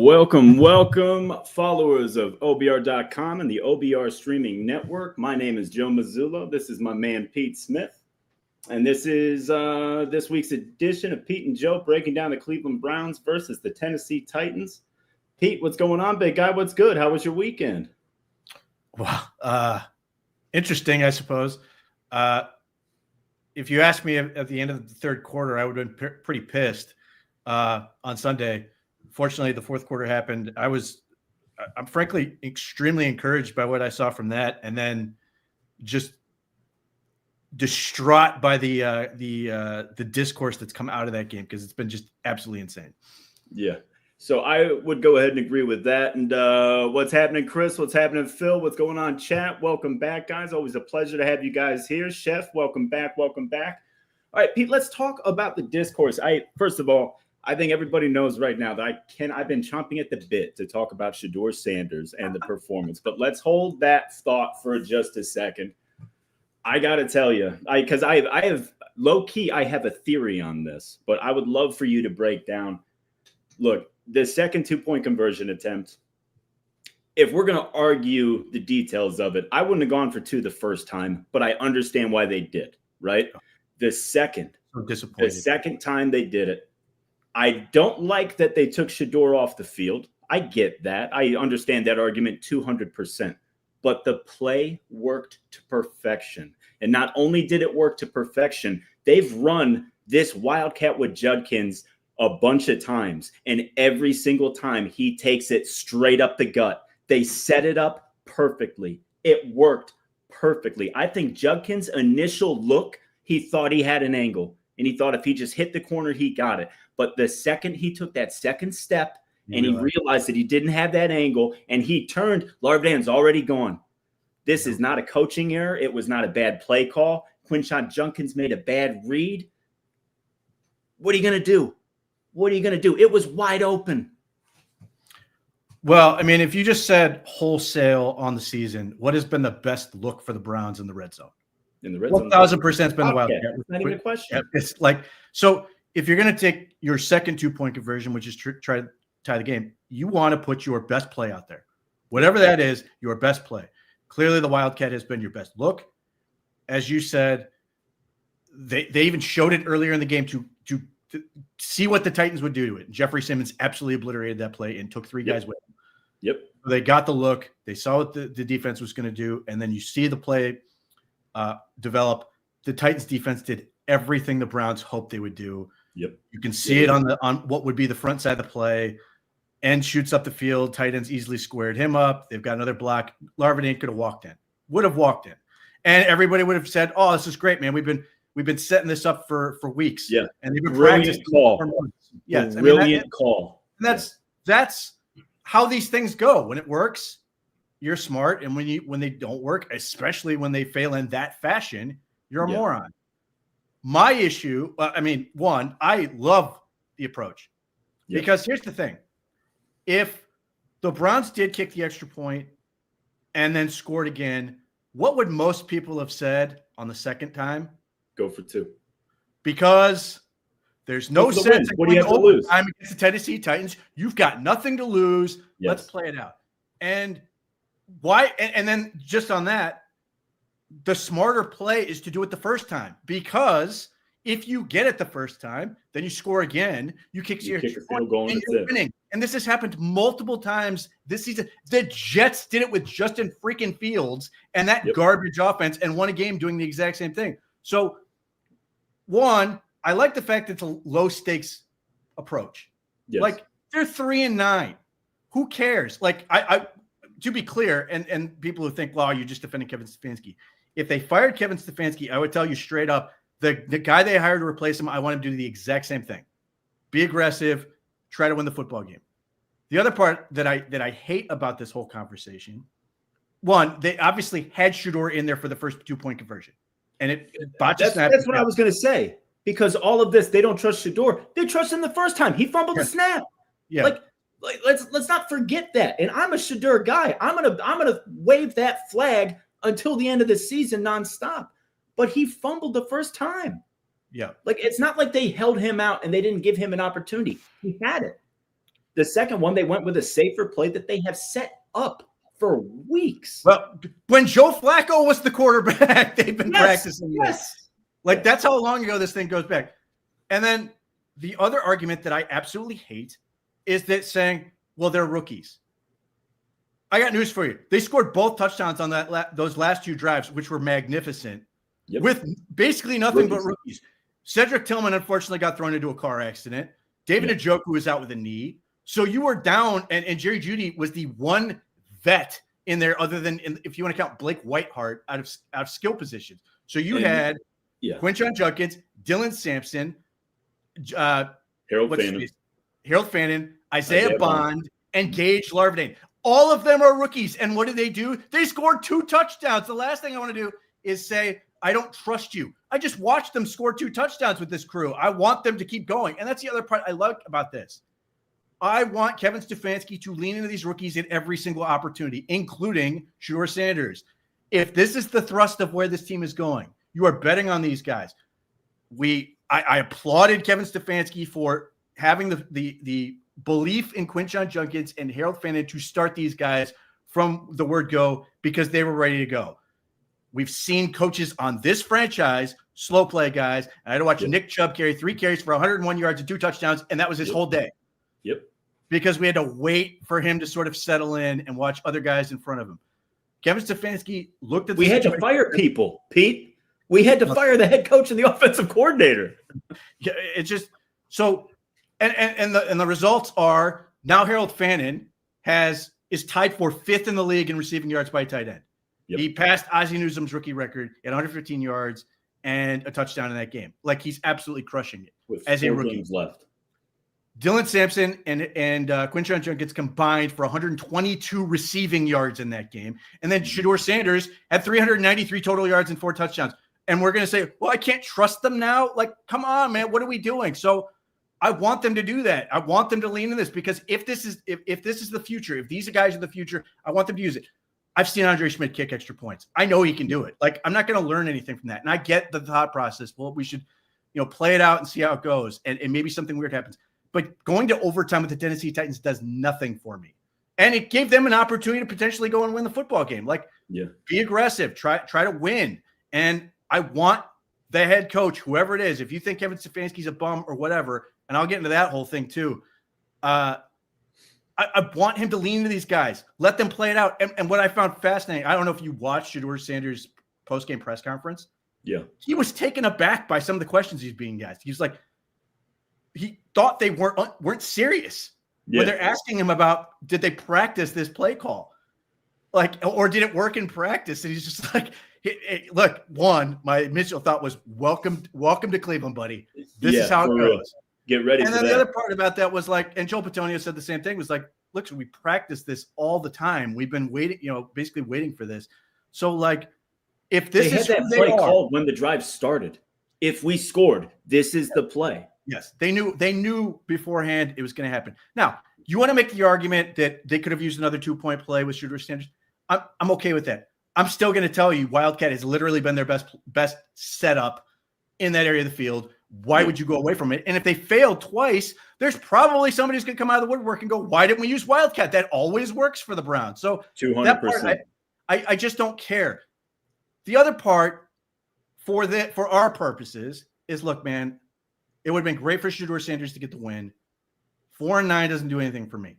Welcome, followers of OBR.com and the OBR streaming network. My name is Joe Mazzulo. This is my man, Pete Smith. And this is this week's edition of Pete and Joe breaking down the Cleveland Browns versus the Tennessee Titans. Pete, what's going on, big guy? What's good? How was your weekend? Well, interesting, I suppose. If you asked me at the end of the third quarter, I would have been pretty pissed on Sunday. Fortunately, the fourth quarter happened. I'm frankly extremely encouraged by what I saw from that, and then just distraught by the discourse that's come out of that game because it's been just absolutely insane. Yeah. So I would go ahead and agree with that. And what's happening, Chris? What's happening, Phil? What's going on, chat? Welcome back, guys. Always a pleasure to have you guys here. Chef, welcome back. Welcome back. All right, Pete, let's talk about the discourse. First of all, I think everybody knows right now that I've been chomping at the bit to talk about Shedeur Sanders and the performance. But let's hold that thought for just a second. I got to tell you, because I have low-key, I have a theory on this, but I would love for you to break down. Look, the second two-point conversion attempt, if we're going to argue the details of it, I wouldn't have gone for two the first time, but I understand why they did, right? The second time they did it, I don't like that they took Shedeur off the field. I get that. I understand that argument 200%. But the play worked to perfection. And not only did it work to perfection, they've run this Wildcat with Judkins a bunch of times. And every single time he takes it straight up the gut. They set it up perfectly. It worked perfectly. I think Judkins' initial look, he thought he had an angle. And he thought if he just hit the corner, he got it. But the second he took that second step and he realized that he didn't have that angle and he turned, Larvan's already gone. This is not a coaching error. It was not a bad play call. Quinshon Judkins made a bad read. What are you going to do? What are you going to do? It was wide open. Well, I mean, if you just said wholesale on the season, what has been the best look for the Browns in the red zone? In the red zone, 1,000% been the Wildcat. It's not even a question. It's like, so if you're going to take your second two-point conversion, which is try to tie the game, you want to put your best play out there. Whatever that is, your best play. Clearly, the Wildcat has been your best look. As you said, they even showed it earlier in the game to see what the Titans would do to it. Jeffrey Simmons absolutely obliterated that play and took three guys with him. Yep. They got the look. They saw what the defense was going to do, and then you see the play develop. The Titans defense did everything the Browns hoped they would do. Yep. You can see it on what would be the front side of the play. And shoots up the field. Titans easily squared him up. They've got another block. Larvan could have walked in. Would have walked in. And everybody would have said, "Oh, this is great, man. We've been setting this up for weeks." Yeah. And they've been practicing for months. Yes. Brilliant call. That's how these things go. When it works, you're smart. And when they don't work, especially when they fail in that fashion, you're a moron. My issue, one, I love the approach. Because here's the thing. If the Browns did kick the extra point and then scored again, what would most people have said on the second time? Go for two. Because there's no sense in what do you have to lose? I'm against the Tennessee Titans. You've got nothing to lose. Yes. Let's play it out. And why? And then just on that, the smarter play is to do it the first time, because if you get it the first time, then you score again. You kick your field goal and you're winning. And this has happened multiple times this season. The Jets did it with Justin freaking Fields and that garbage offense and won a game doing the exact same thing. So, one, I like the fact that it's a low-stakes approach. Yes. Like, they're 3-9. Who cares? Like, I to be clear, and people who think, well, you're just defending Kevin Stefanski. If they fired Kevin Stefanski, I would tell you straight up, the guy they hired to replace him, I want him to do the exact same thing. Be aggressive, try to win the football game. The other part that I hate about this whole conversation, one, they obviously had Shedeur in there for the first two-point conversion. And it botched. That's what I was going to say. Because all of this, they don't trust Shedeur. They trust him the first time. He fumbled the snap. Yeah. Like let's not forget that. And I'm a Shedeur guy. I'm gonna wave that flag until the end of the season nonstop. But he fumbled the first time. Yeah. Like, it's not like they held him out and they didn't give him an opportunity. He had it. The second one, they went with a safer play that they have set up for weeks. Well, when Joe Flacco was the quarterback, they've been practicing this. Like, that's how long ago this thing goes back. And then the other argument that I absolutely hate is that saying, well, they're rookies. I got news for you. They scored both touchdowns on those last 2 drives, which were magnificent, with basically nothing but rookies. Cedric Tillman, unfortunately, got thrown into a car accident. David Njoku was out with a knee. So you were down, and Jerry Jeudy was the one vet in there, other than if you want to count Blake Whiteheart out of skill positions. So you had Quinshon Judkins, Dylan Sampson, Harold Fannin, Isaiah Bond, and Gage Larvadain. All of them are rookies. And what did they do? They scored 2 touchdowns. The last thing I want to do is say, I don't trust you. I just watched them score 2 touchdowns with this crew. I want them to keep going. And that's the other part I like about this. I want Kevin Stefanski to lean into these rookies in every single opportunity, including Shedeur Sanders. If this is the thrust of where this team is going, you are betting on these guys. I applauded Kevin Stefanski for having the belief in Quinshon Judkins and Harold Fannin to start these guys from the word go, because they were ready to go. We've seen coaches on this franchise slow play guys. And I had to watch Nick Chubb carry 3 carries for 101 yards and 2 touchdowns, and that was his whole day. Because we had to wait for him to sort of settle in and watch other guys in front of him. Kevin Stefanski looked at the situation. We had to fire people, Pete. We had to fire the head coach and the offensive coordinator. Yeah, it's just so, and the results are now Harold Fannin is tied for 5th in the league in receiving yards by a tight end. He passed Ozzie Newsome's rookie record at 115 yards and a touchdown in that game. Like, he's absolutely crushing it with as 4 a rookie. games left. Dylan Sampson and Quinshon Judkins combined for 122 receiving yards in that game. And then Shedeur Sanders had 393 total yards and 4 touchdowns. And we're going to say, well, I can't trust them now. Like, come on, man. What are we doing? So I want them to do that. I want them to lean in this, because if this is the future, if these guys are the future, I want them to use it. I've seen Andre Schmidt kick extra points. I know he can do it. Like, I'm not going to learn anything from that. And I get the thought process. Well, we should, play it out and see how it goes. And maybe something weird happens. But going to overtime with the Tennessee Titans does nothing for me. And it gave them an opportunity to potentially go and win the football game. Like, be aggressive, try to win. And I want the head coach, whoever it is, if you think Kevin Stefanski's a bum or whatever, and I'll get into that whole thing too, I want him to lean into these guys. Let them play it out. And what I found fascinating, I don't know if you watched Shedeur Sanders' post-game press conference. Yeah. He was taken aback by some of the questions he's being asked. He's like, he thought they weren't serious when they're asking him about, did they practice this play call? Like, or did it work in practice? And he's just like, hey, look, my initial thought was, welcome to Cleveland, buddy. This is how it goes. Get ready. And then the other part about that was like, and Joe Patonio said the same thing, was like, look, we practice this all the time. We've been waiting, basically waiting for this. So like, if this is that play called when the drive started, if we scored, this is the play. Yes, they knew beforehand it was going to happen. Now, you want to make the argument that they could have used another 2-point play with Shedeur Sanders. I'm okay with that. I'm still going to tell you, Wildcat has literally been their best setup in that area of the field. Why would you go away from it? And if they failed twice, there's probably somebody who's going to come out of the woodwork and go, why didn't we use Wildcat? That always works for the Browns. So 200%. That part, I just don't care. The other part for our purposes is, look, man, it would have been great for Shedeur Sanders to get the win. 4-9 doesn't do anything for me.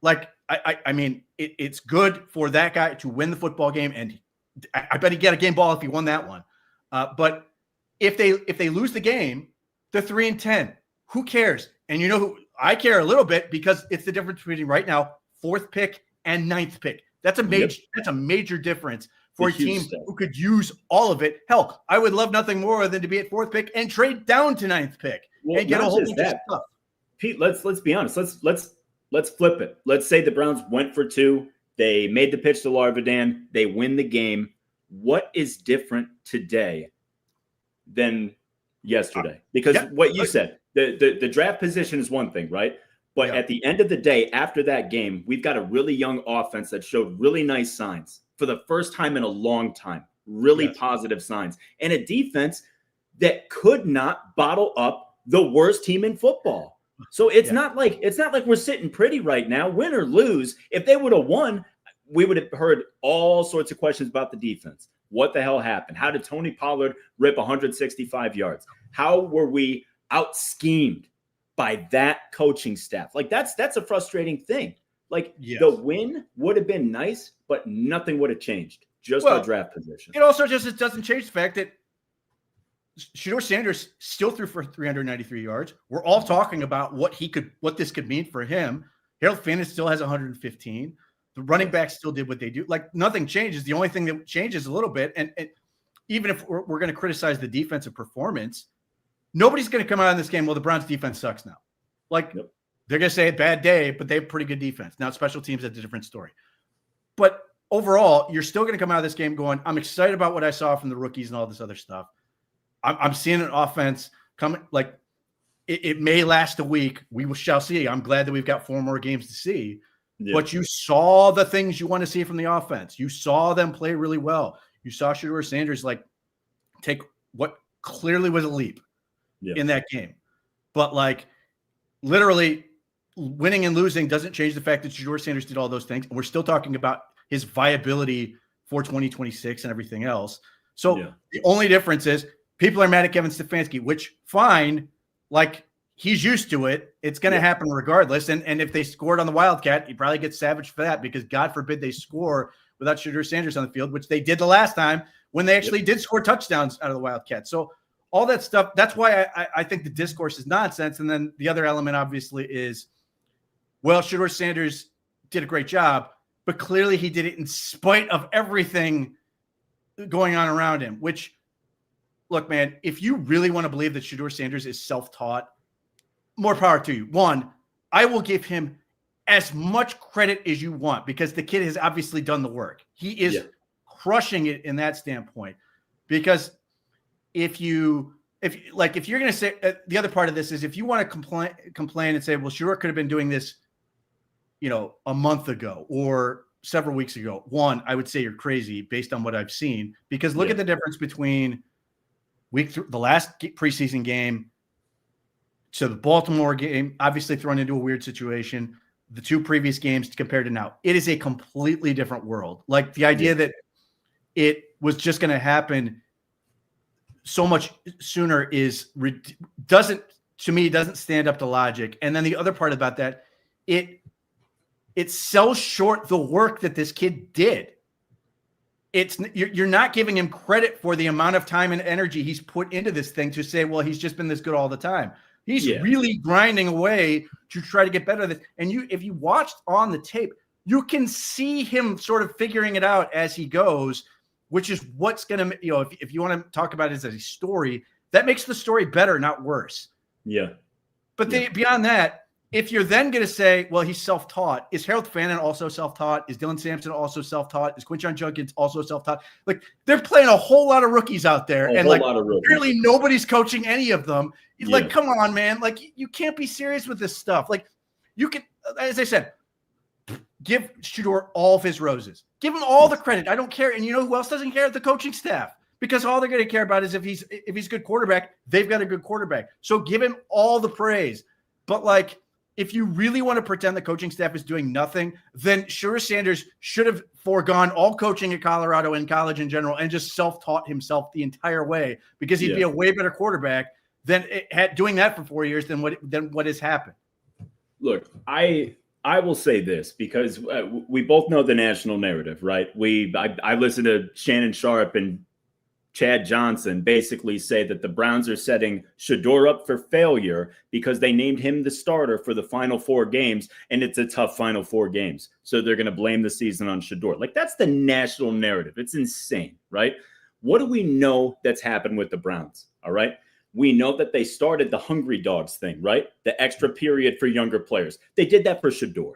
Like, I mean, it's good for that guy to win the football game, and I bet he'd get a game ball if he won that one. But if they lose the game, they're 3-10. Who cares? And who I care a little bit, because it's the difference between right now 4th pick and 9th pick. That's a major difference for a team who could use all of it. Hell, I would love nothing more than to be at 4th pick and trade down to 9th pick and get a whole bunch of stuff. Pete, let's be honest. Let's flip it. Let's say the Browns went for 2. They made the pitch to Larvadain. They win the game. What is different today than yesterday? Because what you said, the draft position is one thing, right? But at the end of the day, after that game, we've got a really young offense that showed really nice signs for the first time in a long time, really positive signs, and a defense that could not bottle up the worst team in football. So it's Yeah. not like we're sitting pretty right now, win or lose. If they would have won, we would have heard all sorts of questions about the defense. What the hell happened? How did Tony Pollard rip 165 yards? How were we out schemed by that coaching staff? Like that's a frustrating thing. Like Yes. the win would have been nice, but nothing would have changed. Just our draft position. It also just doesn't change the fact that Shedeur Sanders still threw for 393 yards. We're all talking about what this could mean for him. Harold Fannin still has 115. The running backs still did what they do. Like nothing changes. The only thing that changes a little bit, and even if we're going to criticize the defensive performance, nobody's going to come out in this game. Well, the Browns defense sucks now. Like they're going to say a bad day, but they have pretty good defense. Now special teams, that's a different story. But overall, you're still going to come out of this game going, I'm excited about what I saw from the rookies and all this other stuff. I'm seeing an offense coming. Like it may last a week. We shall see. I'm glad that we've got 4 more games to see. Yeah. But you saw the things you want to see from the offense. You saw them play really well. You saw Shedeur Sanders like take what clearly was a leap in that game. But like literally winning and losing doesn't change the fact that Shedeur Sanders did all those things. And we're still talking about his viability for 2026 and everything else. So the only difference is people are mad at Kevin Stefanski, which fine. Like he's used to it. It's going to happen regardless. And if they scored on the Wildcat, he probably gets savaged for that because God forbid they score without Shedeur Sanders on the field, which they did the last time when they actually did score touchdowns out of the Wildcat. So all that stuff, that's why I think the discourse is nonsense. And then the other element obviously is, well, Shedeur Sanders did a great job, but clearly he did it in spite of everything going on around him, which, look, man, if you really want to believe that Shedeur Sanders is self-taught, more power to you. One, I will give him as much credit as you want because the kid has obviously done the work. He is crushing it in that standpoint. Because if you're going to say the other part of this is if you want to complain and say, well, Shedeur could have been doing this, a month ago or several weeks ago. One, I would say you're crazy based on what I've seen because look at the difference between the last preseason game to the Baltimore game, obviously thrown into a weird situation, the 2 previous games compared to now. It is a completely different world. Like the idea that it was just going to happen so much sooner doesn't stand up to logic. And then the other part about that, it sells short the work that this kid did. You're not giving him credit for the amount of time and energy he's put into this thing to say, well, he's just been this good all the time. He's really grinding away to try to get better at this. And if you watched on the tape, you can see him sort of figuring it out as he goes, which is what's going to, if you want to talk about it as a story, that makes the story better, not worse. Yeah. But beyond that, if you're then going to say, well, he's self-taught, is Harold Fannin also self-taught? Is Dylan Sampson also self-taught? Is Quinshon Judkins also self-taught? Like they're playing a whole lot of rookies out there. And like apparently nobody's coaching any of them. Like, come on, man. Like you can't be serious with this stuff. Like you can, as I said, give Shedeur all of his roses. Give him all the credit. I don't care. And you know who else doesn't care? The coaching staff. Because all they're going to care about is if he's a good quarterback, they've got a good quarterback. So give him all the praise. But like, if you really want to pretend the coaching staff is doing nothing, then Shedeur Sanders should have foregone all coaching at Colorado and college in general and just self-taught himself the entire way because he'd be a way better quarterback than doing that for 4 years than what has happened. Look, I will say this because we both know the national narrative, right? I listened to Shannon Sharp and Chad Johnson basically say that the Browns are setting Shedeur up for failure because they named him the starter for the final 4 games, and it's a tough final 4 games. So they're going to blame the season on Shedeur. Like, that's the national narrative. It's insane, right? What do we know that's happened with the Browns, all right? We know that they started the Hungry Dogs thing, right? The extra period for younger players. They did that for Shedeur,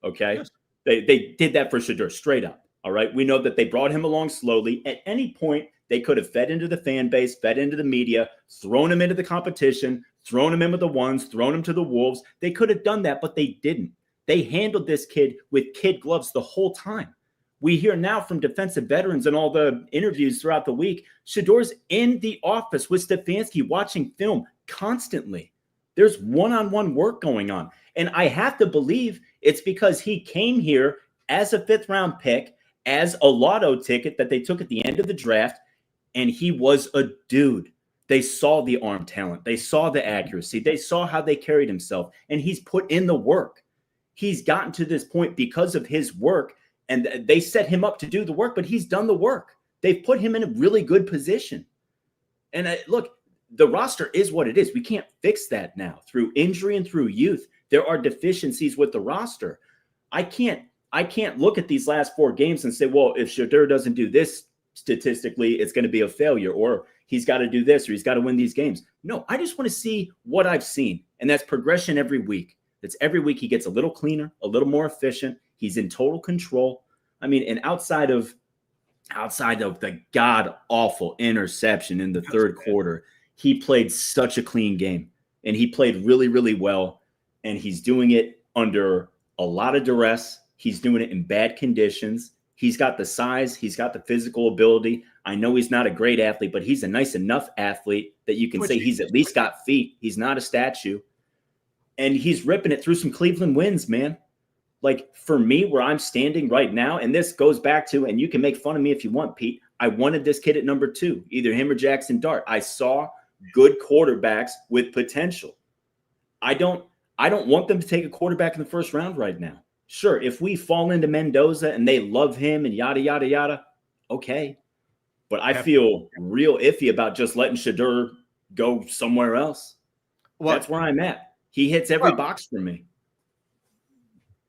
okay? Yes. They did that for Shedeur straight up, all right? We know that they brought him along slowly. At any point, they could have fed into the fan base, fed into the media, thrown him into the competition, thrown him in with the ones, thrown him to the wolves. They could have done that, but they didn't. They handled this kid with kid gloves the whole time. We hear now from defensive veterans and all the interviews throughout the week, Shedeur's in the office with Stefanski watching film constantly. There's one-on-one work going on. And I have to believe it's because he came here as a 5th-round pick, as a lotto ticket that they took at the end of the draft, and he was a dude. They saw the arm talent. They saw the accuracy. They saw how they carried himself, and he's put in the work. He's gotten to this point because of his work, and they set him up to do the work, but he's done the work. They've put him in a really good position. And look, the roster is what it is. We can't fix that now through injury and through youth. There are deficiencies with the roster. I can't look at these last 4 games and say, well, if Shedeur doesn't do this statistically, it's going to be a failure, or he's got to do this, or he's got to win these games. No, I just want to see what I've seen. And that's progression every week. That's every week he gets a little cleaner, a little more efficient. He's in total control. I mean, and outside of the god-awful interception in the third quarter, he played such a clean game. And he played really, really well. And he's doing it under a lot of duress. He's doing it in bad conditions. He's got the size. He's got the physical ability. I know he's not a great athlete, but he's a nice enough athlete that you can say he's at least got feet. He's not a statue. And he's ripping it through some Cleveland wins, man. Like, for me, where I'm standing right now, and this goes back to, and you can make fun of me if you want, Pete, I wanted this kid at number 2, either him or Jackson Dart. I saw good quarterbacks with potential. I don't want them to take a quarterback in the first round right now. Sure, if we fall into Mendoza and they love him and yada, yada, yada, okay. But I feel real iffy about just letting Shedeur go somewhere else. Well, that's where I'm at. He hits every box for me.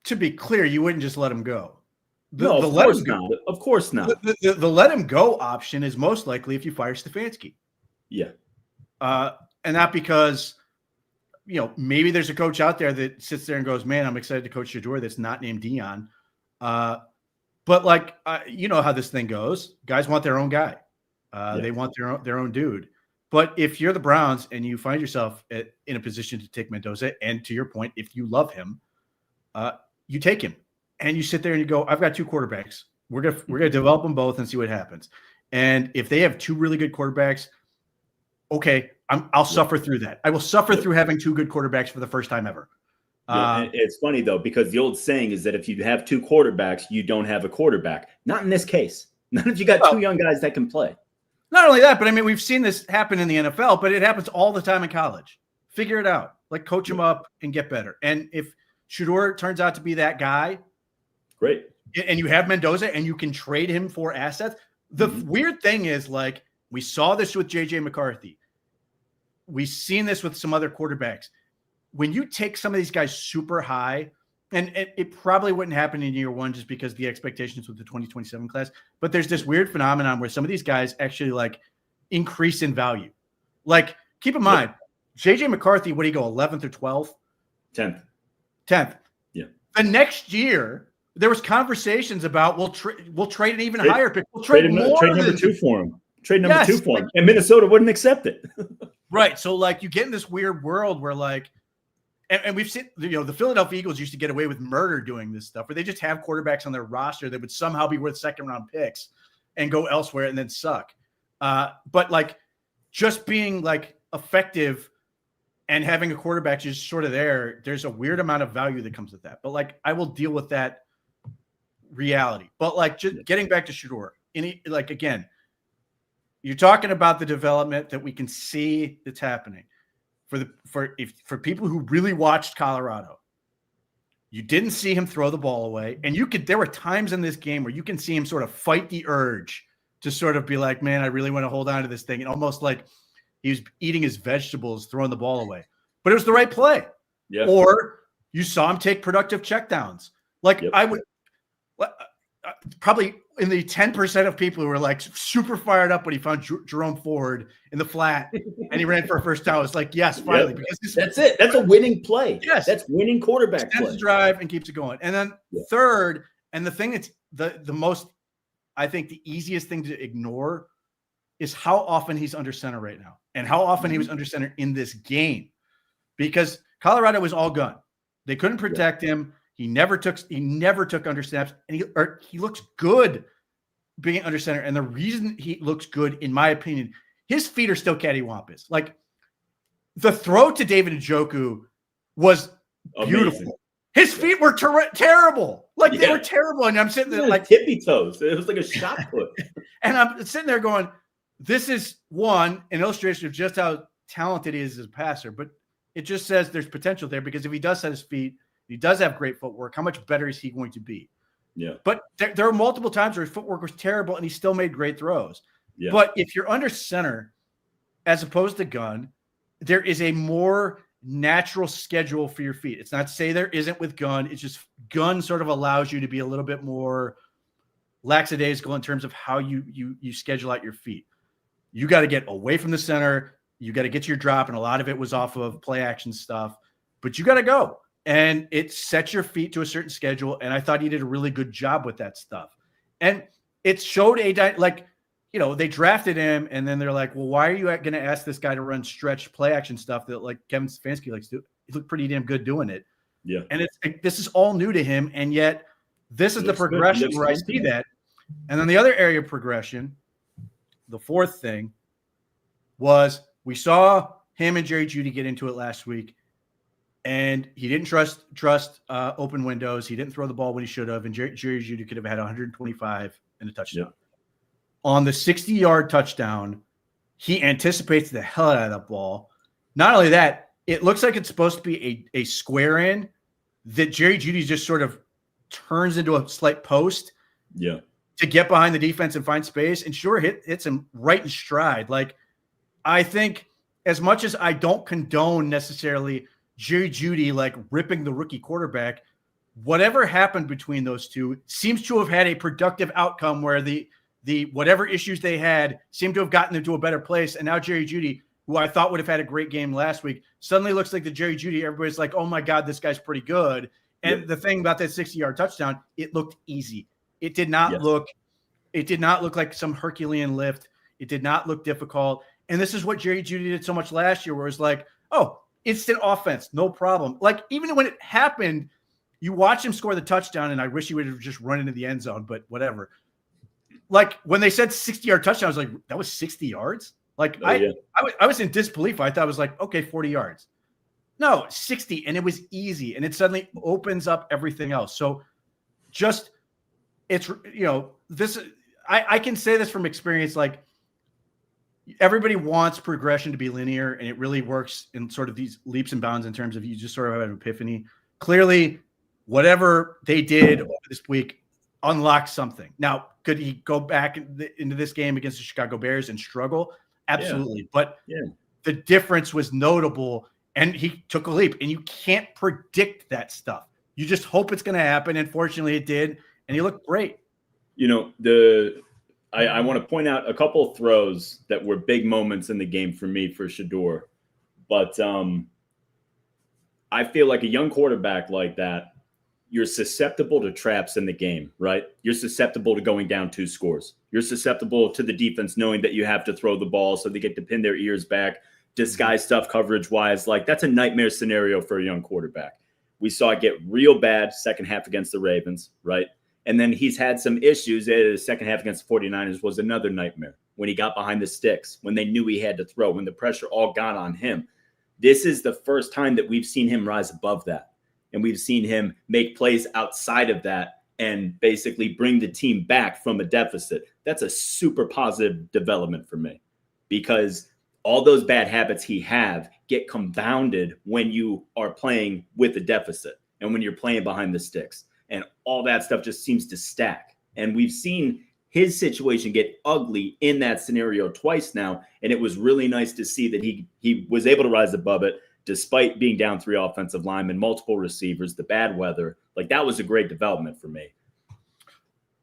To be clear, you wouldn't just let him go. No, of course not. Of course not. The let him go option is most likely if you fire Stefanski. Yeah. And not because, maybe there's a coach out there that sits there and goes, man, I'm excited to coach Shedeur that's not named Dion. But you know how this thing goes. Guys want their own guy. They want their own dude. But if you're the Browns and you find yourself in a position to take Mendoza, and to your point, if you love him, you take him and you sit there and you go, I've got 2 quarterbacks. We're gonna develop them both and see what happens. And if they have 2 really good quarterbacks, okay, I'll suffer through that. I will suffer through having 2 good quarterbacks for the first time ever. It's funny though, because the old saying is that if you have 2 quarterbacks, you don't have a quarterback. Not in this case. Not if you got 2 young guys that can play. Not only that, but I mean, we've seen this happen in the NFL, but it happens all the time in college. Figure it out. Coach them up and get better. And if Shedeur turns out to be that guy, great. And you have Mendoza and you can trade him for assets. The weird thing is, we saw this with J.J. McCarthy. We've seen this with some other quarterbacks. When you take some of these guys super high, and it probably wouldn't happen in year 1 just because the expectations with the 2027 class, but there's this weird phenomenon where some of these guys actually increase in value. Keep in mind, J.J. McCarthy, would he go 11th or 12th? 10th. Yeah. The next year, there was conversations about we'll trade an even higher pick. We'll trade number 2 for him. Trade number 2 for him. And Minnesota wouldn't accept it. Right. So you get in this weird world where and we've seen, the Philadelphia Eagles used to get away with murder doing this stuff, where they just have quarterbacks on their roster that would somehow be worth 2nd-round picks and go elsewhere and then suck. But just being effective and having a quarterback just sort of there's a weird amount of value that comes with that. But I will deal with that reality. But just getting back to Shedeur, again, you're talking about the development that we can see that's happening. For people who really watched Colorado, you didn't see him throw the ball away. And there were times in this game where you can see him sort of fight the urge to sort of be like, man, I really want to hold on to this thing. And almost like he was eating his vegetables, throwing the ball away. But it was the right play. Yeah. Or you saw him take productive checkdowns. I would probably in the 10% of people who were super fired up when he found Jerome Ford in the flat and he ran for a first down. It's yes, finally, because that's it. That's a winning play. Yes, that's winning quarterback play. Drive and keeps it going. And then third, and the thing that's the most, I think, the easiest thing to ignore is how often he's under center right now, and how often he was under center in this game, because Colorado was all gun. They couldn't protect him. He never took under snaps, and he looks good being under center. And the reason he looks good, in my opinion, his feet are still cattywampus. The throw to David Njoku was beautiful. Amazing. His feet were terrible. Like they were terrible. And I'm sitting there like tippy toes. It was like a shot put. And I'm sitting there going, this is an illustration of just how talented he is as a passer. But it just says there's potential there, because if he does set his feet, he does have great footwork, how much better is he going to be? Yeah. But there are multiple times where his footwork was terrible and he still made great throws. Yeah. But if you're under center as opposed to gun, there is a more natural schedule for your feet. It's not to say there isn't with gun. It's just gun sort of allows you to be a little bit more lackadaisical in terms of how you schedule out your feet. You got to get away from the center. You got to get your drop. And a lot of it was off of play action stuff, but you got to go. And it sets your feet to a certain schedule. And I thought he did a really good job with that stuff. And it showed they drafted him, and then they're like, well, why are you going to ask this guy to run stretch play action stuff that like Kevin Stefanski likes to do? He looked pretty damn good doing it. Yeah. And this is all new to him. And yet this is the progression where I see that. And then the other area of progression, the fourth thing, was we saw him and Jerry Jeudy get into it last week, and he didn't trust open windows. He didn't throw the ball when he should have, and Jerry Jeudy could have had 125 and a touchdown. Yeah. On the 60-yard touchdown, he anticipates the hell out of that ball. Not only that, it looks like it's supposed to be a square in that Jerry Jeudy just sort of turns into a slight post. Yeah. To get behind the defense and find space, and sure, hits him right in stride. Like, I think as much as I don't condone necessarily Jerry Jeudy like ripping the rookie quarterback, whatever happened between those two seems to have had a productive outcome where the whatever issues they had seem to have gotten them to a better place. And now Jerry Jeudy, who I thought would have had a great game last week, suddenly looks like the Jerry Jeudy everybody's like, oh my God, this guy's pretty good. And the thing about that 60-yard touchdown, it looked easy. It did not look like some Herculean lift. It did not look difficult. And this is what Jerry Jeudy did so much last year, where it's like, oh, instant offense, no problem. Like, even when it happened, you watch him score the touchdown, and I wish he would have just run into the end zone, but whatever. Like, when they said 60-yard touchdown, I was like, that was 60 yards? Like, I was in disbelief. I thought it was like, okay, 40 yards. No, 60, and it was easy, and it suddenly opens up everything else. So just – it's, this, I can say this from experience. Like, everybody wants progression to be linear, and it really works in sort of these leaps and bounds in terms of you just sort of have an epiphany. Clearly, whatever they did this week unlocked something. Now, could he go back into this game against the Chicago Bears and struggle? Absolutely. Yeah. But the difference was notable, and he took a leap, and you can't predict that stuff. You just hope it's going to happen. And fortunately it did. And he looked great. I want to point out a couple of throws that were big moments in the game for me for Shedeur. But I feel like a young quarterback like that, you're susceptible to traps in the game, right? You're susceptible to going down 2 scores. You're susceptible to the defense knowing that you have to throw the ball so they get to pin their ears back, disguise stuff coverage-wise. Like, that's a nightmare scenario for a young quarterback. We saw it get real bad second half against the Ravens, right? And then he's had some issues. The second half against the 49ers was another nightmare when he got behind the sticks, when they knew he had to throw, when the pressure all got on him. This is the first time that we've seen him rise above that. And we've seen him make plays outside of that and basically bring the team back from a deficit. That's a super positive development for me, because all those bad habits he have get compounded when you are playing with a deficit and when you're playing behind the sticks. And all that stuff just seems to stack. And we've seen his situation get ugly in that scenario twice now. And it was really nice to see that he was able to rise above it despite being down 3 offensive linemen, multiple receivers, the bad weather. Like, that was a great development for me.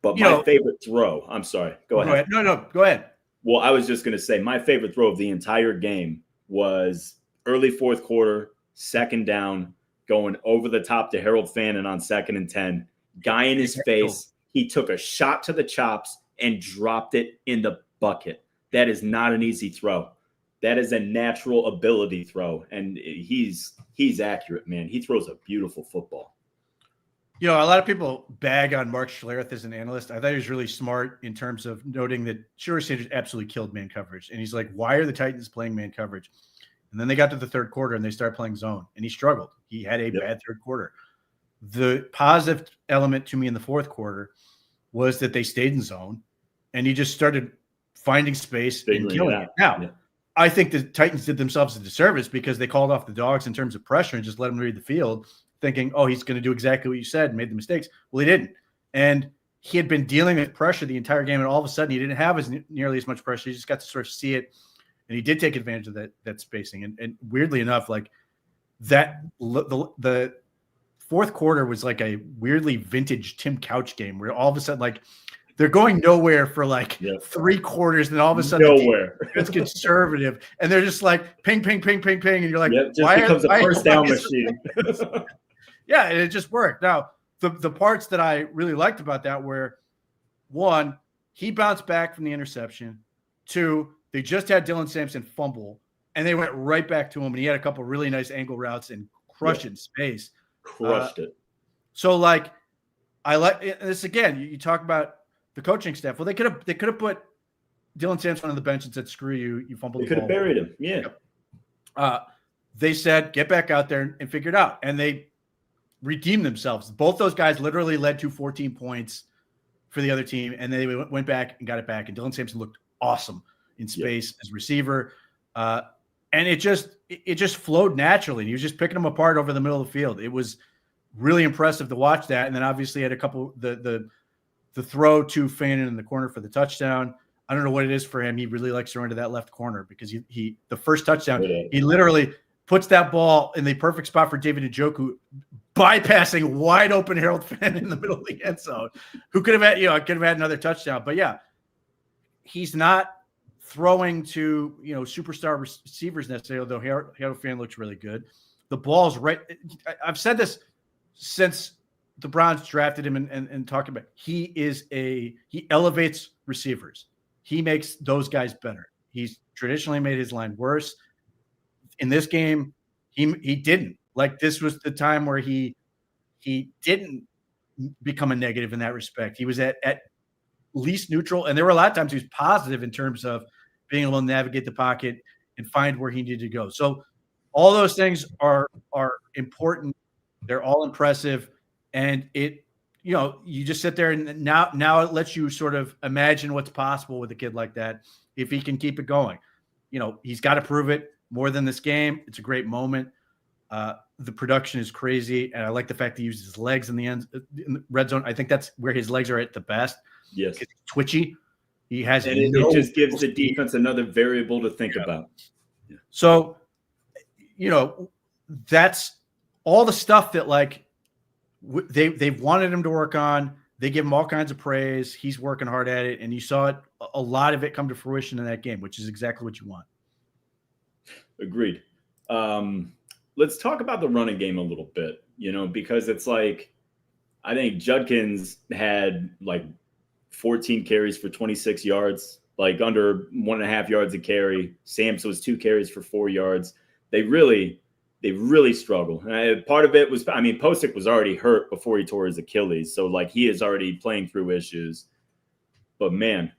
But my favorite throw, I'm sorry, go ahead. No, go ahead. Well, I was just going to say my favorite throw of the entire game was early fourth quarter, second down, going over the top to Harold Fannin on 2nd and 10. Guy in his face. He took a shot to the chops and dropped it in the bucket. That is not an easy throw. That is a natural ability throw. And he's accurate, man. He throws a beautiful football. A lot of people bag on Mark Schlereth as an analyst. I thought he was really smart in terms of noting that Shedeur Sanders absolutely killed man coverage. And he's like, why are the Titans playing man coverage? And then they got to the third quarter and they started playing zone, and he struggled. He had a bad third quarter. The positive element to me in the fourth quarter was that they stayed in zone, and he just started finding space and killing it. Now, I think the Titans did themselves a disservice because they called off the dogs in terms of pressure and just let him read the field, thinking, oh, he's going to do exactly what you said and made the mistakes. Well, he didn't. And he had been dealing with pressure the entire game, and all of a sudden he didn't have nearly as much pressure. He just got to sort of see it, and he did take advantage of that spacing. And weirdly enough, like that, the fourth quarter was like a weirdly vintage Tim Couch game where all of a sudden, like, they're going nowhere for like 3 quarters, and all of a sudden nowhere. It's conservative, and they're just like ping, ping, ping, ping, ping, and you're like, why becomes a first down machine? Yeah, and it just worked. Now, the parts that I really liked about that were, 1, he bounced back from the interception. 2, they just had Dylan Sampson fumble, and they went right back to him, and he had a couple really nice angle routes and crushed it in space. Crushed it. So, like, I like this again. You talk about the coaching staff. Well, they could have put Dylan Sampson on the bench and said, "Screw you, you fumbled." They could have buried him. Yeah. They said, "Get back out there and figure it out," and they redeemed themselves. Both those guys literally led to 14 points for the other team, and they went back and got it back. And Dylan Sampson looked awesome in space as receiver, and it just flowed naturally. He was just picking them apart over the middle of the field. It was really impressive to watch that. And then obviously had a couple the throw to Fannin in the corner for the touchdown. I don't know what it is for him. He really likes to run to that left corner because he the first touchdown, he literally puts that ball in the perfect spot for David Njoku, bypassing wide open Harold Fannin in the middle of the end zone, who could have had another touchdown. But yeah, he's not throwing to superstar receivers necessarily, although Harold Fannin looks really good. The ball's right. I've said this since the Browns drafted him and talking about he elevates receivers. He makes those guys better. He's traditionally made his line worse. In this game, he didn't. Like, this was the time where he didn't become a negative in that respect. He was at least neutral, and there were a lot of times he was positive in terms of being able to navigate the pocket and find where he needed to go. So all those things are important. They're all impressive, and you just sit there and now it lets you sort of imagine what's possible with a kid like that if he can keep it going. He's got to prove it more than this game. It's a great moment. The production is crazy, and I like the fact that he uses his legs in the red zone. I think that's where his legs are at the best. Yes, it's twitchy. He has, and it just gives the defense another variable to think about. Yeah. So, that's all the stuff that like they've wanted him to work on. They give him all kinds of praise. He's working hard at it, and you saw a lot of it come to fruition in that game, which is exactly what you want. Agreed. Let's talk about the running game a little bit, because it's like, I think Judkins had like 14 carries for 26 yards, like under 1.5 yards a carry. Sampson was 2 carries for 4 yards. They really struggle. Part of it was, Posick was already hurt before he tore his Achilles. So like he is already playing through issues, but man,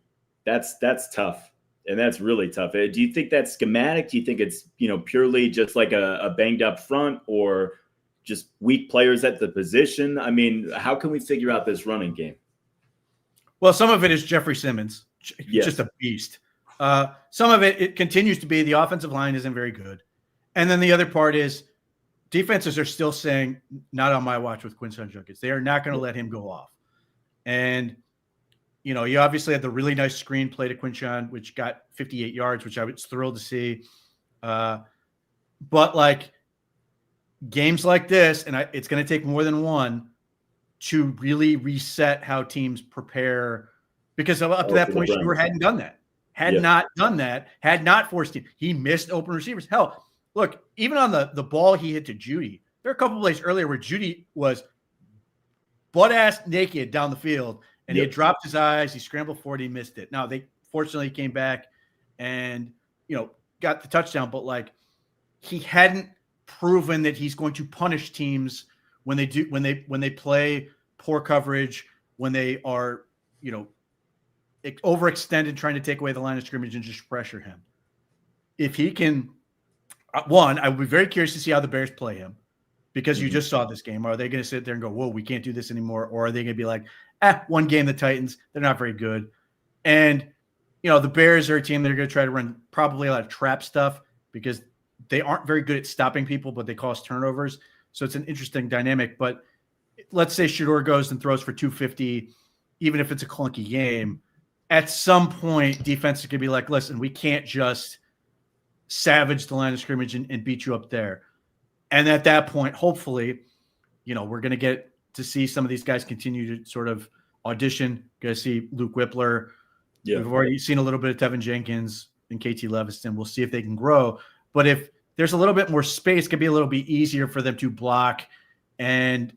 that's tough. And that's really tough. Do you think that's schematic? Do you think it's, purely just like a banged up front, or just weak players at the position? How can we figure out this running game? Well, some of it is Jeffrey Simmons, just a beast. Some of it continues to be the offensive line isn't very good. And then the other part is defenses are still saying, not on my watch with Quinshon Judkins. They are not going to let him go off. And, you obviously had the really nice screen play to Quinshon, which got 58 yards, which I was thrilled to see. But like games like this, and it's going to take more than one to really reset how teams prepare, because up to that point, Stewart hadn't done that, not done that, had not forced him. He missed open receivers. Hell, look, even on the ball he hit to Judy, there are a couple of plays earlier where Judy was butt-ass naked down the field, and he had dropped his eyes. He scrambled for it. He missed it. Now, they fortunately came back and, got the touchdown, but like he hadn't proven that he's going to punish teams when they play poor coverage, when they are, overextended trying to take away the line of scrimmage and just pressure him. If he can One, I would be very curious to see how the Bears play him because you Mhm. just saw this game. Are they going to sit there and go, whoa, we can't do this anymore? Or are they going to be like, one game, the Titans, they're not very good. And, the Bears are a team that are going to try to run probably a lot of trap stuff because they aren't very good at stopping people, but they cause turnovers. So it's an interesting dynamic. But let's say Shador goes and throws for 250, even if it's a clunky game. At some point, defense is going to be like, listen, we can't just savage the line of scrimmage and beat you up there. And at that point, hopefully, we're going to get to see some of these guys continue to sort of audition. Going to see Luke Whippler. Yeah. We've already seen a little bit of Tevin Jenkins and KT Leviston. We'll see if they can grow. But if there's a little bit more space, it could be a little bit easier for them to block and,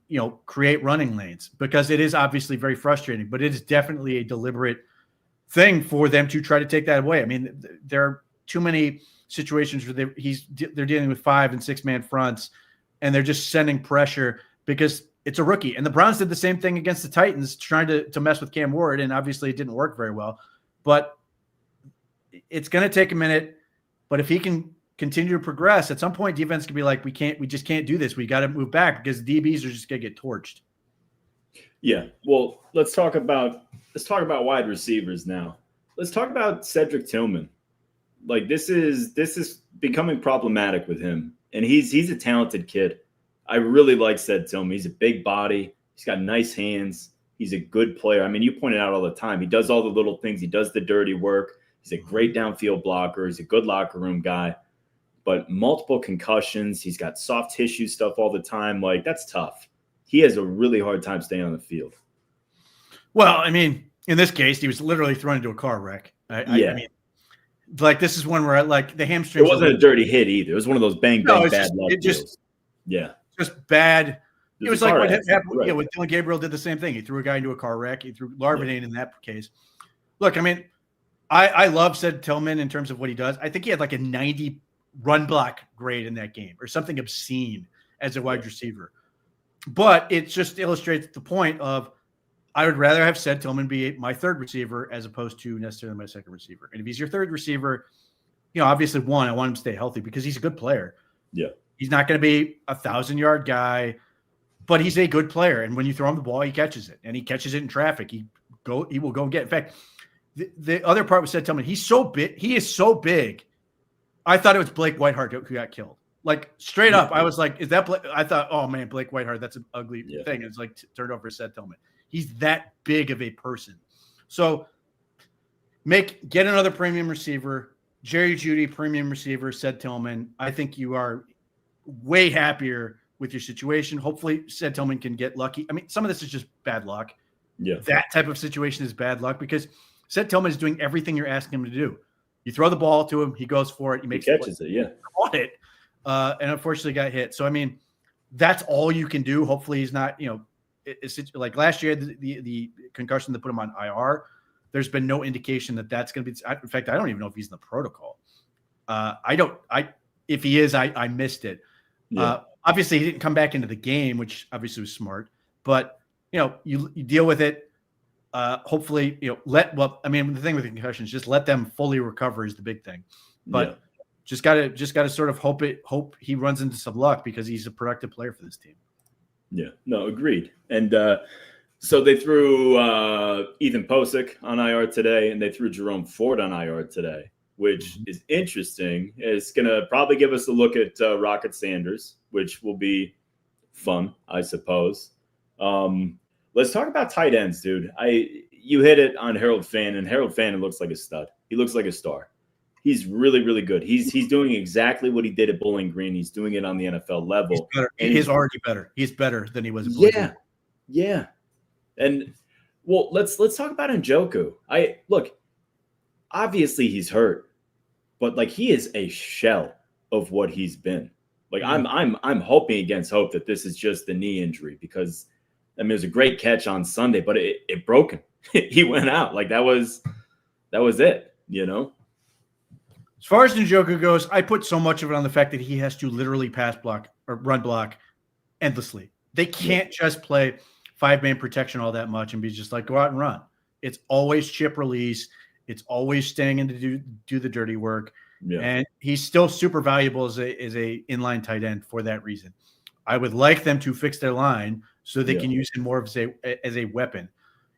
create running lanes because it is obviously very frustrating, but it is definitely a deliberate thing for them to try to take that away. I mean, there are too many situations where they're dealing with 5 and 6 man fronts and they're just sending pressure because it's a rookie. And the Browns did the same thing against the Titans, trying to mess with Cam Ward. And obviously it didn't work very well, but it's going to take a minute. But if he can continue to progress, at some point defense can be like, we just can't do this. We got to move back because DBs are just going to get torched. Yeah. Well, let's talk about wide receivers now. Let's talk about Cedric Tillman. Like this is becoming problematic with him. And he's a talented kid. I really like Ced Tillman. He's a big body. He's got nice hands. He's a good player. I mean, you point it out all the time. He does all the little things. He does the dirty work. He's a great downfield blocker. He's a good locker room guy. But multiple concussions. He's got soft tissue stuff all the time. Like, that's tough. He has a really hard time staying on the field. Well, I mean, in this case, he was literally thrown into a car wreck. I mean, like this is one where like the hamstring. It wasn't a dirty hit either. It was one of those bang bad luck deals. Yeah, just bad. It was like what happened. Right. When Dylan Gabriel did the same thing. He threw a guy into a car wreck. He threw Larvadane in that case. Look, I mean, I love Ced Tillman in terms of what he does. I think he had like a 90 run block grade in that game or something obscene as a wide receiver. But it just illustrates the point of I would rather have Ced Tillman be my third receiver as opposed to necessarily my second receiver. And if he's your third receiver, obviously one, I want him to stay healthy because he's a good player. Yeah. He's not going to be a 1,000-yard guy, but he's a good player. And when you throw him the ball, he catches it, and he catches it in traffic. He will go and get. In fact, the other part was Ced Tillman. He's so big. He is so big. I thought it was Blake Whiteheart who got killed. Like straight up, I was like, "Is that Blake?" I thought, "Oh man, Blake Whiteheart. That's an ugly thing." It's like turned over to Ced Tillman. He's that big of a person. So get another premium receiver, Jerry Jeudy, premium receiver, Ced Tillman. I think you are way happier with your situation. Hopefully Ced Tillman can get lucky. I mean, some of this is just bad luck. Yeah. That type of situation is bad luck because Ced Tillman is doing everything you're asking him to do. You throw the ball to him, he goes for it, he catches it, on it, and unfortunately got hit. So I mean, that's all you can do. Hopefully he's not, it's like last year the concussion that put him on IR. There's been no indication that that's going to be. In fact, I don't even know if he's in the protocol. If he is, I missed it. Yeah. Obviously, he didn't come back into the game, which obviously was smart. But you deal with it. Hopefully, the thing with the concussions, just let them fully recover is the big thing. But just gotta sort of hope he runs into some luck because he's a productive player for this team. Yeah, no, agreed. And so they threw Ethan Posick on IR today, and they threw Jerome Ford on IR today, which is interesting. It's going to probably give us a look at Rocket Sanders, which will be fun, I suppose. Let's talk about tight ends, dude. You hit it on Harold Fannin, and Harold Fannin looks like a stud. He looks like a star. He's really, really good. He's doing exactly what he did at Bowling Green. He's doing it on the NFL level. He's already better. He's better than he was at Bowling Green. Yeah. And well, let's talk about Njoku. Obviously he's hurt, but like he is a shell of what he's been. Like I'm hoping against hope that this is just the knee injury because I mean it was a great catch on Sunday, but it broke him. He went out. Like that was it, As far as Njoku goes, I put so much of it on the fact that he has to literally pass block or run block endlessly. They can't just play 5-man protection all that much and be just like, go out and run. It's always chip release. It's always staying in to do the dirty work. Yeah. And he's still super valuable as a inline tight end for that reason. I would like them to fix their line so they can use him more as a weapon.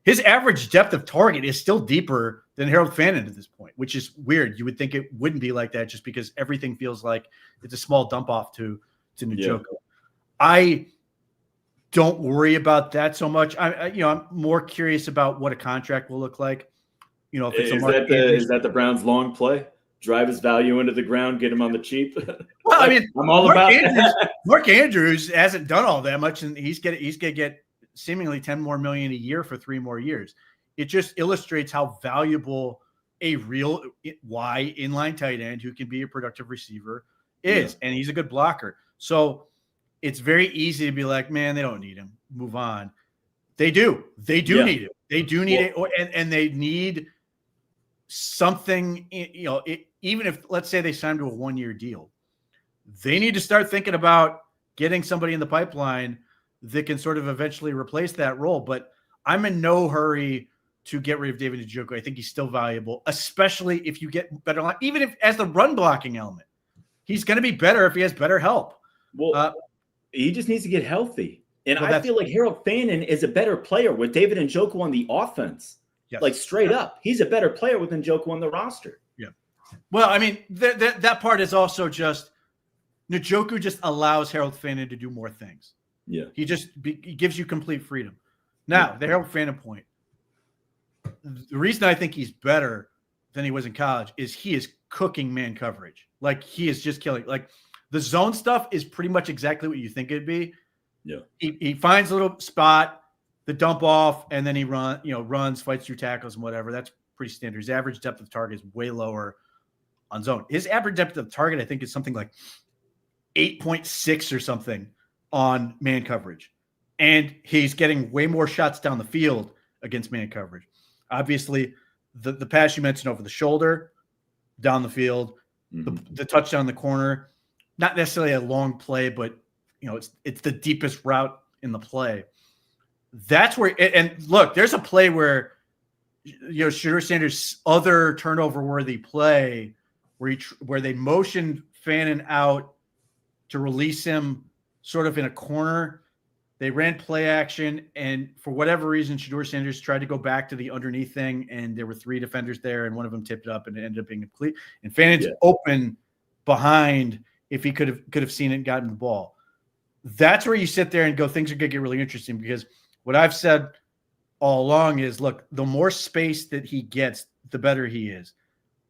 His average depth of target is still deeper than Harold Fannin at this point, which is weird. You would think it wouldn't be like that just because everything feels like it's a small dump off to Njoku. Yeah. I don't worry about that so much. I'm more curious about what a contract will look like. If it's is that the Browns' long play? Drive his value into the ground, get him on the cheap. Well, I mean, I'm all about that. Mark Andrews hasn't done all that much, and he's gonna get seemingly $10 more million a year for 3 more years. It just illustrates how valuable a real Y inline tight end who can be a productive receiver is, and he's a good blocker. So it's very easy to be like, man, they don't need him. Move on. They do. They do need him. They do need it, and they need something. Even if, let's say, they signed to a 1-year deal, they need to start thinking about getting somebody in the pipeline that can sort of eventually replace that role. But I'm in no hurry to get rid of David Njoku. I think he's still valuable, especially if you get better line, even if as the run blocking element. He's going to be better if he has better help. Well, he just needs to get healthy. And I feel like Harold Fannin is a better player with David Njoku on the offense. Yes. Like straight up, he's a better player with Njoku on the roster. Yeah. Well, I mean, that part is also just Njoku just allows Harold Fannin to do more things. Yeah. He gives you complete freedom. Now, the Harold Fannin point. The reason I think he's better than he was in college is he is cooking man coverage. Like, he is just killing. Like, the zone stuff is pretty much exactly what you think it'd be. Yeah. He finds a little spot, the dump off, and then he runs, fights through tackles and whatever. That's pretty standard. His average depth of target is way lower on zone. His average depth of target, I think, is something like 8.6 or something on man coverage. And he's getting way more shots down the field against man coverage. Obviously, the pass you mentioned over the shoulder, down the field, the touchdown in the corner, not necessarily a long play, but it's the deepest route in the play. That's where, and look, there's a play where Shedeur Sanders' other turnover-worthy play where they motioned Fannin out to release him sort of in a corner. They ran play action, and for whatever reason, Shedeur Sanders tried to go back to the underneath thing, and there were 3 defenders there, and one of them tipped up, and it ended up being complete. And Fannin's open behind if he could have seen it and gotten the ball. That's where you sit there and go, things are going to get really interesting, because what I've said all along is, look, the more space that he gets, the better he is.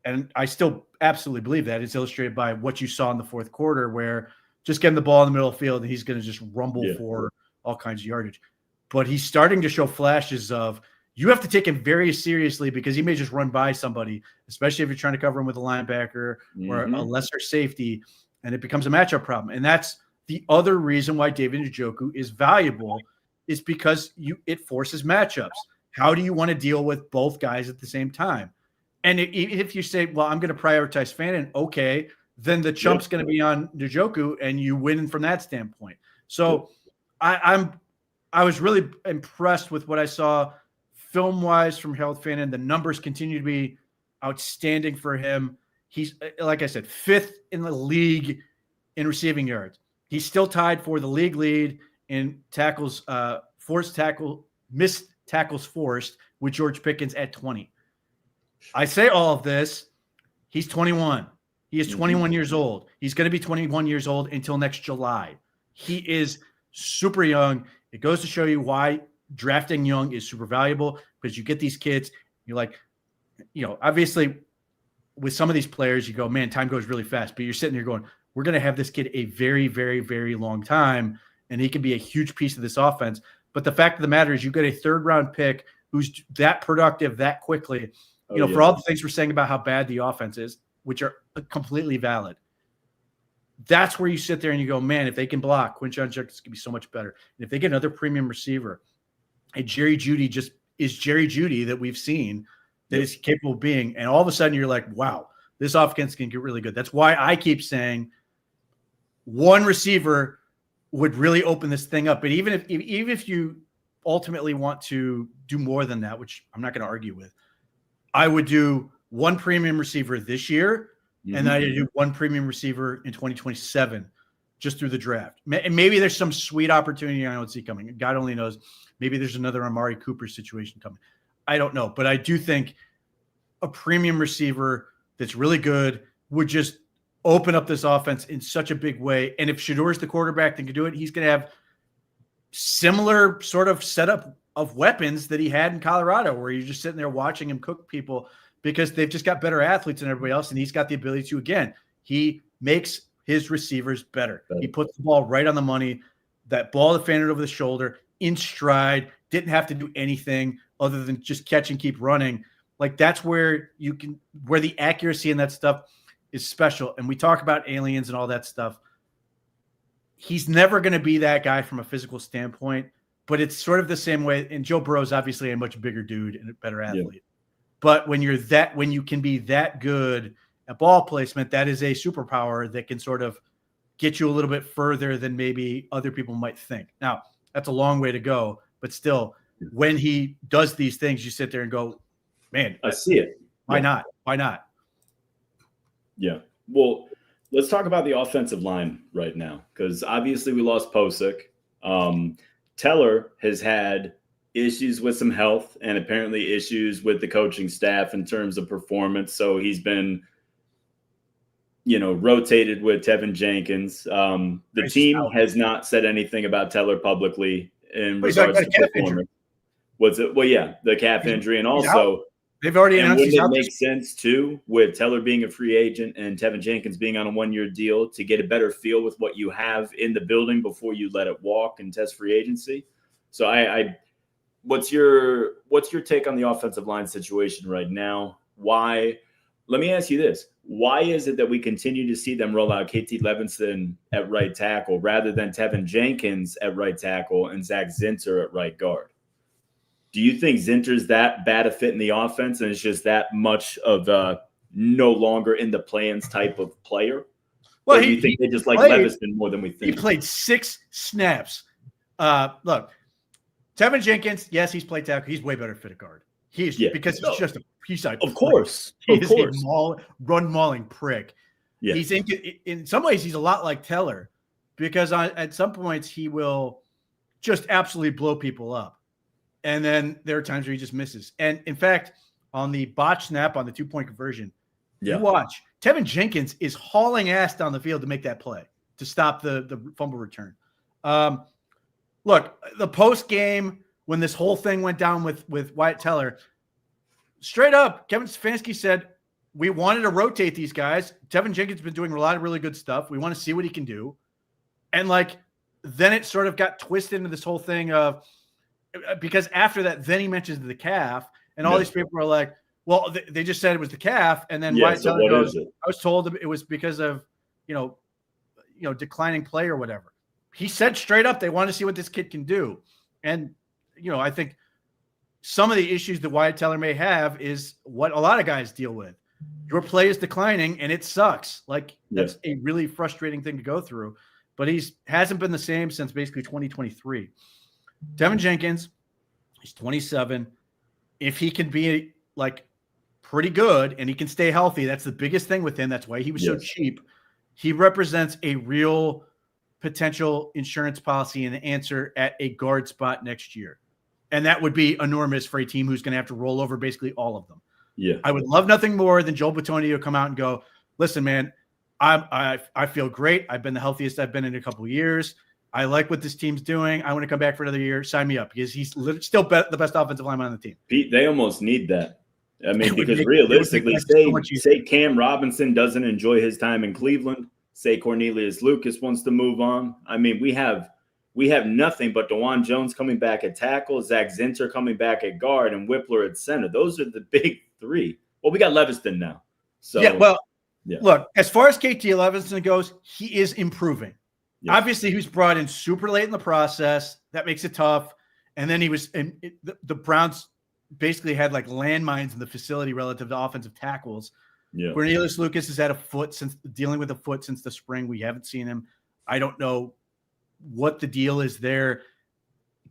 And I still absolutely believe that. It's illustrated by what you saw in the fourth quarter, where just getting the ball in the middle of the field and he's going to just rumble for all kinds of yardage. But he's starting to show flashes of, you have to take him very seriously, because he may just run by somebody, especially if you're trying to cover him with a linebacker or a lesser safety, and it becomes a matchup problem. And that's the other reason why David Njoku is valuable, is because it forces matchups. How do you want to deal with both guys at the same time? And if you say, well, I'm going to prioritize Fannin, okay, then the chump's going to be on Njoku, and you win from that standpoint. So I was really impressed with what I saw film-wise from Harold Fannin. The numbers continue to be outstanding for him. He's, like I said, 5th in the league in receiving yards. He's still tied for the league lead in tackles, missed tackles forced, with George Pickens at 20. I say all of this. He's 21. He is 21 years old. He's going to be 21 years old until next July. He is super young. It goes to show you why drafting young is super valuable, because you get these kids, you're like, obviously with some of these players, you go, man, time goes really fast, but you're sitting there going, we're going to have this kid a very, very, very long time, and he can be a huge piece of this offense. But the fact of the matter is, you get a 3rd-round pick who's that productive that quickly, for all the things we're saying about how bad the offense is, which are completely valid. That's where you sit there and you go, man, if they can block, Quinshon Judkins can be so much better. And if they get another premium receiver, and Jerry Jeudy just is Jerry Jeudy that we've seen that is capable of being, and all of a sudden you're like, wow, this offense can get really good. That's why I keep saying one receiver would really open this thing up. But even if you ultimately want to do more than that, which I'm not going to argue with, I would do one premium receiver this year and then I do one premium receiver in 2027 just through the draft. And maybe there's some sweet opportunity I don't see coming. God only knows. Maybe there's another Amari Cooper situation coming. I don't know. But I do think a premium receiver that's really good would just open up this offense in such a big way. And if Shador's the quarterback that can do it, he's going to have similar sort of setup of weapons that he had in Colorado, where you're just sitting there watching him cook people because they've just got better athletes than everybody else. And he's got the ability to, again, he makes his receivers better. He puts the ball right on the money. That ball that fanted over the shoulder, in stride, didn't have to do anything other than just catch and keep running. Like that's where where the accuracy in that stuff is special. And we talk about aliens and all that stuff. He's never going to be that guy from a physical standpoint, but it's sort of the same way. And Joe Burrow's obviously a much bigger dude and a better athlete. Yeah. But when you can be that good at ball placement, that is a superpower that can sort of get you a little bit further than maybe other people might think. Now, that's a long way to go, but still, when he does these things, you sit there and go, man, I see it. Why not? Why not? Yeah. Well, let's talk about the offensive line right now, because obviously we lost Posick. Teller has had issues with some health and apparently issues with the coaching staff in terms of performance. So he's been, rotated with Tevin Jenkins. The team has not said anything about Teller publicly in regards to performance. Was it? Well, yeah, the calf injury, and also they've already announced. Wouldn't it make sense too, with Teller being a free agent and Tevin Jenkins being on a 1-year deal, to get a better feel with what you have in the building before you let it walk and test free agency? So, what's your take on the offensive line situation right now? Why? Let me ask you this. Why is it that we continue to see them roll out KT Levinson at right tackle rather than Tevin Jenkins at right tackle and Zach Zinter at right guard? Do you think Zinter's that bad a fit in the offense and it's just that much of no longer in the plans type of player? Well, do you think they just like Levinson more than we think? He played 6 snaps. Look, Tevin Jenkins, yes, he's played tackle. He's way better fit at guard. Because he's just of course. A run mauling prick. Yeah. He's in some ways he's a lot like Teller, because at some points he will just absolutely blow people up, and then there are times where he just misses. And in fact, on the botch snap on the 2-point conversion, you watch Tevin Jenkins is hauling ass down the field to make that play to stop the fumble return. Look, the post game, when this whole thing went down with Wyatt Teller, straight up, Kevin Stefanski said, we wanted to rotate these guys. Tevin Jenkins has been doing a lot of really good stuff. We want to see what he can do. And then it sort of got twisted into this whole thing of, because after that, then he mentions the calf, and all these people were like, well, they just said it was the calf. And then Wyatt Teller goes, I was told it was because of, declining play or whatever. He said straight up, they want to see what this kid can do. And, I think some of the issues that Wyatt Teller may have is what a lot of guys deal with. Your play is declining and it sucks. That's a really frustrating thing to go through, but hasn't been the same since basically 2023. Tevin Jenkins, he's 27. If he can be pretty good and he can stay healthy, that's the biggest thing with him. That's why he was so cheap. He represents a real potential insurance policy and answer at a guard spot next year. And that would be enormous for a team who's going to have to roll over basically all of them. Yeah. I would love nothing more than Joel Bitonio to come out and go, listen, man, I feel great. I've been the healthiest I've been in a couple of years. I like what this team's doing. I want to come back for another year. Sign me up, because he's still the best offensive lineman on the team. Pete, they almost need that. I mean, because realistically, say Cam Robinson doesn't enjoy his time in Cleveland. Say Cornelius Lucas wants to move on. I mean, we have nothing but DeJuan Jones coming back at tackle, Zach Zinter coming back at guard, and Whippler at center. Those are the big 3. Well, we got Leviston now. So look, as far as KT Levinson goes, he is improving. Yeah. Obviously, he was brought in super late in the process. That makes it tough. And then the Browns basically had landmines in the facility relative to offensive tackles. Yeah. Cornelius Lucas has had dealing with a foot since the spring. We haven't seen him. I don't know what the deal is there.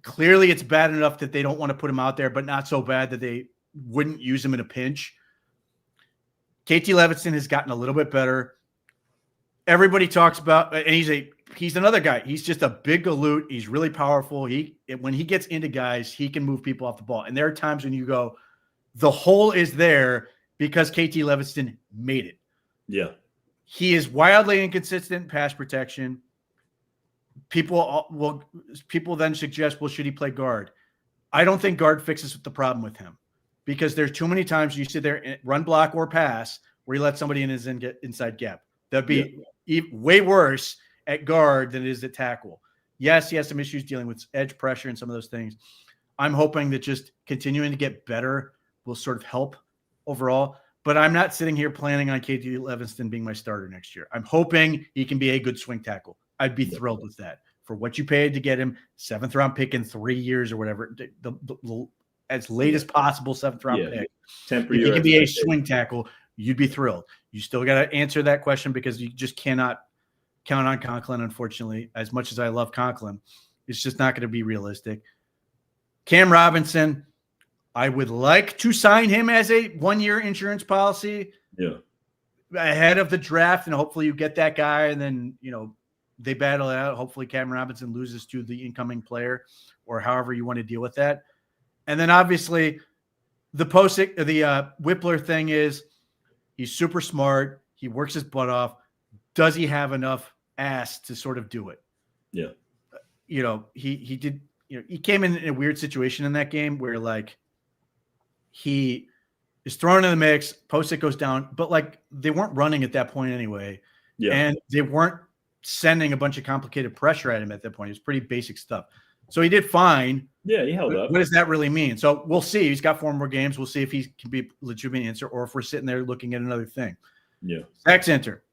Clearly, it's bad enough that they don't want to put him out there, but not so bad that they wouldn't use him in a pinch. KT Levingston has gotten a little bit better. Everybody talks about, and he's another guy. He's just a big galoot. He's really powerful. When he gets into guys, he can move people off the ball. And there are times when you go, the hole is there because KT Levingston made it. Yeah. He is wildly inconsistent in pass protection. People then suggest, well, should he play guard? I don't think guard fixes the problem with him because there's too many times you sit there and run block or pass where you let somebody in his inside gap. That'd be way worse at guard than it is at tackle. Yes, he has some issues dealing with edge pressure and some of those things. I'm hoping that just continuing to get better will sort of help overall. But I'm not sitting here planning on KT Levingston being my starter next year. I'm hoping he can be a good swing tackle. I'd be thrilled with that. For what you paid to get him, 7th round pick in 3 years or whatever, the as late as possible 7th round pick. If he can be a swing tackle, you'd be thrilled. You still got to answer that question because you just cannot count on Conklin, unfortunately. As much as I love Conklin, it's just not going to be realistic. Cam Robinson, I would like to sign him as a 1-year insurance policy ahead of the draft, and hopefully you get that guy, and then they battle it out. Hopefully Cam Robinson loses to the incoming player or however you want to deal with that. And then obviously the Whippler thing is he's super smart. He works his butt off. Does he have enough ass to sort of do it? Yeah. He did, he came in a weird situation in that game where he is thrown in the mix, Posick goes down, but they weren't running at that point anyway. Yeah. And they weren't sending a bunch of complicated pressure at him at that point. It was pretty basic stuff. So he did fine. Yeah, he held up. What does that really mean? So we'll see. He's got 4 more games. We'll see if he can be a legitimate answer or if we're sitting there looking at another thing. Yeah. Zach Center.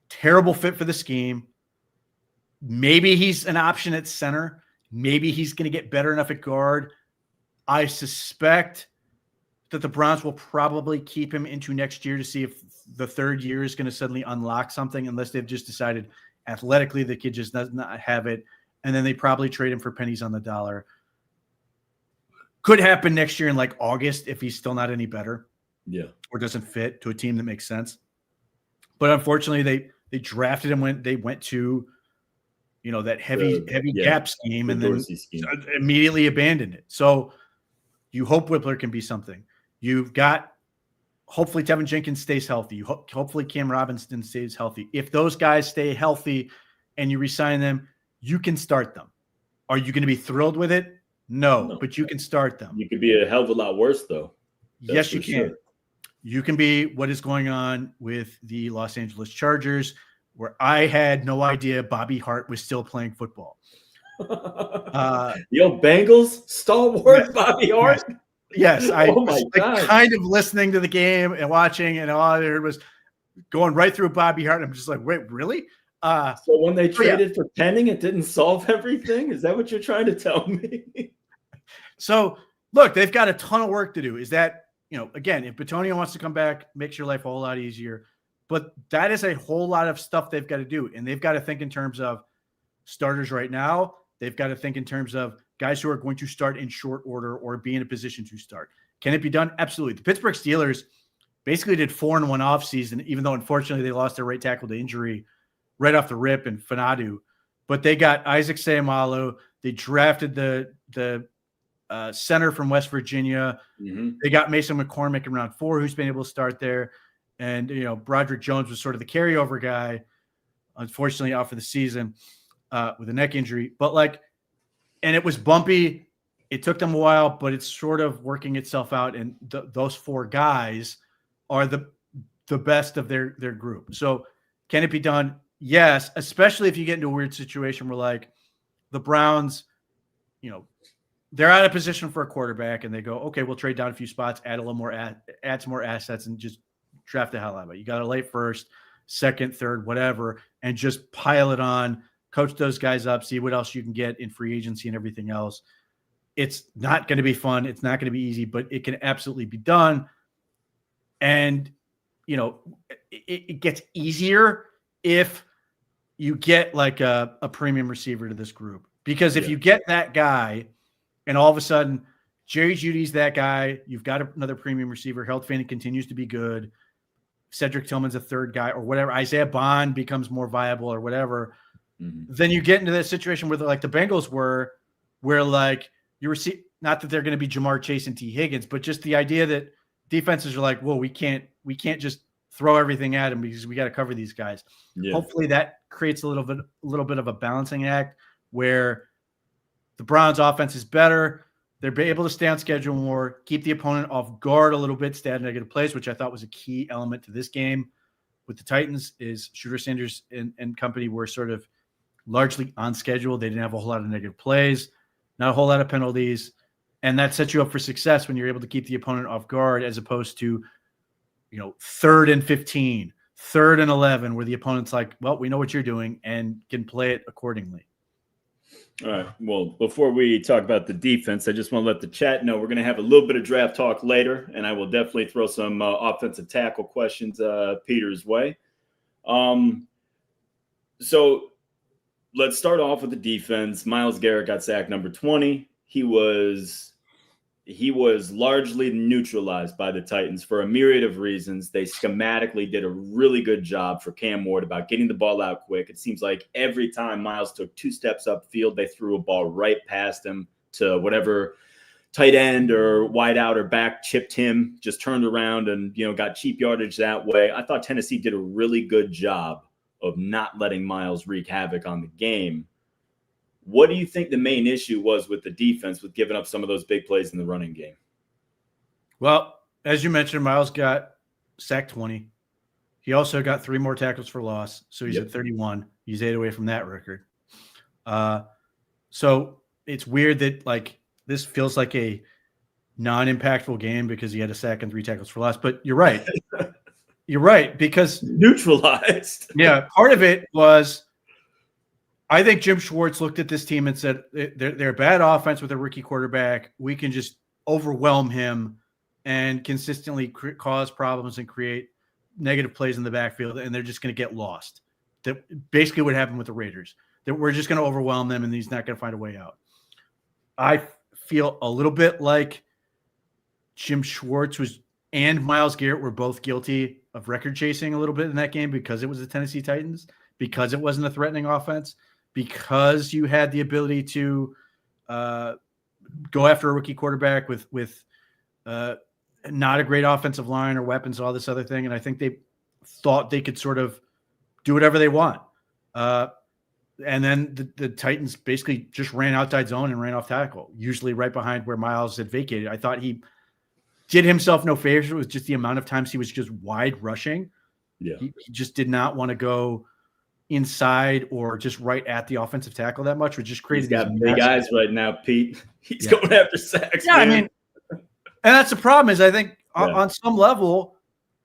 Terrible fit for the scheme. Maybe he's an option at center. Maybe he's going to get better enough at guard. I suspect that the Browns will probably keep him into next year to see if the 3rd year is going to suddenly unlock something, unless they've just decided athletically the kid just does not have it. And then they probably trade him for pennies on the dollar. Could happen next year in August if he's still not any better. Yeah. Or doesn't fit to a team that makes sense. But unfortunately they drafted him when they went to, that heavy gap scheme and then immediately abandoned it. So you hope Whippler can be something. You've got, hopefully Tevin Jenkins stays healthy. Hopefully Cam Robinson stays healthy. If those guys stay healthy and you resign them, you can start them. Are you going to be thrilled with it? No, but you can start them. You could be a hell of a lot worse, though. Yes, you can. Sure. You can be what is going on with the Los Angeles Chargers, where I had no idea Bobby Hart was still playing football. Bengals stalwart Bobby Hart. Yes, I was kind of listening to the game and watching, and all I heard was going right through Bobby Hart. I'm just like, wait, really? So when they traded for Penning, it didn't solve everything? Is that what you're trying to tell me? So, look, they've got a ton of work to do. Is that, again, if Bitonio wants to come back, makes your life a whole lot easier. But that is a whole lot of stuff they've got to do. And they've got to think in terms of starters right now. They've got to think in terms of guys who are going to start in short order or be in a position to start. Can it be done? Absolutely. The Pittsburgh Steelers basically did 4-1 offseason, even though unfortunately they lost their right tackle to injury right off the rip in Fanadu. But they got Isaac Seumalo. They drafted the center from West Virginia. Mm-hmm. They got Mason McCormick in round 4, who's been able to start there. And, Broderick Jones was sort of the carryover guy, unfortunately out for the season with a neck injury. But and it was bumpy. It took them a while, but it's sort of working itself out. And those 4 guys are the best of their group. So can it be done? Yes, especially if you get into a weird situation where the Browns, they're out of position for a quarterback and they go, okay, we'll trade down a few spots, add a little more, add some more assets and just draft the hell out of it. You got a late 1st, 2nd, 3rd, whatever, and just pile it on, coach those guys up, see what else you can get in free agency and everything else. It's not going to be fun. It's not going to be easy, but it can absolutely be done. And, it gets easier if you get a premium receiver to this group, because if you get that guy and all of a sudden Jerry Jeudy's that guy, you've got another premium receiver. Harold Fanning continues to be good. Cedric Tillman's a third guy or whatever, Isaiah Bond becomes more viable or whatever, Mm-hmm. then you get into that situation where like the Bengals were, where like you were not that they're going to be Jamar Chase and T Higgins, but just the idea that defenses are like, whoa, we can't just throw everything at them because we got to cover these guys. Yeah. Hopefully that creates a little bit of a balancing act where the Browns offense is better. They're able to stay on schedule more, keep the opponent off guard a little bit, stay out of negative plays, which I thought was a key element to this game with the Titans. Is Shooter Sanders and company were sort of largely on schedule. They didn't have a whole lot of negative plays, not a whole lot of penalties. And that sets you up for success when you're able to keep the opponent off guard, as opposed to, 3rd and 15, 3rd and 11, where the opponent's like, well, we know what you're doing and can play it accordingly. All right. Well, before we talk about the defense, I just want to let the chat know we're going to have a little bit of draft talk later, and I will definitely throw some offensive tackle questions Peter's way. So let's start off with the defense. Myles Garrett got sacked number 20. He was largely neutralized by the Titans for a myriad of reasons. They schematically did a really good job for Cam Ward about getting the ball out quick. It seems like every time Myles took 2 steps upfield, they threw a ball right past him to whatever tight end or wide out or back chipped him, just turned around and, got cheap yardage that way. I thought Tennessee did a really good job of not letting Myles wreak havoc on the game. What do you think the main issue was with the defense with giving up some of those big plays in the running game? Well, as you mentioned, Myles got sacked 20. He also got 3 more tackles for loss, so he's at 31. He's 8 away from that record. So it's weird that like this feels like a non-impactful game because he had a sack and 3 tackles for loss. But you're right. You're right, because neutralized. Yeah, part of it was, I think Jim Schwartz looked at this team and said, they're a bad offense with a rookie quarterback. We can just overwhelm him and consistently cause problems and create negative plays in the backfield, and they're just going to get lost. That basically what happened with the Raiders. That we're just going to overwhelm them, and he's not going to find a way out. I feel a little bit like Jim Schwartz and Myles Garrett were both guilty of record chasing a little bit in that game because it was the Tennessee Titans, because it wasn't a threatening offense, because you had the ability to go after a rookie quarterback with not a great offensive line or weapons, all this other thing. And I think they thought they could sort of do whatever they want. And then the Titans basically just ran outside zone and ran off tackle, usually right behind where Myles had vacated. I thought he did himself no favors. It was just the amount of times he was just wide rushing. Yeah. He just did not want to go inside or just right at the offensive tackle that much, which just created these big eyes right now, Pete. He's going after sacks. Yeah, man. I mean, and that's the problem is I think on some level,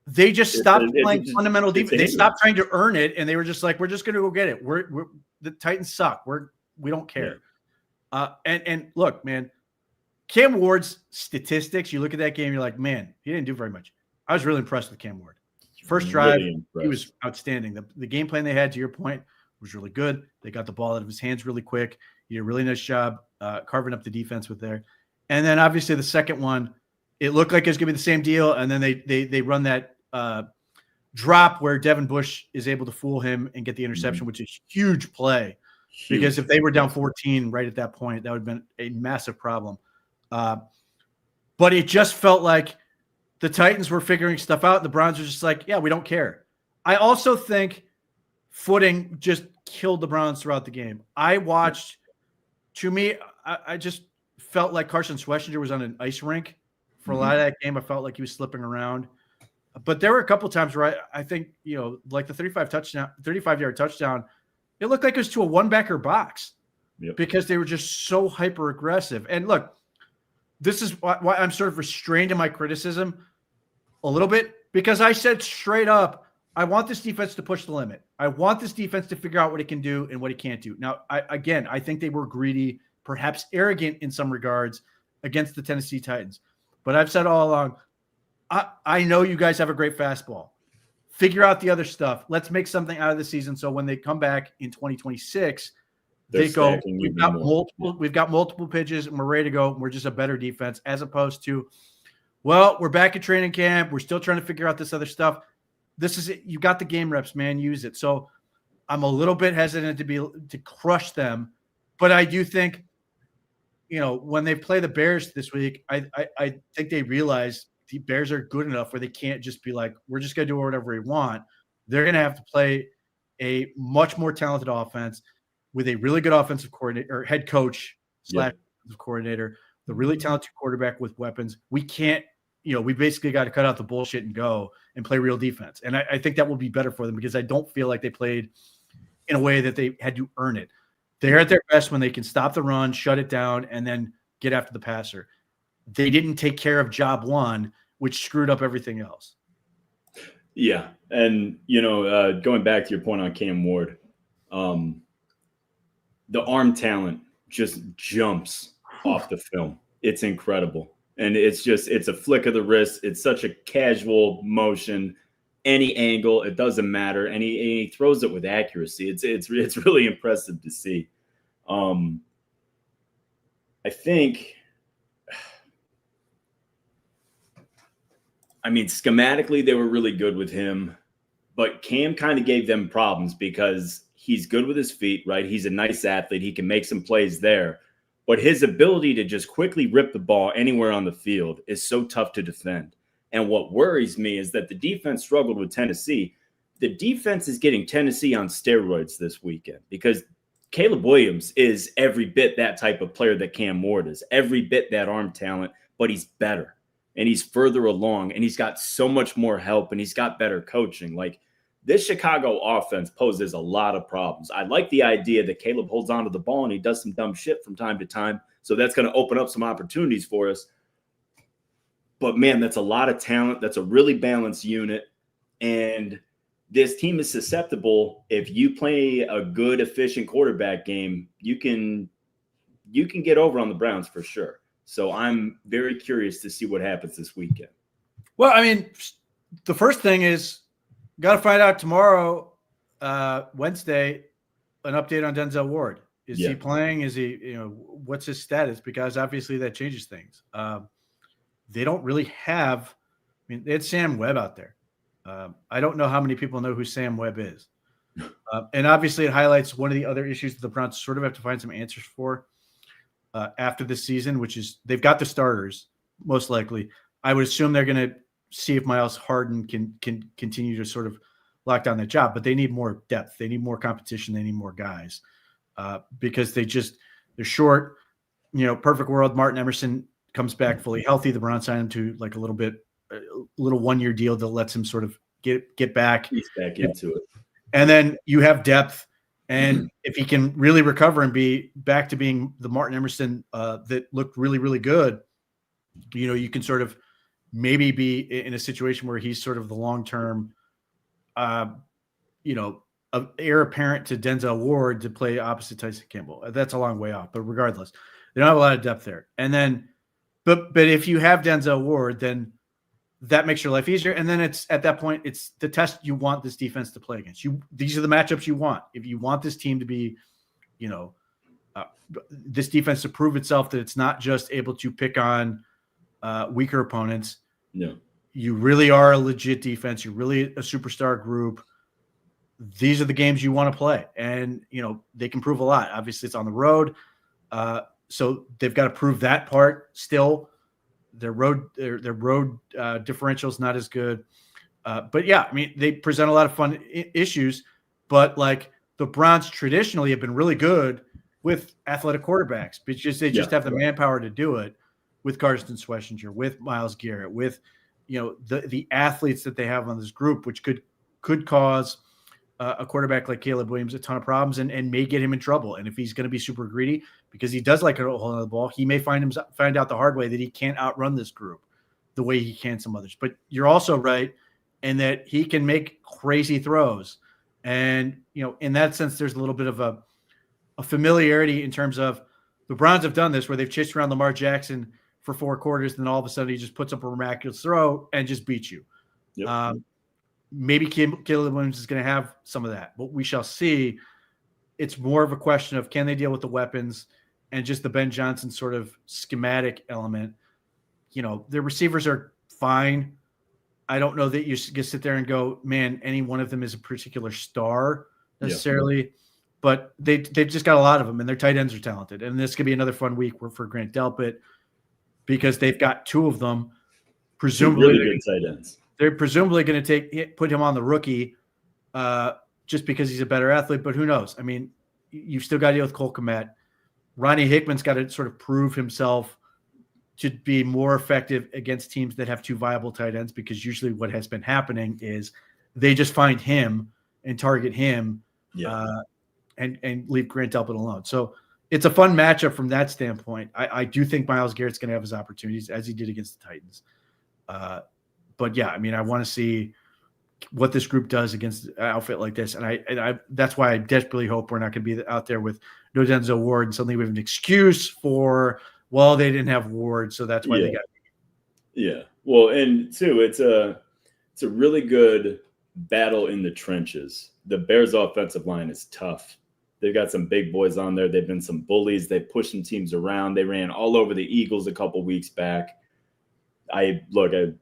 they just stopped playing fundamental defense. They stopped trying to earn it, and they were just like, we're just going to go get it. We're the Titans suck. We don't care. And look, man, Cam Ward's statistics, you look at that game, you're like, man, he didn't do very much. I was really impressed with Cam Ward. First drive, he was outstanding. The game plan they had, to your point, was really good. They got the ball out of his hands really quick. He did a really nice job carving up the defense with there. And then obviously the second one, it looked like it was going to be the same deal. And then they run that drop where Devin Bush is able to fool him and get the interception, which is a huge play. Because if they were down 14 right at that point, that would have been a massive problem. But it just felt like the Titans were figuring stuff out. The Browns were just like, yeah, we don't care. I also think footing just killed the Browns throughout the game. I watched, to me, I just felt like Carson Schlesinger was on an ice rink for a lot of that game. I felt like he was slipping around. But there were a couple times where I think, like the 35-yard touchdown, it looked like it was to a one-backer box because they were just so hyper-aggressive. And look, this is why I'm sort of restrained in my criticism a little bit, because I said straight up, I want this defense to push the limit. I want this defense to figure out what it can do and what it can't do. Now, I think they were greedy, perhaps arrogant in some regards against the Tennessee Titans. But I've said all along, I know you guys have a great fastball. Figure out the other stuff. Let's make something out of the season so when they come back in 2026, they go, we've got multiple pitches and we're ready to go. We're just a better defense, as opposed to, well, we're back at training camp. We're still trying to figure out this other stuff. this is it. You got the game reps, man. Use it. So I'm a little bit hesitant to crush them, but I do think, when they play the Bears this week, I think they realize the Bears are good enough where they can't just be like, we're just going to do whatever we want. They're going to have to play a much more talented offense with a really good offensive coordinator or head coach / offensive coordinator, the really talented quarterback with weapons. We can't, we basically got to cut out the bullshit and go and play real defense. And I think that will be better for them because I don't feel like they played in a way that they had to earn it. They're at their best when they can stop the run, shut it down, and then get after the passer. They didn't take care of job one, which screwed up everything else. Yeah. And, going back to your point on Cam Ward, the arm talent just jumps off the film. It's incredible. And it's a flick of the wrist. It's such a casual motion, any angle, it doesn't matter. And he throws it with accuracy. It's really impressive to see. I think, schematically, they were really good with him, but Cam kind of gave them problems because he's good with his feet, right? He's a nice athlete. He can make some plays there, but his ability to just quickly rip the ball anywhere on the field is so tough to defend. And what worries me is that the defense struggled with Tennessee. The defense is getting Tennessee on steroids this weekend because Caleb Williams is every bit that type of player that Cam Ward is, every bit that arm talent, but he's better and he's further along and he's got so much more help and he's got better coaching. Like, this Chicago offense poses a lot of problems. I like the idea that Caleb holds on to the ball and he does some dumb shit from time to time. So that's going to open up some opportunities for us. But, man, that's a lot of talent. That's a really balanced unit. And this team is susceptible. If you play a good, efficient quarterback game, you can get over on the Browns for sure. So I'm very curious to see what happens this weekend. Well, the first thing is got to find out tomorrow, Wednesday, an update on Denzel Ward. Is he playing? Is he, what's his status? Because obviously that changes things. They don't really have – they had Sam Webb out there. I don't know how many people know who Sam Webb is. And obviously it highlights one of the other issues that the Browns sort of have to find some answers for after this season, which is they've got the starters, most likely. I would assume they're going to see if Miles Harden can continue to sort of lock down that job, but they need more depth. They need more competition. They need more guys because they're short. Perfect world, Martin Emerson comes back fully healthy. The Browns signed him to like a little 1-year deal that lets him sort of get back. He's back into it. And then you have depth. And if he can really recover and be back to being the Martin Emerson that looked really, really good, you can sort of maybe be in a situation where he's sort of the long-term, heir apparent to Denzel Ward to play opposite Tyson Campbell. That's a long way off, but regardless, they don't have a lot of depth there. And then, but if you have Denzel Ward, then that makes your life easier. And then it's at that point, it's the test you want this defense to play against. These are the matchups you want. If you want this team to be, this defense to prove itself that it's not just able to pick on weaker opponents. No, you really are a legit defense. You're really a superstar group. These are the games you want to play. And, they can prove a lot. Obviously it's on the road. So they've got to prove that part still. Their road differential is not as good. But yeah, they present a lot of fun issues, but like the Browns traditionally have been really good with athletic quarterbacks because they just have the manpower to do it with Carson Schwarzenegger, with Myles Garrett, with, the athletes that they have on this group, which could cause a quarterback like Caleb Williams a ton of problems and may get him in trouble. And if he's going to be super greedy because he does like to hold on the ball, he may find out the hard way that he can't outrun this group the way he can some others. But you're also right in that he can make crazy throws. And, in that sense, there's a little bit of a familiarity in terms of the Browns have done this where they've chased around Lamar Jackson for 4 quarters. And then all of a sudden he just puts up a miraculous throw and just beats you. Yep. Maybe Caleb Williams is going to have some of that, but we shall see. It's more of a question of can they deal with the weapons and just the Ben Johnson sort of schematic element. Their receivers are fine. I don't know that you can sit there and go, man, any one of them is a particular star necessarily, but they've just got a lot of them, and their tight ends are talented. And this could be another fun week for Grant Delpit because they've got two of them. Presumably, really good tight ends. They're presumably going to put him on the rookie just because he's a better athlete, but who knows? I mean, you've still got to deal with Cole Kmet. Ronnie Hickman's got to sort of prove himself to be more effective against teams that have two viable tight ends, because usually what has been happening is they just find him and target him and leave Grant Delpit alone. So it's a fun matchup from that standpoint. I do think Myles Garrett's going to have his opportunities as he did against the Titans. But yeah, I mean, I want to see what this group does against an outfit like this. And I that's why I desperately hope we're not going to be out there with no Denzel Ward and suddenly we have an excuse for, well, they didn't have Ward, so that's why they got. Yeah. Well, and two, it's a really good battle in the trenches. The Bears offensive line is tough. They've got some big boys on there. They've been some bullies. They've pushed some teams around. They ran all over the Eagles a couple weeks back. DJ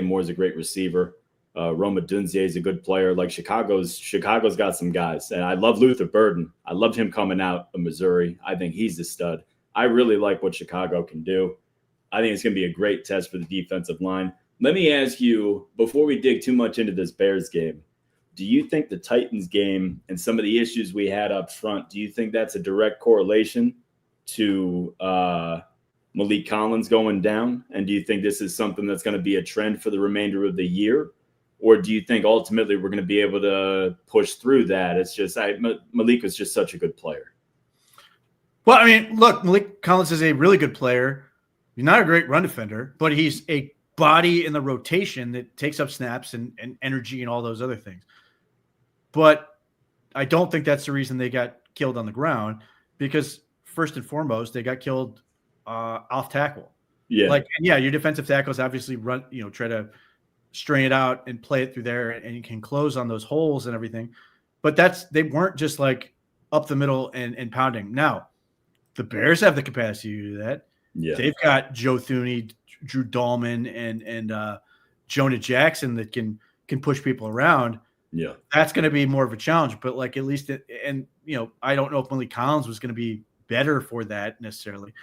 Moore's a great receiver. Roma Dunzier is a good player. Like Chicago's got some guys, and I love Luther Burden. I loved him coming out of Missouri. I think he's a stud. I really like what Chicago can do. I think it's going to be a great test for the defensive line. Let me ask you, before we dig too much into this Bears game, do you think the Titans game and some of the issues we had up front, do you think that's a direct correlation to Malik Collins going down? And do you think this is something that's going to be a trend for the remainder of the year? Or do you think ultimately we're going to be able to push through that? It's just Malik was just such a good player. Well, I mean, look, Malik Collins is a really good player. He's not a great run defender, but he's a body in the rotation that takes up snaps and energy and all those other things. But I don't think that's the reason they got killed on the ground, because first and foremost, they got killed off tackle. Yeah. Your defensive tackles obviously try to string it out and play it through there, and you can close on those holes and everything. But they weren't just like up the middle and pounding. Now, the Bears have the capacity to do that. Yeah. They've got Joe Thuney, Drew Dahlman, and Jonah Jackson that can push people around. Yeah. That's going to be more of a challenge, but like at least I don't know if Malik Collins was going to be better for that necessarily.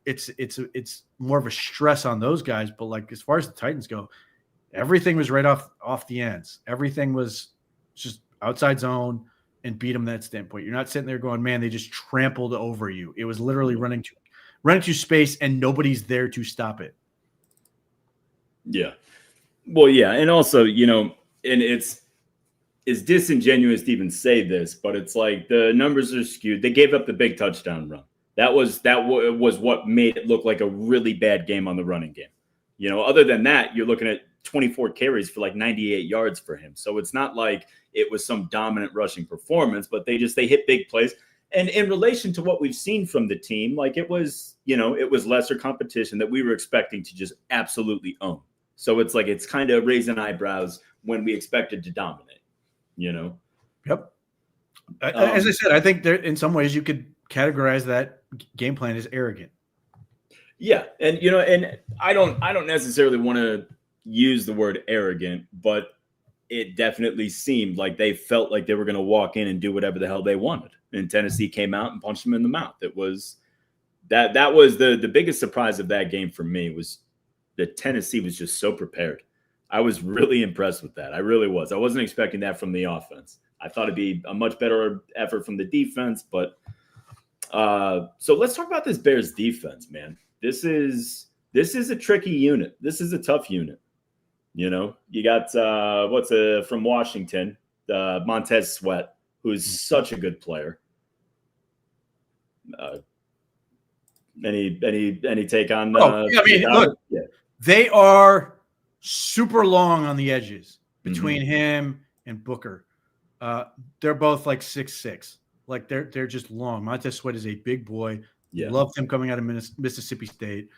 It's more of a stress on those guys, but like as far as the Titans go, everything was right off the ends. Everything was just outside zone and beat them that standpoint. You're not sitting there going, man, they just trampled over you. It was literally running to space and nobody's there to stop it. Yeah. Well, yeah. And also, and it's disingenuous to even say this, but it's like the numbers are skewed. They gave up the big touchdown run. That was what made it look like a really bad game on the running game. Other than that, you're looking at 24 carries for like 98 yards for him. So it's not like it was some dominant rushing performance, but they hit big plays. And in relation to what we've seen from the team, like it was lesser competition that we were expecting to just absolutely own. So it's like, it's kind of raising eyebrows when we expected to dominate, Yep. As I said, I think there, in some ways you could categorize that game plan as arrogant. Yeah. And, and I don't necessarily want to use the word arrogant, but it definitely seemed like they felt like they were going to walk in and do whatever the hell they wanted. And Tennessee came out and punched them in the mouth. It was that was the biggest surprise of that game for me, was that Tennessee was just so prepared. I was really impressed with that. I really was. I wasn't expecting that from the offense. I thought it'd be a much better effort from the defense, but so let's talk about this Bears defense, man. This is a tricky unit. This is a tough unit. You got from Washington, Montez Sweat, who is such a good player. Any take on? Look, they are super long on the edges between him and Booker. They're both like 6'6". Like they're just long. Montez Sweat is a big boy. Yeah. Loved him coming out of Mississippi State.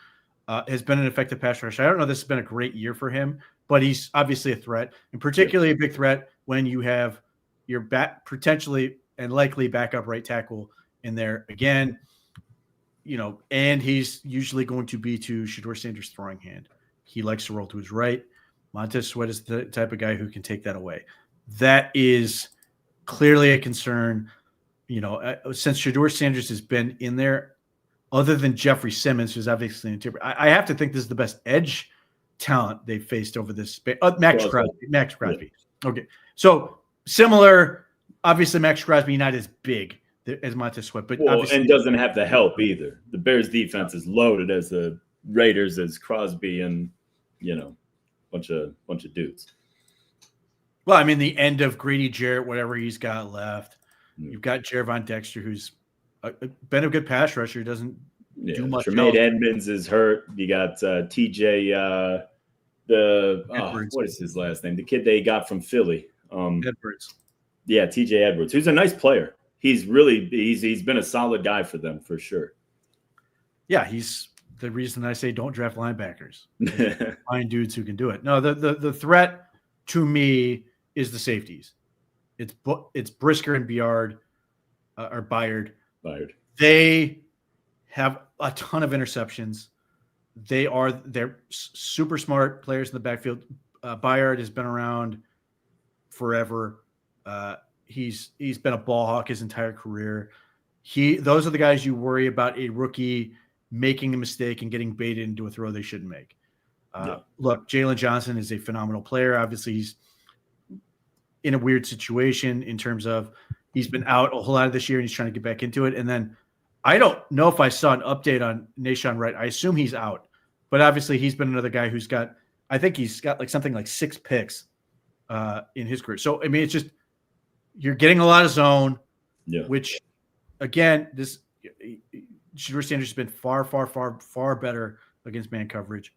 Has been an effective pass rusher. I don't know if this has been a great year for him, but he's obviously a threat, and particularly a big threat when you have your potentially and likely backup right tackle in there again. And he's usually going to be to Shedeur Sanders' throwing hand, He likes to roll to his right. Montez Sweat is the type of guy who can take that away. That is clearly a concern. Since Shedeur Sanders has been in there, other than Jeffrey Simmons, who's obviously an interior, I have to think this is the best edge talent they've faced over this. Max Crosby. Yeah. Okay. So similar, obviously Max Crosby not as big as Montez Sweat, but and doesn't have the help either. The Bears defense is loaded as the Raiders as Crosby and, bunch of dudes. Well, I mean, the end of Grady Jarrett, whatever he's got left. You've got Jervon Dexter, who's been a good pass rusher. Doesn't do much. Tremaine Edmonds is hurt. You got TJ. What is his last name? The kid they got from Philly. Edwards. Yeah, TJ Edwards, who's a nice player. He's been a solid guy for them for sure. Yeah, he's the reason I say don't draft linebackers. Find dudes who can do it. No, the threat to me is the safeties. It's Brisker and Byard. They have a ton of interceptions. They're super smart players in the backfield. Byard has been around forever. He's been a ball hawk his entire career. Those are the guys you worry about a rookie making a mistake and getting baited into a throw they shouldn't make. Look, Jalen Johnson is a phenomenal player. Obviously, he's in a weird situation in terms of he's been out a whole lot of this year and he's trying to get back into it. And then I don't know if I saw an update on Nahshon Wright. I assume he's out, but obviously he's been another guy who's got, I think he's got something like 6 picks in his career. So, I mean, it's just, you're getting a lot of zone, which again, Shedeur Sanders has been far, far, far, far better against man coverage,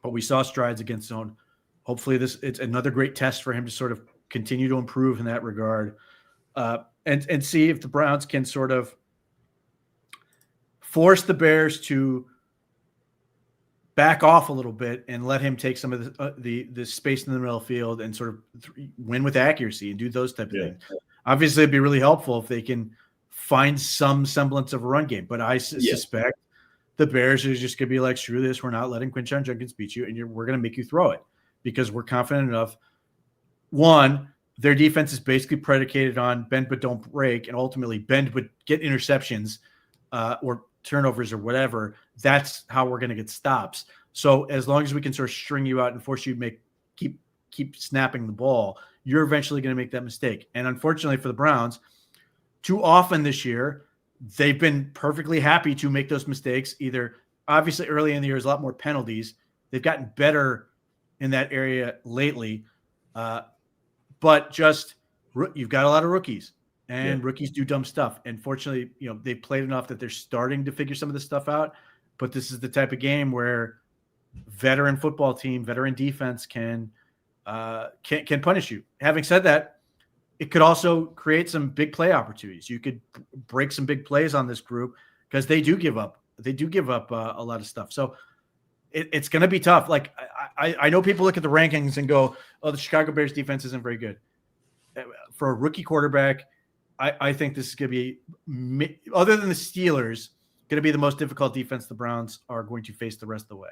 but we saw strides against zone. Hopefully it's another great test for him to sort of continue to improve in that regard. And see if the Browns can sort of force the Bears to back off a little bit and let him take some of the space in the middle of the field and sort of win with accuracy and do those type of things. Obviously, it'd be really helpful if they can find some semblance of a run game. But I suspect the Bears are just going to be like, screw this. We're not letting Quinshon Judkins beat you, and we're going to make you throw it because we're confident enough. One, their defense is basically predicated on bend but don't break, and ultimately bend but get interceptions or turnovers or whatever. That's how we're going to get stops. So as long as we can sort of string you out and force you to keep snapping the ball, you're eventually going to make that mistake. And unfortunately for the Browns, too often this year, they've been perfectly happy to make those mistakes. Either obviously early in the year, there's a lot more penalties. They've gotten better in that area lately. But just you've got a lot of rookies, and rookies do dumb stuff. And fortunately, they played enough that they're starting to figure some of this stuff out. But this is the type of game where veteran football team, veteran defense can punish you. Having said that, it could also create some big play opportunities. You could break some big plays on this group because they do give up. They do give up a lot of stuff. So it's going to be tough. Like I know people look at the rankings and go, "Oh, the Chicago Bears defense isn't very good." For a rookie quarterback, I think this is going to be, other than the Steelers, going to be the most difficult defense the Browns are going to face the rest of the way.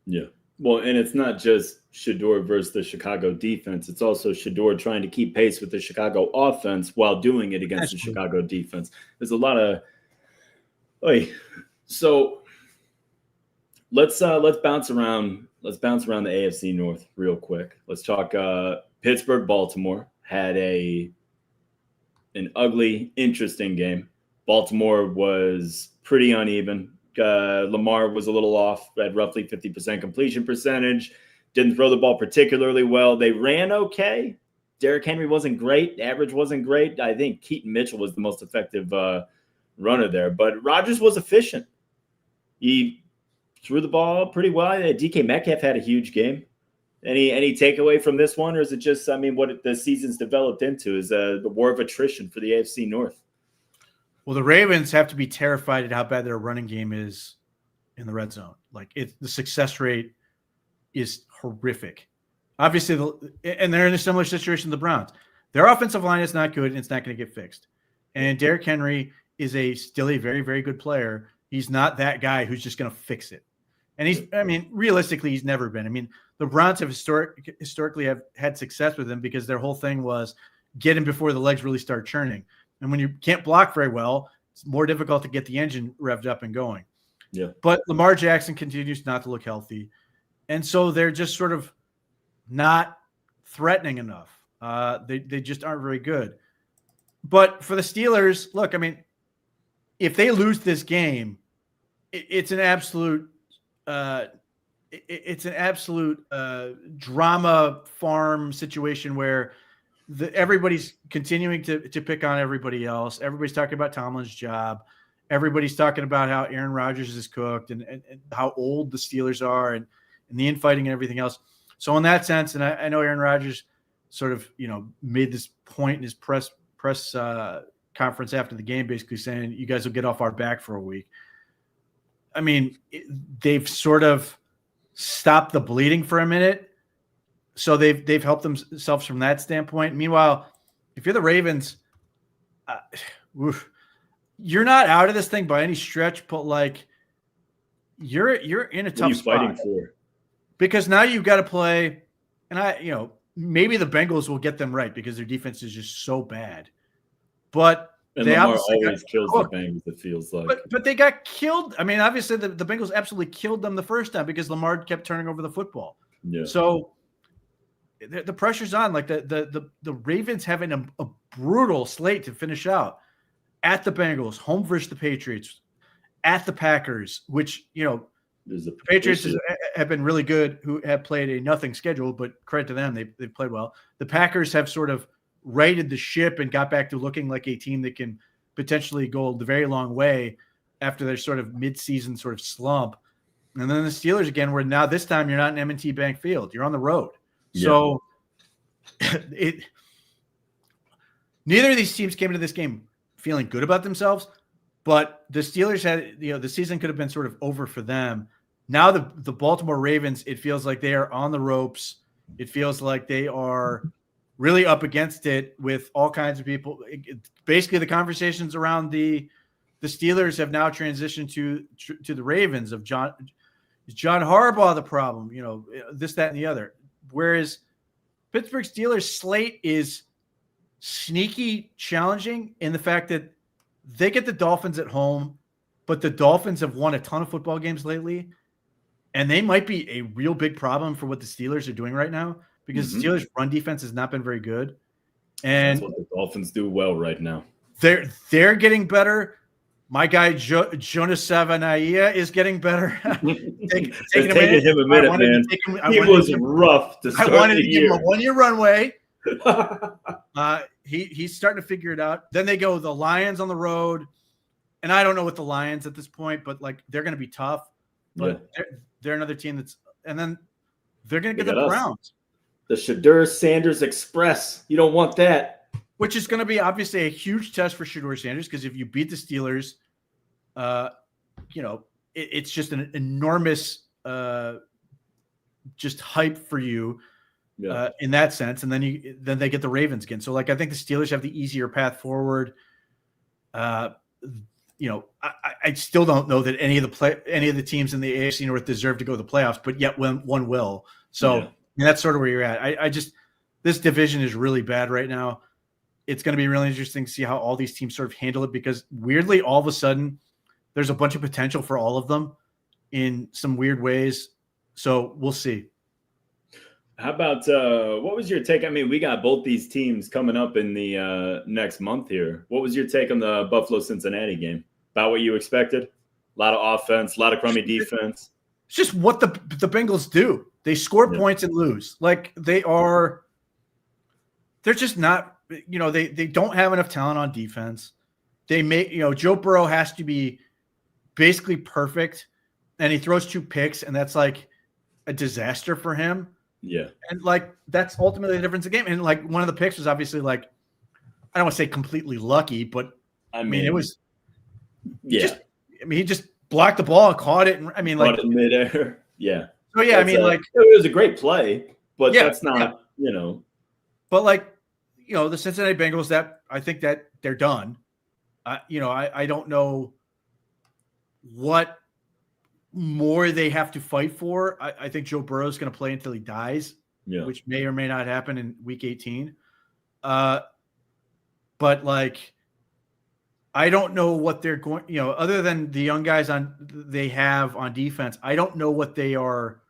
Yeah. Well, and it's not just Shedeur versus the Chicago defense. It's also Shedeur trying to keep pace with the Chicago offense while doing it against the Chicago defense. There's a lot of so let's bounce around. Let's bounce around the AFC North real quick. Let's talk Pittsburgh, Baltimore had an ugly, interesting game. Baltimore was pretty uneven. Lamar was a little off at roughly 50% completion percentage. Didn't throw the ball particularly well. They ran okay. Derrick Henry wasn't great. Average wasn't great. I think Keaton Mitchell was the most effective runner there. But Rodgers was efficient. He threw the ball pretty well. DK Metcalf had a huge game. Any takeaway from this one? Or is it just, what the season's developed into is the war of attrition for the AFC North? Well, the Ravens have to be terrified at how bad their running game is in the red zone. Like the success rate is horrific. Obviously, and they're in a similar situation to the Browns. Their offensive line is not good, and it's not going to get fixed. And Derrick Henry is still a very, very good player. He's not that guy who's just going to fix it. And realistically, he's never been. I mean, the Browns have historically have had success with him because their whole thing was get him before the legs really start churning. And when you can't block very well, it's more difficult to get the engine revved up and going. Yeah. But Lamar Jackson continues not to look healthy. And so they're just sort of not threatening enough. They just aren't very good. But for the Steelers, look, I mean, if they lose this game, it's an absolute drama farm situation where everybody's continuing to pick on everybody else. Everybody's talking about Tomlin's job. Everybody's talking about how Aaron Rodgers is cooked and how old the Steelers are and the infighting and everything else. So in that sense, and I know Aaron Rodgers sort of, made this point in his press conference after the game, basically saying, you guys will get off our back for a week. I mean, they've sort of stopped the bleeding for a minute. So they've helped themselves from that standpoint. Meanwhile, if you're the Ravens, you're not out of this thing by any stretch, but like you're in a tough spot. What are you fighting for? Because now you've got to play, and maybe the Bengals will get them right because their defense is just so bad. But and Lamar always kills the Bengals, it feels like. But they got killed. I mean, obviously the Bengals absolutely killed them the first time because Lamar kept turning over the football. Yeah. So the pressure's on. Like the Ravens having a brutal slate to finish out at the Bengals, home versus the Patriots, at the Packers, which the Patriots have been really good, who have played a nothing schedule, but credit to them, they've played well. The Packers have sort of righted the ship and got back to looking like a team that can potentially go the very long way after their sort of midseason sort of slump. And then the Steelers again, where now this time you're not in M&T Bank Field, you're on the road. Yeah. So neither of these teams came into this game feeling good about themselves, but the Steelers had, the season could have been sort of over for them. Now the Baltimore Ravens, it feels like they are on the ropes. It feels like they are really up against it with all kinds of people. Basically, the conversations around the Steelers have now transitioned to the Ravens of John Harbaugh the problem, this, that, and the other. Whereas Pittsburgh Steelers slate is sneaky challenging in the fact that they get the Dolphins at home, but the Dolphins have won a ton of football games lately, and they might be a real big problem for what the Steelers are doing right now because the Steelers' run defense has not been very good. And that's what the Dolphins do well right now. They're getting better. My guy Jonas Savanaia is getting better. taking him a minute, man. He was rough to start the year. I wanted to give him a 1-year runway. He's starting to figure it out. Then they go the Lions on the road, and I don't know what the Lions at this point, but like they're going to be tough. But they're another team and then they're going to get the Browns. The Shedeur Sanders Express. You don't want that. Which is going to be obviously a huge test for Shedeur Sanders because if you beat the Steelers, it's just an enormous just hype for you in that sense. And then they get the Ravens again. So like I think the Steelers have the easier path forward. I still don't know that any of the teams in the AFC North deserve to go to the playoffs, but yet one will. So that's sort of where you're at. This division is really bad right now. It's going to be really interesting to see how all these teams sort of handle it because weirdly, all of a sudden, there's a bunch of potential for all of them in some weird ways. So we'll see. How about what was your take? I mean, we got both these teams coming up in the next month here. What was your take on the Buffalo-Cincinnati game? About what you expected? A lot of offense, a lot of crummy defense. It's just what the Bengals do. They score points and lose. Like they're just not. They don't have enough talent on defense. They make, Joe Burrow has to be basically perfect and he throws 2 picks and that's like a disaster for him. Yeah. And like, that's ultimately the difference in the game. And like one of the picks was obviously like, I don't want to say completely lucky, but I mean, it was, he just blocked the ball and caught it. And I mean, like caught it midair. Yeah. So yeah, that's it was a great play, but that's not, but like, the Cincinnati Bengals, that I think that they're done. I don't know what more they have to fight for. I think Joe Burrow is going to play until he dies, which may or may not happen in week 18. But like, I don't know what they're going, other than the young guys they have on defense. I don't know what they are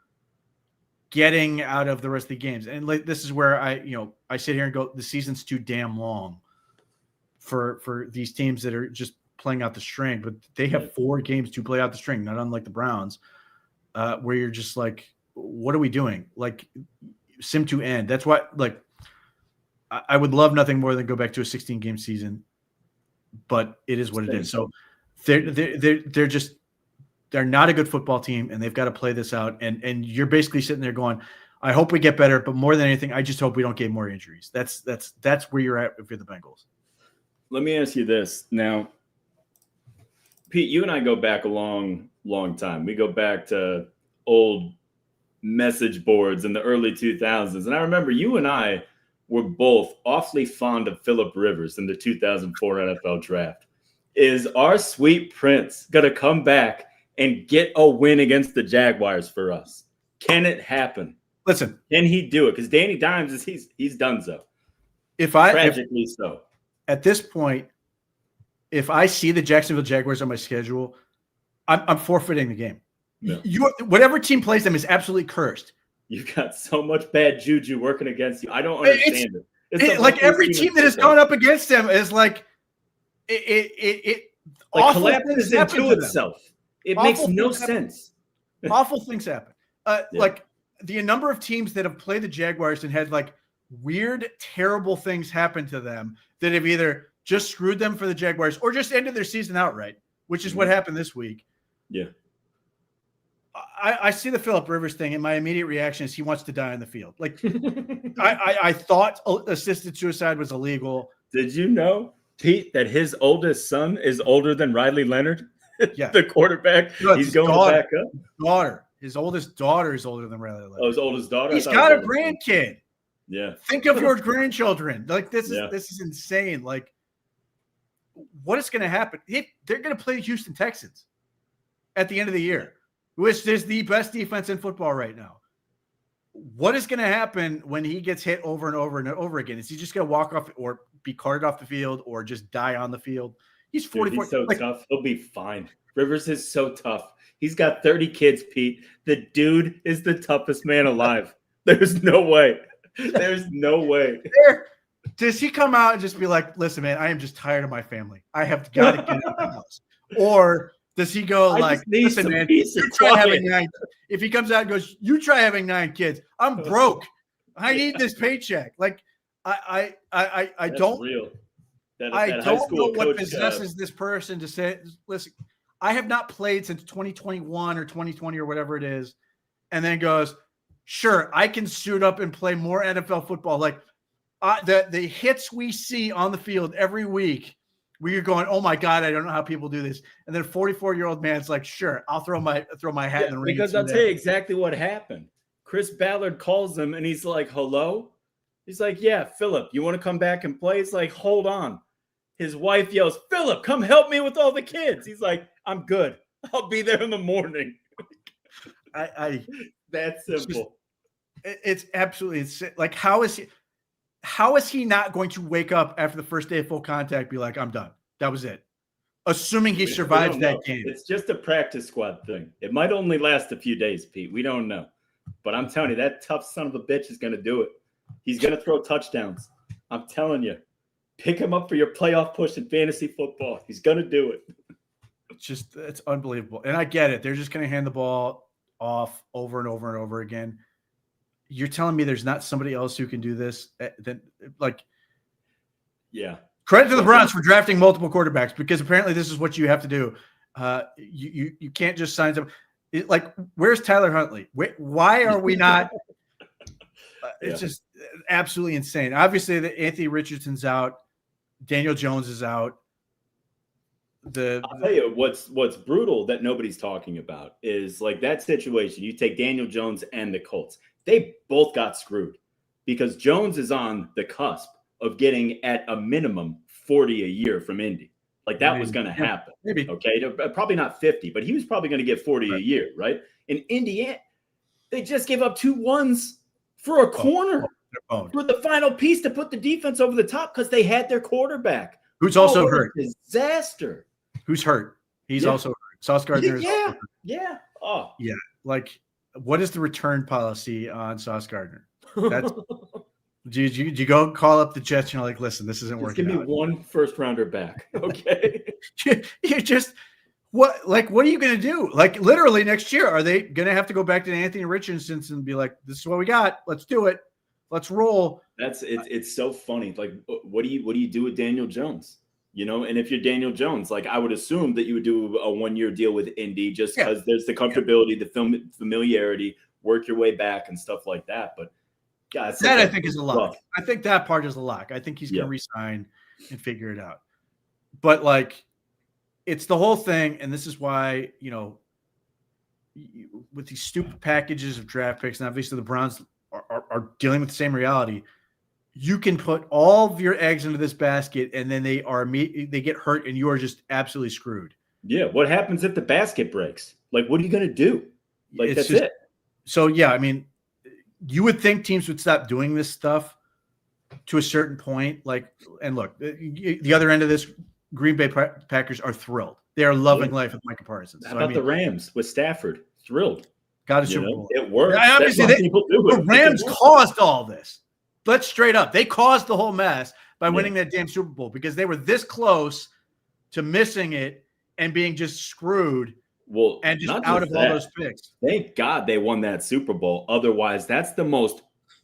getting out of the rest of the games. And like, this is where I sit here and go, the season's too damn long for these teams that are just playing out the string, but they have 4 games to play out the string, not unlike the Browns, where you're just like, what are we doing? Like, sim to end. That's why, like, I would love nothing more than go back to a 16-game season, but it is what it is. So they're not a good football team, and they've got to play this out. And you're basically sitting there going, I hope we get better, but more than anything, I just hope we don't get more injuries. That's where you're at if you're the Bengals. Let me ask you this now. Pete, you and I go back a long time. We go back to old message boards in the early 2000s. And I remember you and I were both awfully fond of Phillip Rivers in the 2004 NFL draft. Is our sweet prince going to come back and get a win against the Jaguars for us? Can it happen? Listen. Can he do it? Because Danny Dimes, he's done so. Tragically so. At this point, if I see the Jacksonville Jaguars on my schedule, I'm forfeiting the game. No. Whatever team plays them is absolutely cursed. You've got so much bad juju working against you. I don't understand it. It's like every team that has gone up against them is like it like collapses into itself. It makes no sense. Awful things happen. Like the number of teams that have played the Jaguars and had like weird, terrible things happen to them that have either just screwed them for the Jaguars or just ended their season outright, which is what happened this week. Yeah. I see the Phillip Rivers thing, and my immediate reaction is he wants to die on the field. Like, I thought assisted suicide was illegal. Did you know, Pete, that his oldest son is older than Riley Leonard? Yeah. The quarterback. He's going back up. His oldest daughter is older than Riley Leonard. Oh, his oldest daughter? He's got a grandkid. Yeah. Think of your grandchildren. Like, this is insane. Like, what is going to happen? They're going to play the Houston Texans at the end of the year, which is the best defense in football right now. What is going to happen when he gets hit over and over and over again? Is he just going to walk off or be carted off the field or just die on the field? He's 44. He's so tough. He'll be fine. Rivers is so tough. He's got 30 kids, Pete. The dude is the toughest man alive. There's no way. There's no way. Does he come out and just be like, listen, man, I am just tired of my family. I have got to get out of the house. Or does he go like, listen, man, you try having 9. If he comes out and goes, you try having 9 kids. I'm broke. I need this paycheck. Like, I don't real. I don't know what possesses this person to say, listen, I have not played since 2021 or 2020 or whatever it is. And then goes, sure, I can suit up and play more NFL football. Like the hits we see on the field every week where you're going, oh my God, I don't know how people do this. And then a 44-year-old man's like, sure, I'll throw my hat in the ring. Because I'll tell you exactly what happened. Chris Ballard calls him and he's like, hello? He's like, yeah, Phillip, you want to come back and play? He's like, hold on. His wife yells, Phillip, come help me with all the kids. He's like, I'm good. I'll be there in the morning. That's simple. It's absolutely like, how is he not going to wake up after the first day of full contact, be like, I'm done. That was it. Assuming he survives that game. It's just a practice squad thing. It might only last a few days, Pete. We don't know. But I'm telling you, that tough son of a bitch is going to do it. He's going to throw touchdowns. I'm telling you. Pick him up for your playoff push in fantasy football. He's going to do it. It's unbelievable. And I get it. They're just going to hand the ball off over and over and over again. You're telling me there's not somebody else who can do this? Yeah. Credit to the Browns for drafting multiple quarterbacks, because apparently this is what you have to do. You can't just sign them. Where's Tyler Huntley? Why are we not? It's just absolutely insane. Obviously, Anthony Richardson's out. Daniel Jones is out. I'll tell you what's brutal that nobody's talking about is like that situation. You take Daniel Jones and the Colts. They both got screwed because Jones is on the cusp of getting at a minimum 40 a year from Indy. Like that was going to happen. Maybe. Okay. Probably not 50, but he was probably going to get 40 a year, right? In Indiana, they just gave up 2 ones for a corner for the final piece to put the defense over the top because they had their quarterback. Who's also hurt. Disaster. Who's hurt? He's also hurt. Sauce Gardner is also hurt. Yeah. Oh. Yeah. Like, what is the return policy on Sauce Gardner? That's did you go call up the Jets and you're like, listen, this isn't working. Give me 1 first rounder back. Okay. You just what are you gonna do? Like literally next year, are they gonna have to go back to Anthony Richardson and be like, this is what we got, let's do it, let's roll? It's so funny. Like, what do you do with Daniel Jones? You know, and if you're Daniel Jones, like I would assume that you would do a 1-year deal with Indy just because there's the comfortability, the familiarity, work your way back and stuff like that. But God, that I think is a lock. I think that part is a lock. I think he's going to resign and figure it out. But like, it's the whole thing, and this is why, you know, with these stupid packages of draft picks, and obviously the Browns are dealing with the same reality. You can put all of your eggs into this basket, and then they get hurt, and you are just absolutely screwed. Yeah. What happens if the basket breaks? Like, what are you going to do? Like, that's it. So, yeah, I mean, you would think teams would stop doing this stuff to a certain point. Like, and look, the other end of this, Green Bay Packers are thrilled. They are loving life with Micah Parsons. How about the Rams with Stafford? Thrilled. Got a Super Bowl. It worked. Obviously, the Rams caused all this. Let's straight up. They caused the whole mess by winning that damn Super Bowl because they were this close to missing it and being just screwed. Well, and just out of all those picks. Thank God they won that Super Bowl. Otherwise, that's the most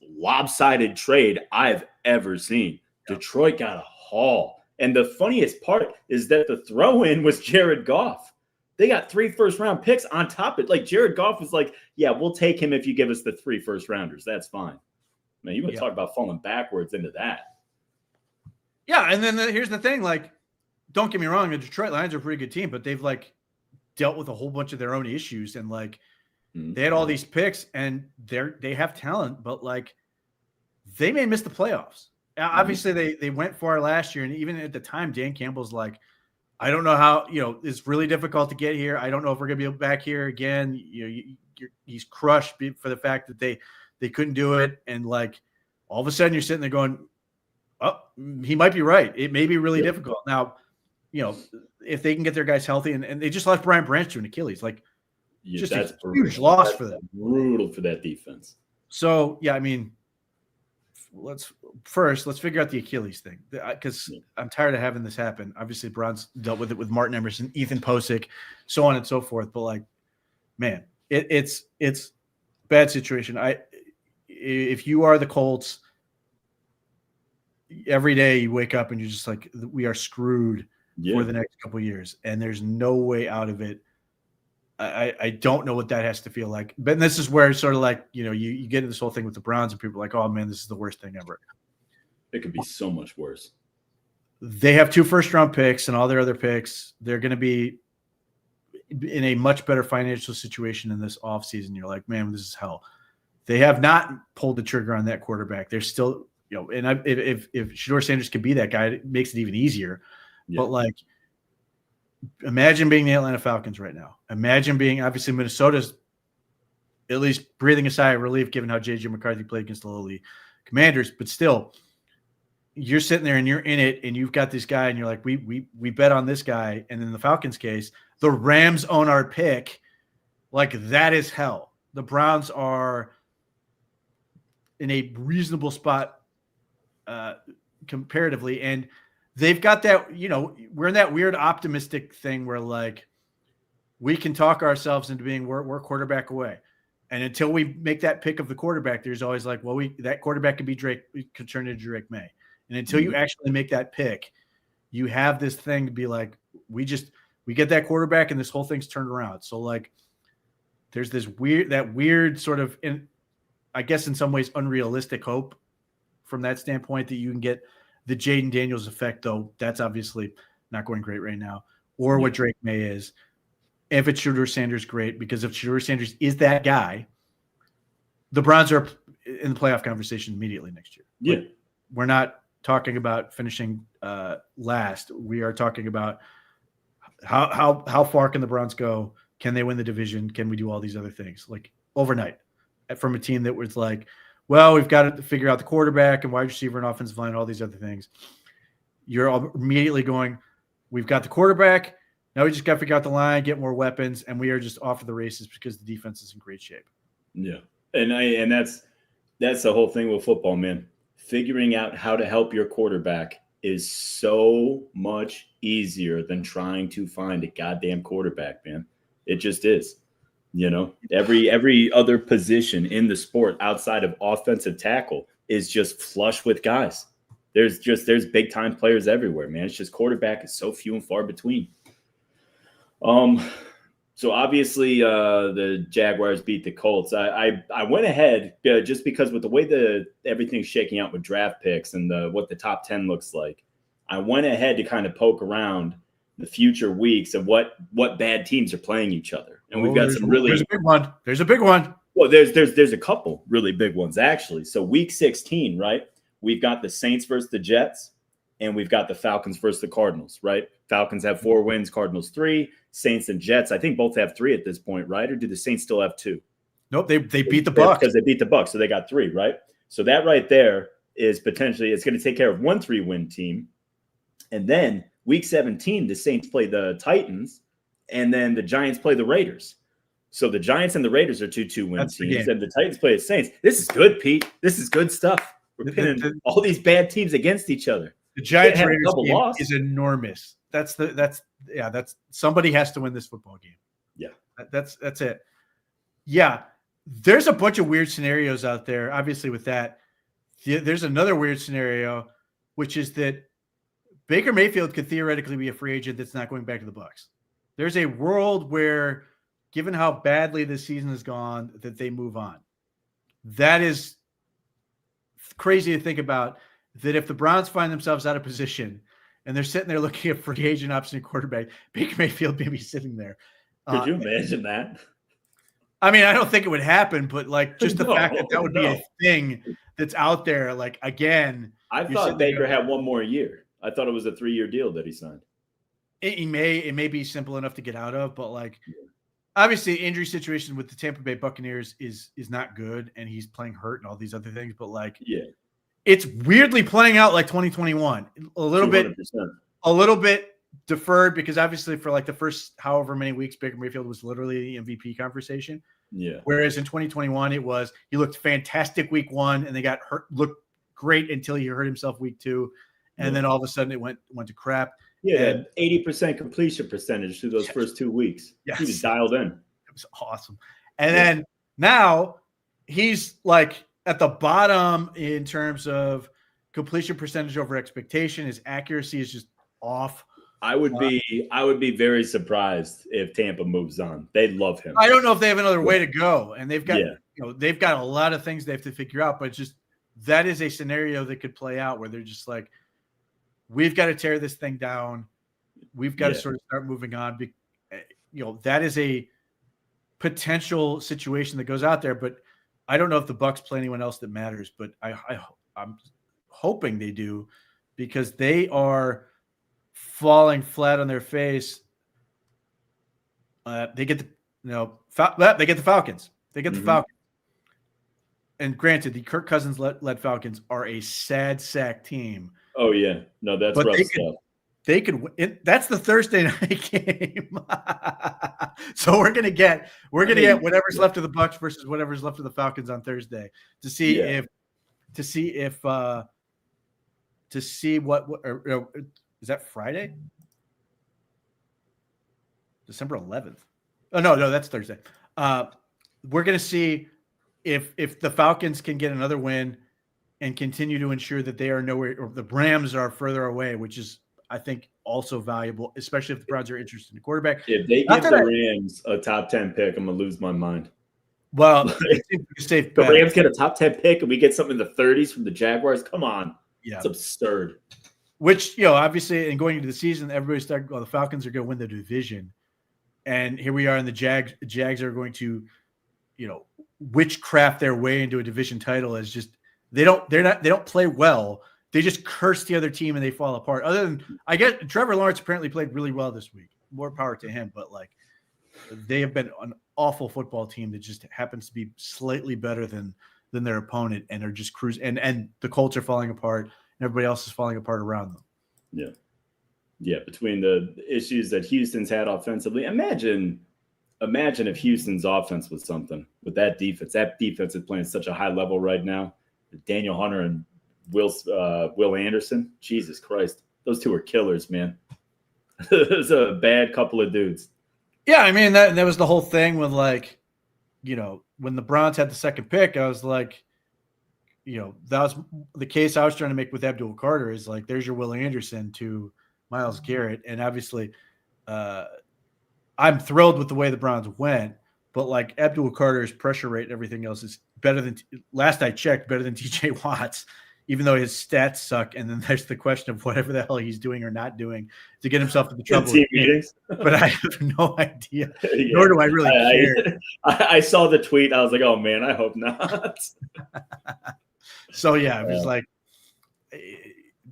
lopsided trade I've ever seen. Yep. Detroit got a haul. And the funniest part is that the throw-in was Jared Goff. They got 3 first-round picks on top of it. Like, Jared Goff was like, yeah, we'll take him if you give us the 3 first-rounders. That's fine. Man, you would talk about falling backwards into that. Yeah, and then here's the thing. Like, don't get me wrong, the Detroit Lions are a pretty good team, but they've, like, dealt with a whole bunch of their own issues. And, like, they had all these picks, and they have talent, but, like, they may miss the playoffs. Obviously, they went far last year, and even at the time, Dan Campbell's like, I don't know how, you know, it's really difficult to get here. I don't know if we're going to be back here again. You know, he's crushed for the fact that they couldn't do it. And like, all of a sudden you're sitting there going, oh, he might be right. It may be really difficult. Now, you know, if they can get their guys healthy and they just lost Brian Branch to an Achilles, like just a huge loss for them. Brutal for that defense. So, yeah, I mean, let's figure out the Achilles thing because I'm tired of having this happen. Obviously, Browns dealt with it with Martin Emerson, Ethan Posick, so on and so forth. But like, man, it's bad situation. If you are the Colts, every day you wake up and you're just like, we are screwed for the next couple of years, and there's no way out of it. I don't know what that has to feel like. But this is where it's sort of like, you know, you get into this whole thing with the Browns and people are like, oh, man, this is the worst thing ever. It could be so much worse. They have 2 first-round picks and all their other picks. They're going to be in a much better financial situation in this offseason. You're like, man, this is hell. They have not pulled the trigger on that quarterback. They're still, you know, and if Shedeur Sanders can be that guy, it makes it even easier. Yeah. But, like, imagine being the Atlanta Falcons right now. Imagine being, obviously, Minnesota's at least breathing a sigh of relief given how J.J. McCarthy played against the lowly Commanders. But still, you're sitting there and you're in it and you've got this guy and you're like, we bet on this guy. And in the Falcons case, the Rams own our pick. Like, that is hell. The Browns are in a reasonable spot comparatively. And they've got that, you know, we're in that weird optimistic thing where like we can talk ourselves into being we're quarterback away. And until we make that pick of the quarterback, there's always like, well, that quarterback could be Drake, could turn into Drake May. And until you actually make that pick, you have this thing to be like, we get that quarterback and this whole thing's turned around. So like there's this weird sort of, I guess in some ways unrealistic hope from that standpoint that you can get the Jaden Daniels effect, though. That's obviously not going great right now, or what Drake May is. If it's Shedeur Sanders, great, because if Shedeur Sanders is that guy, the Browns are in the playoff conversation immediately next year. Yeah. We're not talking about finishing last. We are talking about how far can the Browns go? Can they win the division? Can we do all these other things like overnight from a team that was like, well, we've got to figure out the quarterback and wide receiver and offensive line, all these other things. You're immediately going, we've got the quarterback. Now we just got to figure out the line, get more weapons, and we are just off to the races because the defense is in great shape. Yeah, and that's the whole thing with football, man. Figuring out how to help your quarterback is so much easier than trying to find a goddamn quarterback, man. It just is. Every other position in the sport outside of offensive tackle is just flush with guys. There's big time players everywhere, man. It's just quarterback is so few and far between. So obviously the Jaguars beat the Colts. I went ahead just because with the way everything's shaking out with draft picks and what the top 10 looks like. I went ahead to kind of poke around the future weeks of what bad teams are playing each other. And we've got some really there's a big one. There's a big one. Well, there's a couple really big ones actually. So week 16, right? We've got the Saints versus the Jets, and we've got the Falcons versus the Cardinals, right? Falcons have 4 wins, Cardinals 3. Saints and Jets, I think both have 3 at this point, right? Or do the Saints still have 2? Nope, they beat the Bucs. Because they beat the Bucs, so they got 3, right? So that right there is potentially it's going to take care of 1 3-win team. And then week 17, the Saints play the Titans, and then the Giants play the Raiders. So the Giants and the Raiders are 2 2-win teams, and the Titans play the Saints. This is good, Pete. This is good stuff. We're pitting all these bad teams against each other. The Giants Raiders game is enormous. That's somebody has to win this football game. Yeah. That's it. Yeah. There's a bunch of weird scenarios out there. Obviously with that, there's another weird scenario, which is that Baker Mayfield could theoretically be a free agent that's not going back to the Bucs. There's a world where, given how badly this season has gone, that they move on. That is crazy to think about, that if the Browns find themselves out of position and they're sitting there looking at free agent option quarterback, Baker Mayfield may be sitting there. Could you imagine that? I mean, I don't think it would happen, but like just the fact that would be a thing that's out there. Like, again, I thought Baker had 1 more year. I thought it was a 3-year deal that he signed. It may be simple enough to get out of, but like, obviously injury situation with the Tampa Bay Buccaneers is not good, and he's playing hurt and all these other things, but like, it's weirdly playing out like 2021, a little 200%. A little bit deferred, because obviously for like the first however many weeks, Baker Mayfield was literally the MVP conversation. Yeah. Whereas in 2021, he looked fantastic week 1, and they got hurt, looked great until he hurt himself week 2. And then all of a sudden it went to crap. Yeah. And 80% completion percentage through those first 2 weeks. Yes. He was dialed in. It was awesome. And then now he's like at the bottom in terms of completion percentage over expectation. His accuracy is just off. I would be very surprised if Tampa moves on. They love him. I don't know if they have another way to go, and they've got they've got a lot of things they have to figure out. But just that is a scenario that could play out where they're just like, we've got to tear this thing down. We've got to sort of start moving on. That is a potential situation that goes out there. But I don't know if the Bucs play anyone else that matters. But I'm hoping they do, because they are falling flat on their face. They get the Falcons. They get the Falcons. And granted, the Kirk Cousins led Falcons are a sad sack team. Oh yeah, no, that's rough stuff. They could win. That's the Thursday night game. So we're gonna get whatever's left of the Bucs versus whatever's left of the Falcons on Thursday to see what is that Friday? December 11th. Oh no, that's Thursday. We're gonna see if the Falcons can get another win and continue to ensure that they are nowhere, or the Rams are further away, which is, I think, also valuable, especially if the Browns are interested in the quarterback. If they give the Rams a top 10 pick, I'm going to lose my mind. Well, the Rams get a top 10 pick and we get something in the 30s from the Jaguars. Come on. Yeah. It's absurd. Which, obviously, and going into the season, everybody's starting, the Falcons are going to win the division. And here we are, and the Jags are going to, witchcraft their way into a division title as just, they don't play well. they just curse the other team and they fall apart. Other than, I guess, Trevor Lawrence apparently played really well this week. More power to him, but like they have been an awful football team that just happens to be slightly better than their opponent, and are just cruising. And the Colts are falling apart, and everybody else is falling apart around them. Yeah. Yeah, between the issues that Houston's had offensively, imagine if Houston's offense was something with that defense. That defense is playing such a high level right now. Daniel Hunter and Will Anderson. Jesus Christ. Those two are killers, man. It's a bad couple of dudes. Yeah, I mean, that was the whole thing with, like, you know, when the Browns had the second pick, I was like, you know, that was the case I was trying to make with Abdul Carter is like, there's your Will Anderson to Myles Garrett. And obviously I'm thrilled with the way the Browns went, but like Abdul Carter's pressure rate and everything else is better than, last I checked, better than TJ Watt's, even though his stats suck. And then there's the question of whatever the hell he's doing or not doing to get himself into trouble. But I have no idea, nor do I really care. I saw the tweet. I was like, oh man, I hope not. So yeah, it was like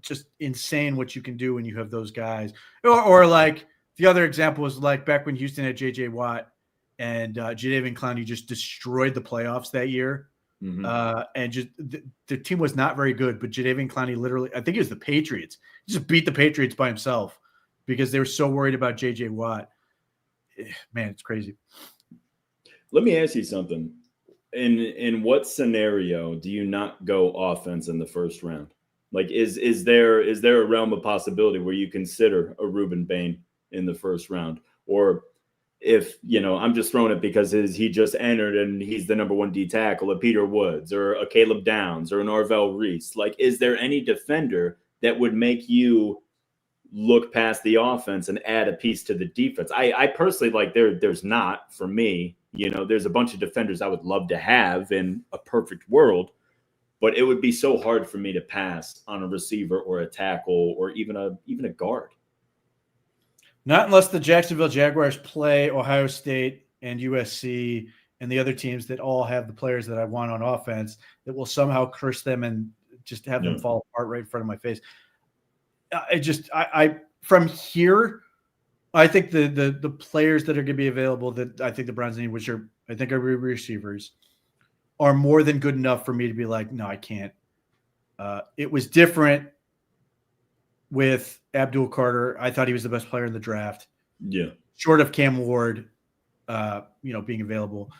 just insane what you can do when you have those guys. Or like the other example was like back when Houston had JJ Watt and Jadeveon Clowney just destroyed the playoffs that year. Mm-hmm. And just the team was not very good, but Jadeveon Clowney literally, I think it was the Patriots. He just beat the Patriots by himself because they were so worried about JJ Watt. Man, it's crazy. Let me ask you something. In what scenario do you not go offense in the first round? Like, is there a realm of possibility where you consider a Reuben Bain in the first round? Or if, you know, I'm just throwing it because he just entered and he's the number 1 D tackle, a Peter Woods or a Caleb Downs or an Arvell Reese. Like, is there any defender that would make you look past the offense and add a piece to the defense? I personally, like, there's not for me. You know, there's a bunch of defenders I would love to have in a perfect world, but it would be so hard for me to pass on a receiver or a tackle or even a guard. Not unless the Jacksonville Jaguars play Ohio State and USC and the other teams that all have the players that I want on offense that will somehow curse them and just have them fall apart right in front of my face. I from here, I think the players that are going to be available that I think the Browns need, which I think are receivers, are more than good enough for me to be like, no, I can't. It was different with Abdul Carter. I thought he was the best player in the draft. Yeah. Short of Cam Ward, being available.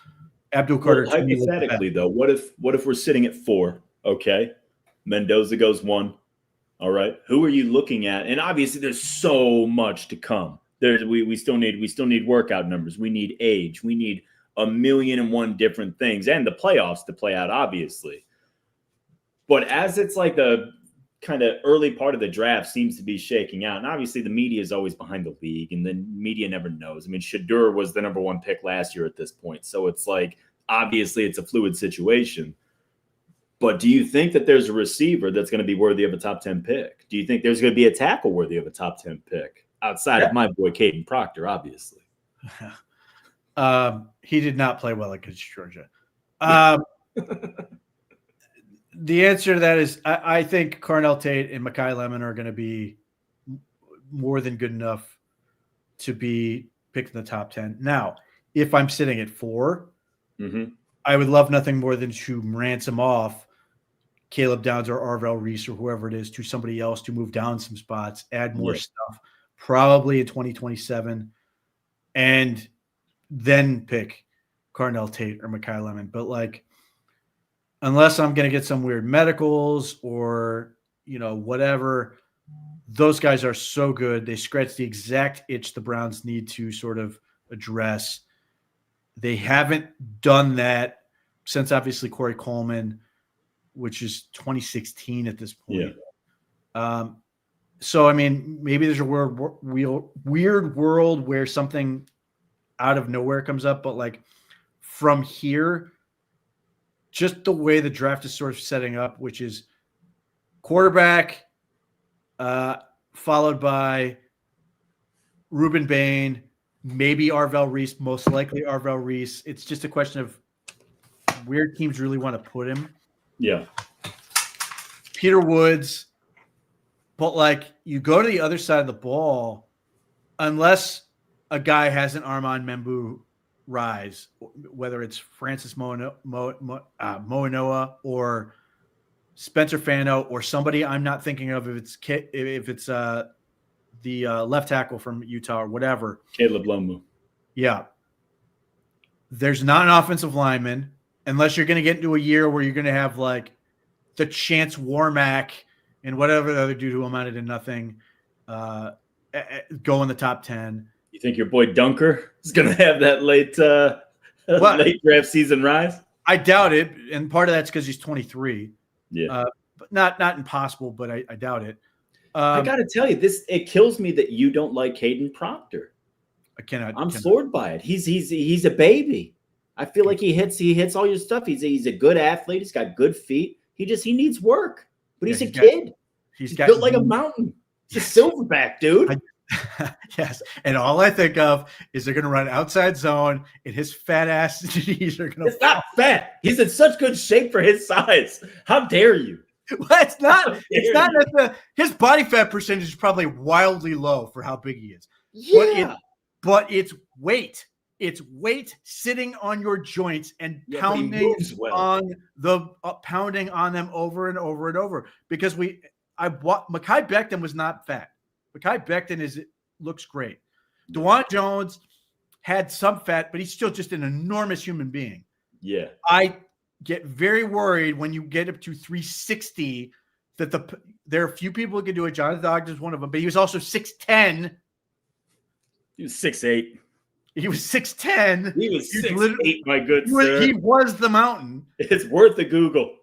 Abdul Carter. Well, hypothetically, though, what if we're sitting at 4? Okay. Mendoza goes 1. All right. Who are you looking at? And obviously there's so much to come. We still need workout numbers. We need age. We need 1,000,001 different things and the playoffs to play out, obviously. But as it's like the kind of early part of the draft seems to be shaking out, and obviously the media is always behind the league, and the media never knows. I mean, Shedeur was the number 1 pick last year at this point, so it's like obviously it's a fluid situation. But do you think that there's a receiver that's going to be worthy of a top 10 pick? Do you think there's going to be a tackle worthy of a top 10 pick outside of my boy Caden Proctor, obviously? He did not play well against Georgia. The answer to that is I think Carnell Tate and Mekhi Lemon are going to be more than good enough to be picked in the top 10. Now, if I'm sitting at 4, I would love nothing more than to ransom off Caleb Downs or Arvell Reese or whoever it is to somebody else to move down some spots, add more stuff, probably in 2027, and then pick Carnell Tate or Mekhi Lemon. But like, unless I'm going to get some weird medicals or, whatever, those guys are so good. They scratch the exact itch the Browns need to sort of address. They haven't done that since obviously Corey Coleman, which is 2016 at this point. Yeah. So, I mean, maybe there's a weird world where something out of nowhere comes up, but like from here, just the way the draft is sort of setting up, which is quarterback, followed by Reuben Bain, maybe Arvell Reese, most likely Arvell Reese. It's just a question of where teams really want to put him. Yeah. Peter Woods, But like you go to the other side of the ball, unless a guy has an Armand Membu rise, whether it's Francis Moanoa or Spencer Fano or somebody I'm not thinking of, if it's the left tackle from Utah or whatever. Caleb Lomu. Yeah. There's not an offensive lineman unless you're going to get into a year where you're going to have like the Chance Warmack and whatever the other dude who amounted to nothing go in the top 10. You think your boy Dunker is going to have that late draft season rise? I doubt it. And part of that's because he's 23. Yeah. But not impossible, but I doubt it. I got to tell you, it kills me that you don't like Hayden Proctor. I'm floored by it. He's a baby. I feel like he hits all your stuff. He's a good athlete. He's got good feet. He needs work. But he's a kid. He's built like a mountain. He's a silverback, dude. Yes. And all I think of is they're going to run outside zone and his fat ass knees are going to. It's not fat. He's in such good shape for his size. How dare you? Well, it's not that his body fat percentage is probably wildly low for how big he is. Yeah. But it's weight. It's weight sitting on your joints and pounding pounding on them over and over and over. Because Mekhi Becton was not fat. Mekhi Becton looks great. DeJuan Jones had some fat, but he's still just an enormous human being. Yeah. I get very worried when you get up to 360 that there are a few people who can do it. Jonathan Ogden's one of them, but he was also 6'10". He was 6'8". He was 6'10". He was 6'8", my good sir. He was the mountain. It's worth a Google.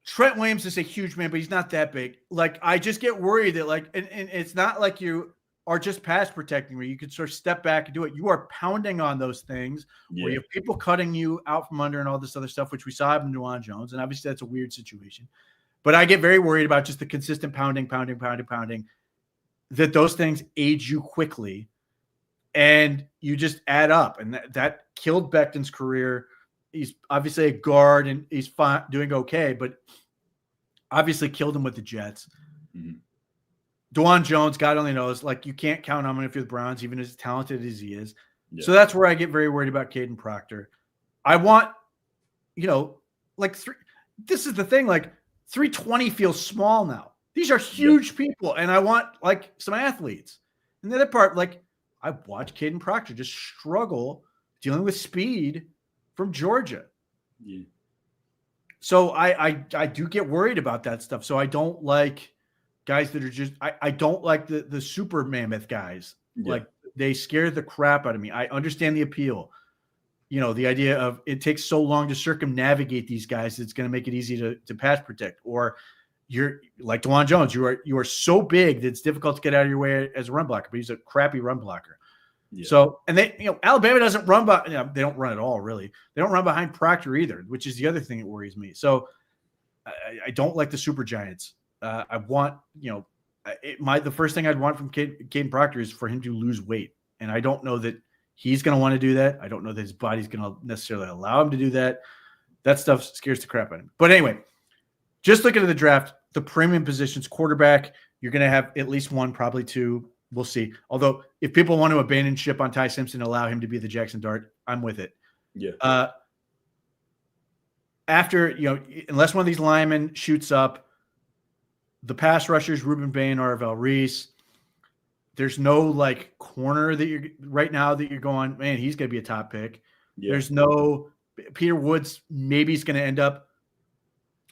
Trent Williams is a huge man, but he's not that big. Like, I just get worried that, like, and it's not like you are just pass protecting where you can sort of step back and do it. You are pounding on those things where you have people cutting you out from under and all this other stuff, which we saw happen to DeJuan Jones. And obviously that's a weird situation. But I get very worried about just the consistent pounding, that those things age you quickly and you just add up. And that killed Becton's career. He's obviously a guard and he's fine, doing okay, but obviously killed him with the Jets. Mm-hmm. DeJuan Jones, God only knows, like you can't count on him if you're the Browns, even as talented as he is. Yeah. So that's where I get very worried about Caden Proctor. I want, this is the thing, like 320 feels small now. These are huge people, and I want like some athletes. And the other part, like I watched Caden Proctor just struggle dealing with speed from Georgia. Yeah. So I do get worried about that stuff. So I don't like guys that are just I don't like the super mammoth guys. Yeah. Like they scare the crap out of me. I understand the appeal. The idea of it takes so long to circumnavigate these guys, it's going to make it easy to pass protect. Or you're like DeJuan Jones, you are so big that it's difficult to get out of your way as a run blocker, but he's a crappy run blocker. Yeah. So, and they, Alabama doesn't run they don't run at all, really. They don't run behind Proctor either, which is the other thing that worries me. So I don't like the super giants. I want, the first thing I'd want from Caden Proctor is for him to lose weight. And I don't know that he's going to want to do that. I don't know that his body's going to necessarily allow him to do that. That stuff scares the crap out of him. But anyway, just looking at the draft, the premium positions, quarterback, you're going to have at least one, probably two. We'll see. Although if people want to abandon ship on Ty Simpson and allow him to be the Jackson Dart, I'm with it. Yeah. After, unless one of these linemen shoots up, the pass rushers, Ruben Bain, Arvell Reese, there's no like corner that you're right now that you're going, man, he's going to be a top pick. Yeah. There's no Peter Woods. Maybe he's going to end up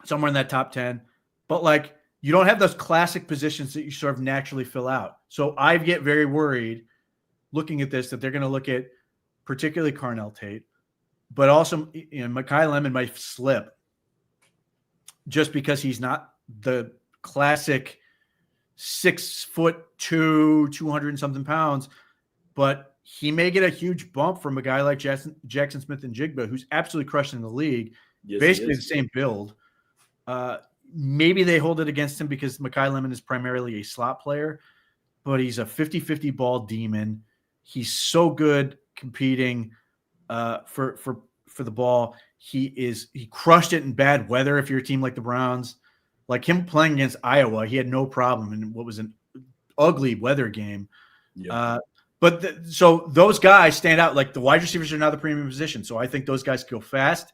somewhere in that top 10, but like, you don't have those classic positions that you sort of naturally fill out. So I get very worried looking at this that they're going to look at particularly Carnell Tate, but also Mekhi Lemon might slip just because he's not the classic 6'2", 200 and something pounds, but he may get a huge bump from a guy like Jackson Smith and Jigba, who's absolutely crushing the league, basically the same build. Maybe they hold it against him because Mekhi Lemon is primarily a slot player, but he's a 50-50 ball demon. He's so good competing for the ball. He crushed it in bad weather if you're a team like the Browns. Like him playing against Iowa, he had no problem in what was an ugly weather game. Yeah. So those guys stand out. Like the wide receivers are now the premium position. So I think those guys go fast.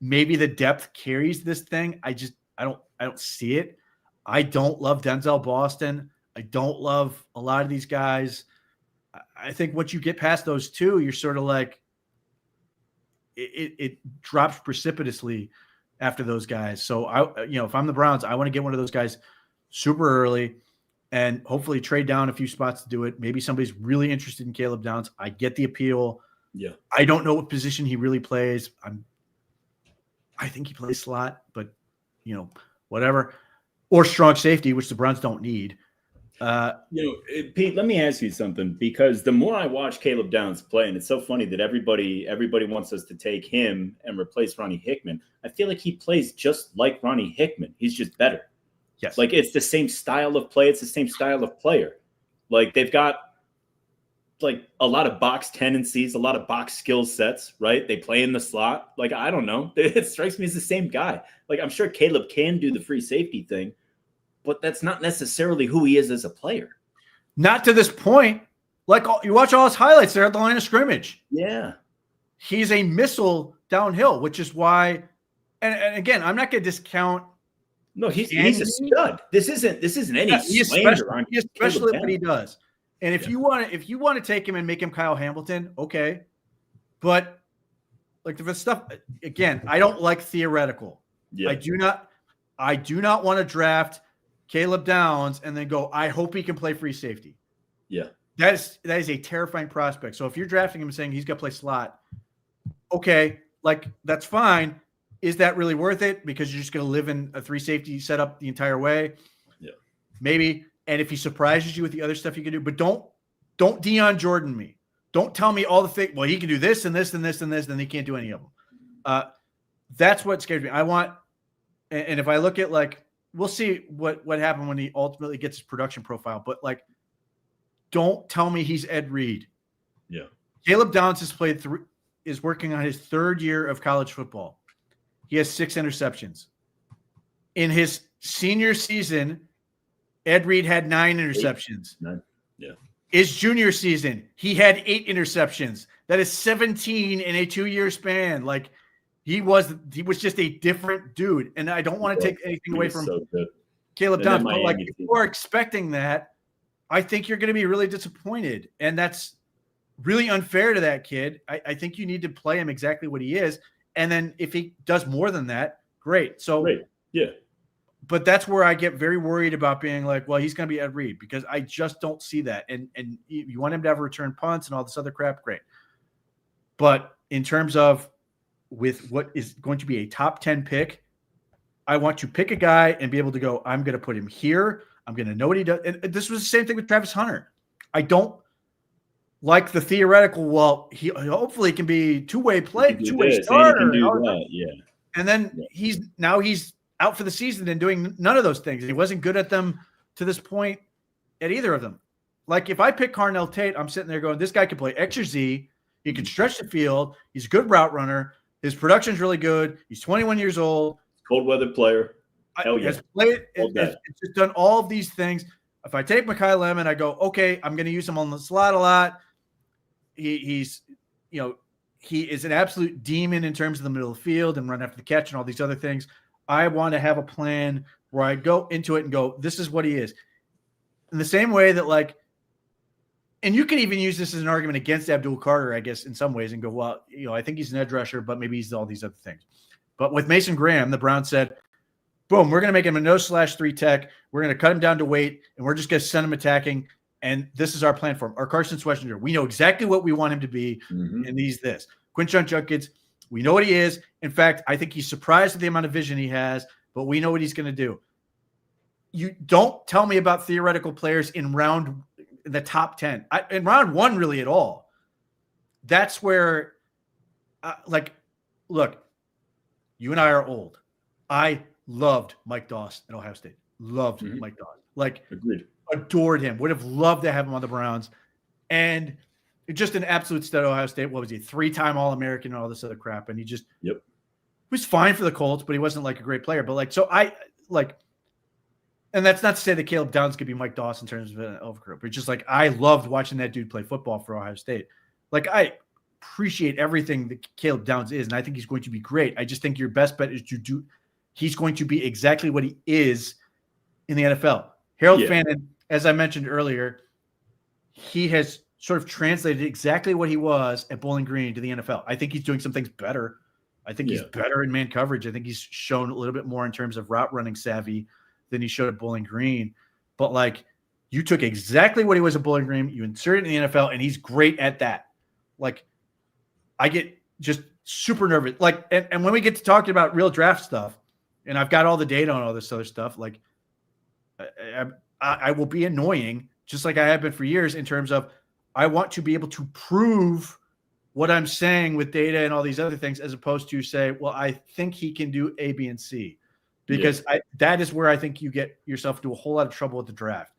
Maybe the depth carries this thing. I don't see it. I don't love Denzel Boston. I don't love a lot of these guys. I think once you get past those two, you're sort of like it drops precipitously after those guys. So if I'm the Browns, I want to get one of those guys super early and hopefully trade down a few spots to do it. Maybe somebody's really interested in Caleb Downs. I get the appeal. Yeah. I don't know what position he really plays. I think he plays slot, but whatever. Or strong safety, which the Browns don't need. Pete, let me ask you something, because the more I watch Caleb Downs play, and it's so funny that everybody wants us to take him and replace Ronnie Hickman. I feel like he plays just like Ronnie Hickman. He's just better. Yes. Like it's the same style of play. It's the same style of player. Like they've got like a lot of box tendencies, a lot of box skill sets, right? They play in the slot. Like, I don't know. It strikes me as the same guy. Like, I'm sure Caleb can do the free safety thing, but that's not necessarily who he is as a player. Not to this point. Like you watch all his highlights there at the line of scrimmage. Yeah. He's a missile downhill, which is why, and again, I'm not going to discount. No, he's a stud. This isn't any slander on He especially what he does. And if you want to take him and make him Kyle Hamilton, okay. But like the stuff again, I don't like theoretical. Yeah. I do not want to draft Caleb Downs and then go, I hope he can play free safety. Yeah. That is a terrifying prospect. So if you're drafting him and saying he's got to play slot, okay, like that's fine. Is that really worth it? Because you're just going to live in a 3 safety setup the entire way? Yeah. Maybe. And if he surprises you with the other stuff you can do, but don't Deion Jordan me. Don't tell me all the things. Well, he can do this and this and this and this, then he can't do any of them. That's what scares me. I want, and if I look at like, we'll see what happened when he ultimately gets his production profile. But like, don't tell me he's Ed Reed. Yeah. Caleb Downs is working on his 3rd year of college football. He has 6 interceptions. In his senior season, Ed Reed had 9 interceptions. 9. Yeah. His junior season, he had 8 interceptions. That is 17 in a 2-year span. Like he was just a different dude. And I don't want to take anything away from Caleb Downs, but like if you are expecting that, I think you're going to be really disappointed. And that's really unfair to that kid. I think you need to play him exactly what he is. And then if he does more than that, great. So, yeah. But that's where I get very worried about being like, well, he's going to be Ed Reed, because I just don't see that. And you want him to have a return punts and all this other crap, great. But in terms of with what is going to be a top 10 pick, I want to pick a guy and be able to go, I'm going to put him here. I'm going to know what he does. And this was the same thing with Travis Hunter. I don't like the theoretical, well, he hopefully can be two-way starter. Yeah. And then he's out for the season and doing none of those things. He wasn't good at them to this point at either of them. Like if I pick Carnell Tate, I'm sitting there going, this guy can play X or Z. He can stretch the field. He's a good route runner. His production's really good. He's 21 years old. Cold weather player. Hell yeah. Has played. It's just done all of these things. If I take Mekhi Lemon, I go, okay, I'm going to use him on the slot a lot. He is an absolute demon in terms of the middle of the field and run after the catch and all these other things. I want to have a plan where I go into it and go, this is what he is. In the same way that like, and you can even use this as an argument against Abdul Carter, I guess, in some ways and go, well, I think he's an edge rusher, but maybe he's all these other things. But with Mason Graham, the Browns said, boom, we're going to make him a no/3 tech. We're going to cut him down to weight, and we're just going to send him attacking. And this is our plan for him. Our Carson Schwarzenegger, we know exactly what we want him to be, and he's this. Quinshon Judkins, we know what he is. In fact, I think he's surprised at the amount of vision he has, but we know what he's going to do. You don't tell me about theoretical players in the top 10. In round 1, really at all. That's where, look, you and I are old. I loved Mike Doss at Ohio State. Loved Mike Doss. Agreed. Adored him. Would have loved to have him on the Browns. And just an absolute stud at Ohio State. What was he? 3-time All-American and all this other crap. And he just was fine for the Colts, but he wasn't like a great player. But like, so I like, and that's not to say that Caleb Downs could be Mike Dawson in terms of an overgroup. It's just like I loved watching that dude play football for Ohio State. Like I appreciate everything that Caleb Downs is, and I think he's going to be great. I just think your best bet is to do. He's going to be exactly what he is in the NFL. Harold Fannin, as I mentioned earlier, he has sort of translated exactly what he was at Bowling Green to the NFL. I think he's doing some things better. I think he's better in man coverage. I think he's shown a little bit more in terms of route running savvy than he showed at Bowling Green. But like, you took exactly what he was at Bowling Green, you inserted it in the NFL, and he's great at that. Like, I get just super nervous. Like, and when we get to talking about real draft stuff, and I've got all the data on all this other stuff, like I will be annoying, just like I have been for years, in terms of I want to be able to prove what I'm saying with data and all these other things, as opposed to say, well, I think he can do A, B, and C, because that is where I think you get yourself into a whole lot of trouble with the draft.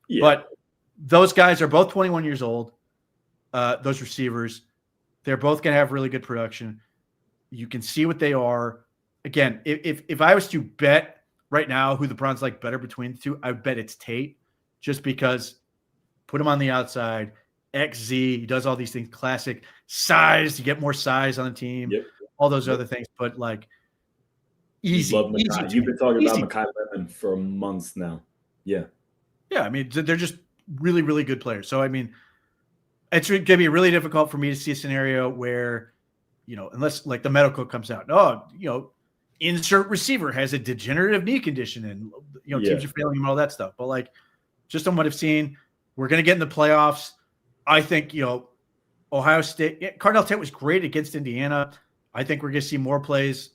Yeah. But those guys are both 21 years old. Those receivers, they're both going to have really good production. You can see what they are. Again, if I was to bet right now who the Browns like better between the two, I would bet it's Tate, just because put him on the outside, XZ, he does all these things, classic size, you get more size on the team, all those other things. But like, easy. You've been talking about Mekhi Lemon for months now. Yeah. Yeah, I mean, they're just really, really good players. So, I mean, it's going to be really difficult for me to see a scenario where, unless like the medical comes out, insert receiver has a degenerative knee condition and, teams are failing him, all that stuff. But like, just on what I've seen, we're going to get in the playoffs. I think, Ohio State, Cardell Tate was great against Indiana. I think we're going to see more plays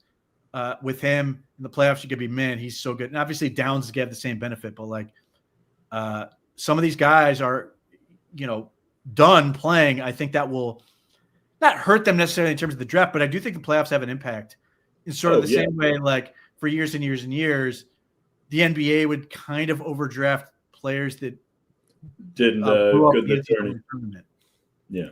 with him in the playoffs. You could be, man, he's so good. And obviously Downs get the same benefit, but like some of these guys are, done playing. I think that will not hurt them necessarily in terms of the draft, but I do think the playoffs have an impact in sort of the same way, like for years and years and years, the NBA would kind of overdraft players that didn't good the tournament. Yeah.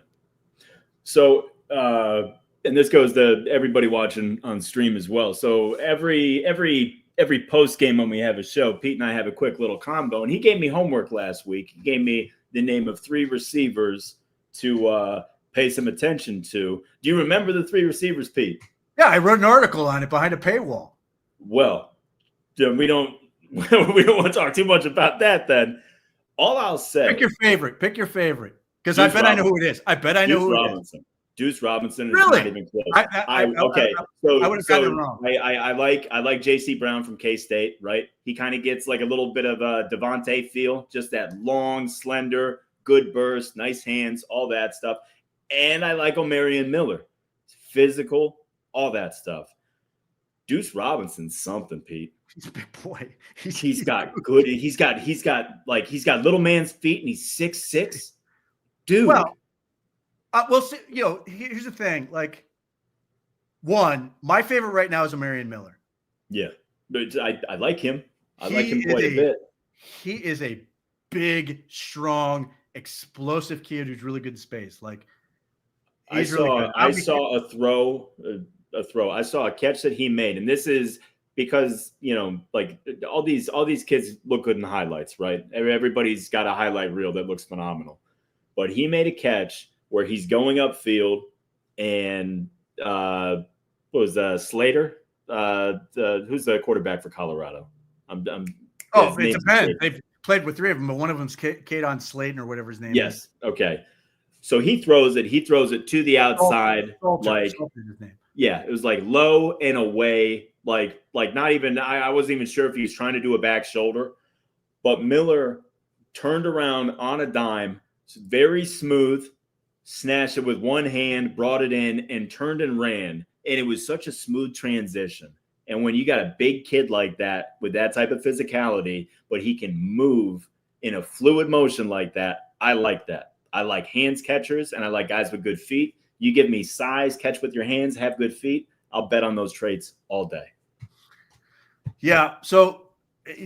So, and this goes to everybody watching on stream as well. So every post game when we have a show, Pete and I have a quick little combo, and he gave me homework last week. He gave me the name of 3 receivers to pay some attention to. Do you remember the 3 receivers, Pete? Yeah, I wrote an article on it behind a paywall. Well, we don't want to talk too much about that then. All I'll say. Pick your favorite. Because I bet I know who it is. I bet I know who it is. Deuce Robinson is really? Not even close. I would have gotten it wrong. I like J.C. Brown from K-State, right? He kind of gets like a little bit of a Devontae feel, just that long, slender, good burst, nice hands, all that stuff. And I like Omarion Miller, physical, all that stuff. Deuce Robinson's something, Pete. He's a big boy. He's got little man's feet, and he's 6'6". Dude. Well, we'll see. Here's the thing. Like, one, my favorite right now is Omarion Miller. Yeah, but I like him. I like him quite a bit. He is a big, strong, explosive kid who's really good in space. Like, I saw a throw. I saw a catch that he made, and this is because like all these kids look good in the highlights, right? Everybody's got a highlight reel that looks phenomenal, but he made a catch where he's going upfield, and what was Slater? Who's the quarterback for Colorado? It depends. They've played with 3 of them, but one of them's Kadon Slayton or whatever his name is. Yes. Okay. So he throws it to the outside, yeah, it was like low and away, like not even. I wasn't even sure if he was trying to do a back shoulder, but Miller turned around on a dime, very smooth, snatched it with one hand, brought it in, and turned and ran. And it was such a smooth transition. And when you got a big kid like that with that type of physicality, but he can move in a fluid motion like that, I like that. I like hands catchers, and I like guys with good feet. You give me size, catch with your hands, have good feet, I'll bet on those traits all day. Yeah. So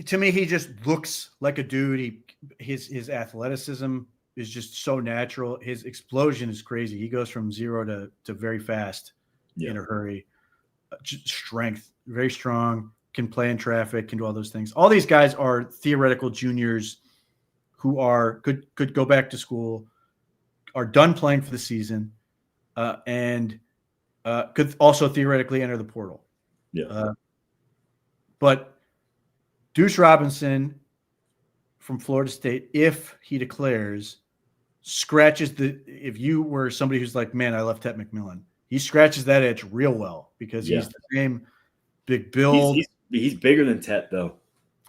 to me, he just looks like a dude. His athleticism is just so natural. His explosion is crazy. He goes from 0 to very fast in a hurry. strength, very strong, can play in traffic, can do all those things. All these guys are theoretical juniors who could go back to school, are done playing for the season, and could also theoretically enter the portal. Yeah. But Deuce Robinson from Florida State, if he declares, scratches if you were somebody who's like, man, I love Tet McMillan, he scratches that itch real well because he's the same big build. He's bigger than Tet, though.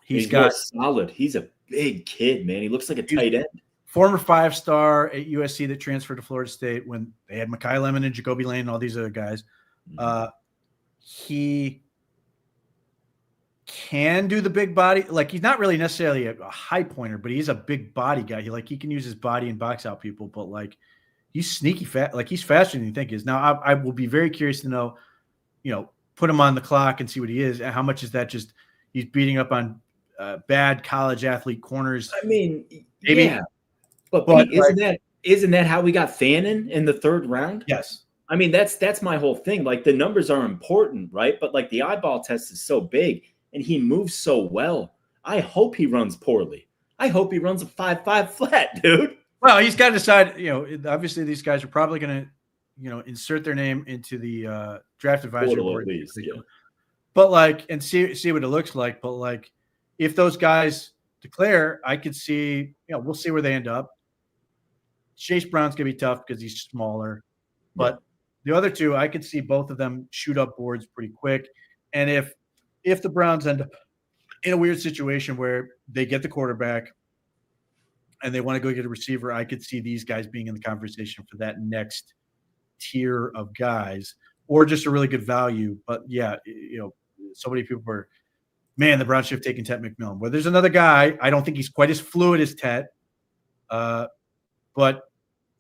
He's got solid. He's a big kid, man. He looks like a tight end. Former 5-star at USC that transferred to Florida State when they had Mekhi Lemon and Jacoby Lane and all these other guys. He can do the big body. Like, he's not really necessarily a high pointer, but he's a big body guy. He can use his body and box out people, but like, he's sneaky fast. Like, he's faster than you think he is. Now, I will be very curious to know, put him on the clock and see what he is. And how much is that just he's beating up on bad college athlete corners? I mean, maybe. Yeah. But isn't that how we got Fannin in the third round? Yes. I mean, that's my whole thing. Like, the numbers are important, right? But like, the eyeball test is so big and he moves so well. I hope he runs poorly. I hope he runs a 5.5 flat, dude. Well, he's got to decide, obviously these guys are probably going to, insert their name into the draft advisory board. At least, yeah. But like, and see what it looks like. But like, if those guys declare, I could see, we'll see where they end up. Chase Brown's going to be tough because he's smaller. But the other two, I could see both of them shoot up boards pretty quick. And if the Browns end up in a weird situation where they get the quarterback and they want to go get a receiver, I could see these guys being in the conversation for that next tier of guys, or just a really good value. But yeah, so many people were, man, the Browns should have taken Tet McMillan. Well, there's another guy. I don't think he's quite as fluid as Tet, but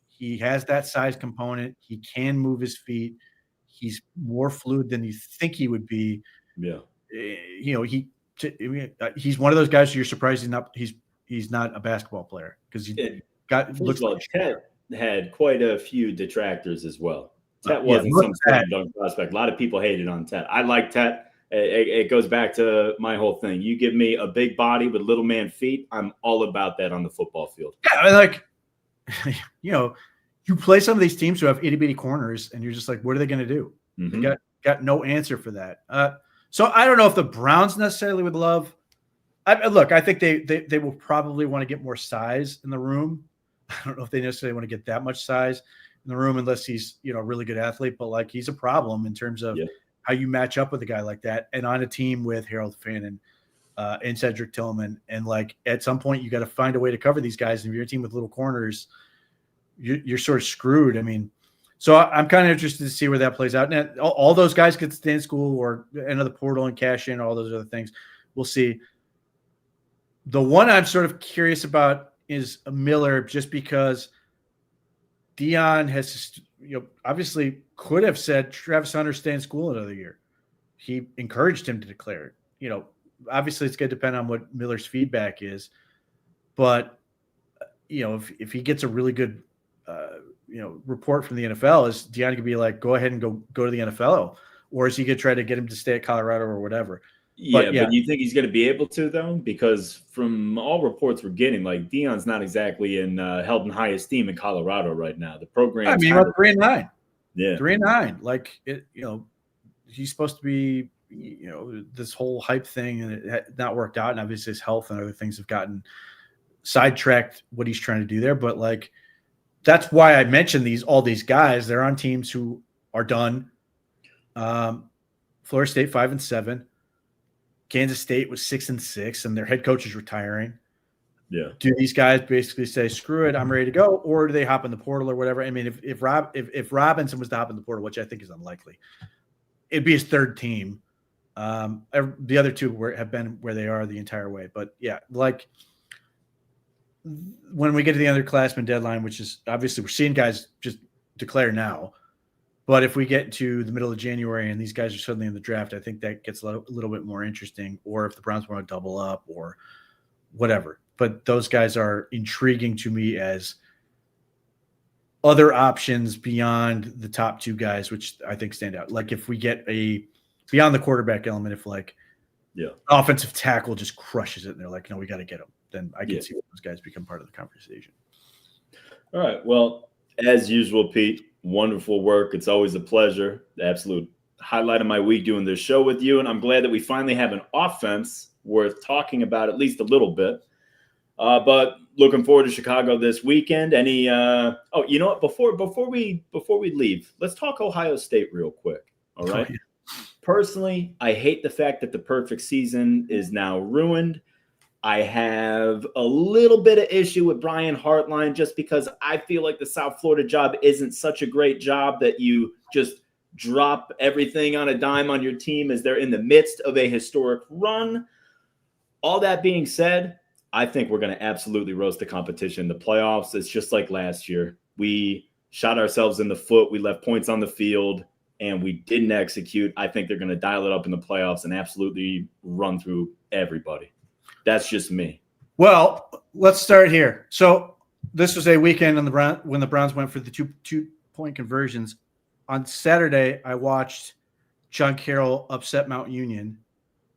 he has that size component. He can move his feet. He's more fluid than you think he would be. Yeah. He's one of those guys who you're surprised he's not a basketball player because looks like Tet had quite a few detractors as well. Tet wasn't some slam dunk prospect. A lot of people hated on Tet. I like Tet. It goes back to my whole thing. You give me a big body with little man feet, I'm all about that on the football field. Yeah, like, you play some of these teams who have itty bitty corners, and you're just like, what are they going to do? Mm-hmm. They got no answer for that. So I don't know if the Browns necessarily would love. I think they will probably want to get more size in the room. I don't know if they necessarily want to get that much size in the room unless he's a really good athlete. But like, he's a problem in terms of how you match up with a guy like that, and on a team with Harold Fannin and Cedric Tillman. And like, at some point, you got to find a way to cover these guys. And if you're a team with little corners, you're sort of screwed. I mean, so I'm kind of interested to see where that plays out. And all those guys could stay in school or enter the portal and cash in, all those other things. We'll see. The one I'm sort of curious about is Miller, just because Dion has, obviously could have said Travis Hunter stay in school another year. He encouraged him to declare it. Obviously it's going to depend on what Miller's feedback is, but if he gets a really good, report from the NFL, is Dion going to be like, go ahead and go to the NFL, or is he going to try to get him to stay at Colorado or whatever? But you think he's going to be able to, though? Because from all reports we're getting, like, Dion's not exactly held in high esteem in Colorado right now. The program. I mean, he went 3-9. Yeah, 3-9. Like, he's supposed to be, this whole hype thing, and it had not worked out. And obviously his health and other things have gotten sidetracked what he's trying to do there. But like, that's why I mentioned all these guys. They're on teams who are done. Florida State 5-7. Kansas State was 6-6, and their head coach is retiring. Yeah. Do these guys basically say, screw it, I'm ready to go? Or do they hop in the portal or whatever? I mean, if Robinson was to hop in the portal, which I think is unlikely, it'd be his third team. The other two have been where they are the entire way. But yeah, like, when we get to the underclassmen deadline, which is obviously we're seeing guys just declare now. But if we get to the middle of January and these guys are suddenly in the draft, I think that gets a little bit more interesting, or if the Browns want to double up or whatever. But those guys are intriguing to me as other options beyond the top two guys, which I think stand out. Like, if we get a beyond the quarterback element, if like Yeah. offensive tackle just crushes it and they're like, no, we got to get him, then I can see those guys become part of the conversation. All right. Well, as usual, Pete, wonderful work. It's always a pleasure. The absolute highlight of my week doing this show with you. And I'm glad that we finally have an offense worth talking about at least a little bit. But looking forward to Chicago this weekend. Any you know what? Before we leave, let's talk Ohio State real quick. All right. Oh, yeah. Personally, I hate the fact that the perfect season is now ruined. I have a little bit of issue with Brian Hartline just because I feel like the South Florida job isn't such a great job that you just drop everything on a dime on your team as they're in the midst of a historic run. All that being said, I think we're going to absolutely roast the competition in the playoffs. It's just like last year. We shot ourselves in the foot. We left points on the field, and we didn't execute. I think they're going to dial it up in the playoffs and absolutely run through everybody. That's just me. Well, let's start here. So this was a weekend when the Browns went for the two-point conversions. On Saturday, I watched John Carroll upset Mount Union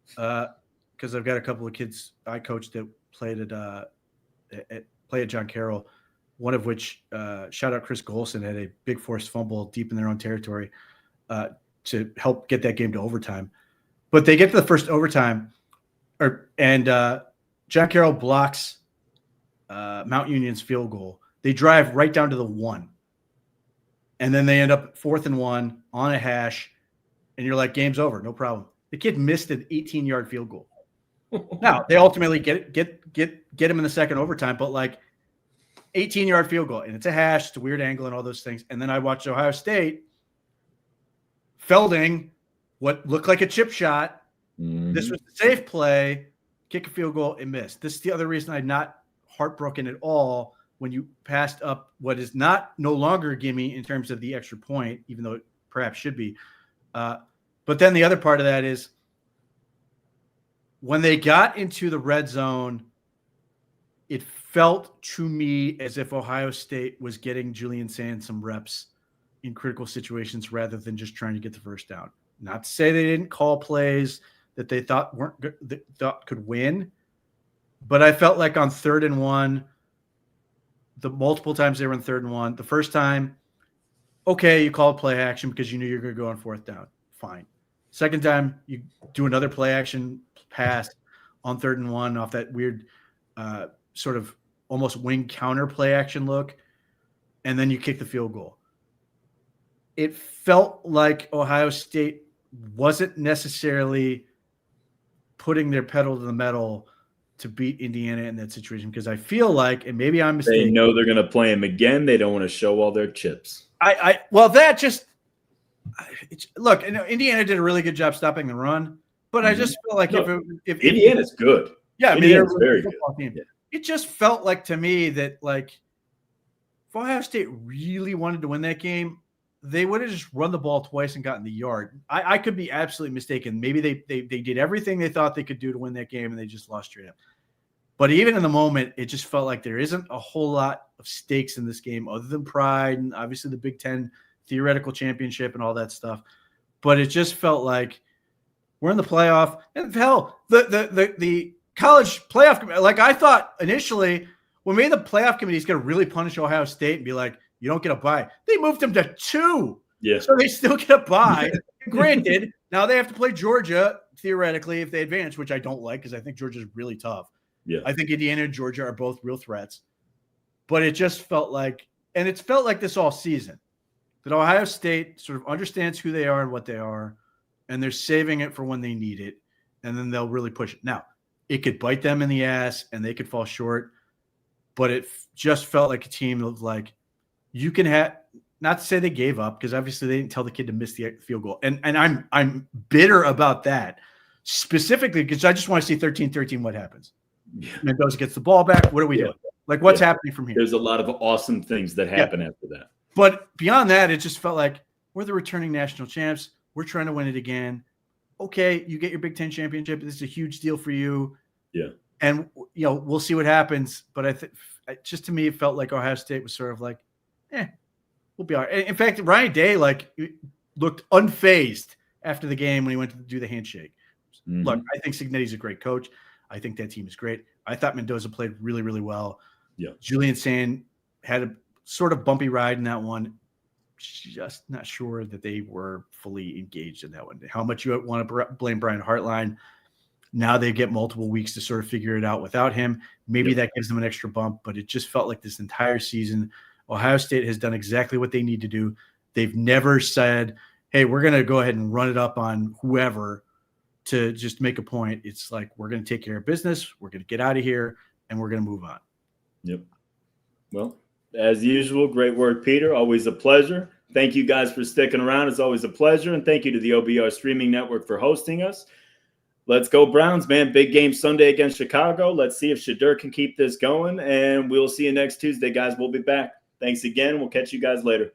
because I've got a couple of kids I coached that played at John Carroll, one of which, shout out Chris Golson, had a big forced fumble deep in their own territory to help get that game to overtime. But they get to the first overtime, and John Carroll blocks Mount Union's field goal. They drive right down to the 1. And then they end up 4th and 1 on a hash, and you're like, game's over, no problem. The kid missed an 18-yard field goal. Now, they ultimately get him in the second overtime, but like 18-yard field goal, and it's a hash, it's a weird angle and all those things. And then I watched Ohio State Felding what looked like a chip shot. Mm-hmm. This was the safe play, kick a field goal, and missed. This is the other reason I'm not heartbroken at all when you passed up what is no longer a gimme in terms of the extra point, even though it perhaps should be. But then the other part of that is when they got into the red zone, it felt to me as if Ohio State was getting Julian Sands some reps in critical situations rather than just trying to get the first down. Not to say they didn't call plays that they thought could win, but I felt like on 3rd and 1, the multiple times they were in 3rd and 1, the first time, okay, you call play action because you knew you were going to go on 4th down. Fine. Second time, you do another play action pass on 3rd and 1 off that weird sort of almost wing counter play action look, and then you kick the field goal. It felt like Ohio State wasn't necessarily putting their pedal to the metal to beat Indiana in that situation, because I feel like, and maybe I'm mistaken, they know they're going to play them again. They don't want to show all their chips. Look, Indiana did a really good job stopping the run, but I just feel like if Indiana's good. Yeah, Indiana's very good. Yeah. It just felt like to me that like if Ohio State really wanted to win that game, they would have just run the ball twice and gotten the yard. I could be absolutely mistaken. Maybe they did everything they thought they could do to win that game, and they just lost straight up. But even in the moment, it just felt like there isn't a whole lot of stakes in this game other than pride and obviously the Big Ten theoretical championship and all that stuff. But it just felt like we're in the playoff. And hell, the college playoff committee, like I thought initially, when maybe the playoff committee is going to really punish Ohio State and be like, you don't get a bye. They moved them to 2. Yeah. So they still get a bye. Granted, now they have to play Georgia, theoretically, if they advance, which I don't like because I think Georgia's really tough. Yeah. I think Indiana and Georgia are both real threats. But it just felt like, and it's felt like this all season, that Ohio State sort of understands who they are and what they are, and they're saving it for when they need it, and then they'll really push it. Now, it could bite them in the ass, and they could fall short, but it just felt like a team of like, you can have, not to say they gave up, because obviously they didn't tell the kid to miss the field goal. And I'm bitter about that, specifically because I just want to see 13-13 what happens. Yeah. Mendoza gets the ball back. What are we doing? Like, what's happening from here? There's a lot of awesome things that happen after that. But beyond that, it just felt like we're the returning national champs. We're trying to win it again. Okay, you get your Big Ten championship. This is a huge deal for you. Yeah. And, we'll see what happens. But I think just to me, it felt like Ohio State was sort of like, we'll be all right. In fact, Ryan Day looked unfazed after the game when he went to do the handshake. Mm-hmm. Look, I think Cignetti's a great coach. I think that team is great. I thought Mendoza played really, really well. Yeah. Julian Sand had a sort of bumpy ride in that one. Just not sure that they were fully engaged in that one. How much you want to blame Brian Hartline? Now they get multiple weeks to sort of figure it out without him. Maybe that gives them an extra bump, but it just felt like this entire season, Ohio State has done exactly what they need to do. They've never said, hey, we're going to go ahead and run it up on whoever to just make a point. It's like, we're going to take care of business. We're going to get out of here and we're going to move on. Yep. Well, as usual, great work, Peter. Always a pleasure. Thank you guys for sticking around. It's always a pleasure. And thank you to the OBR streaming network for hosting us. Let's go Browns, man. Big game Sunday against Chicago. Let's see if Shedeur can keep this going. And we'll see you next Tuesday, guys. We'll be back. Thanks again. We'll catch you guys later.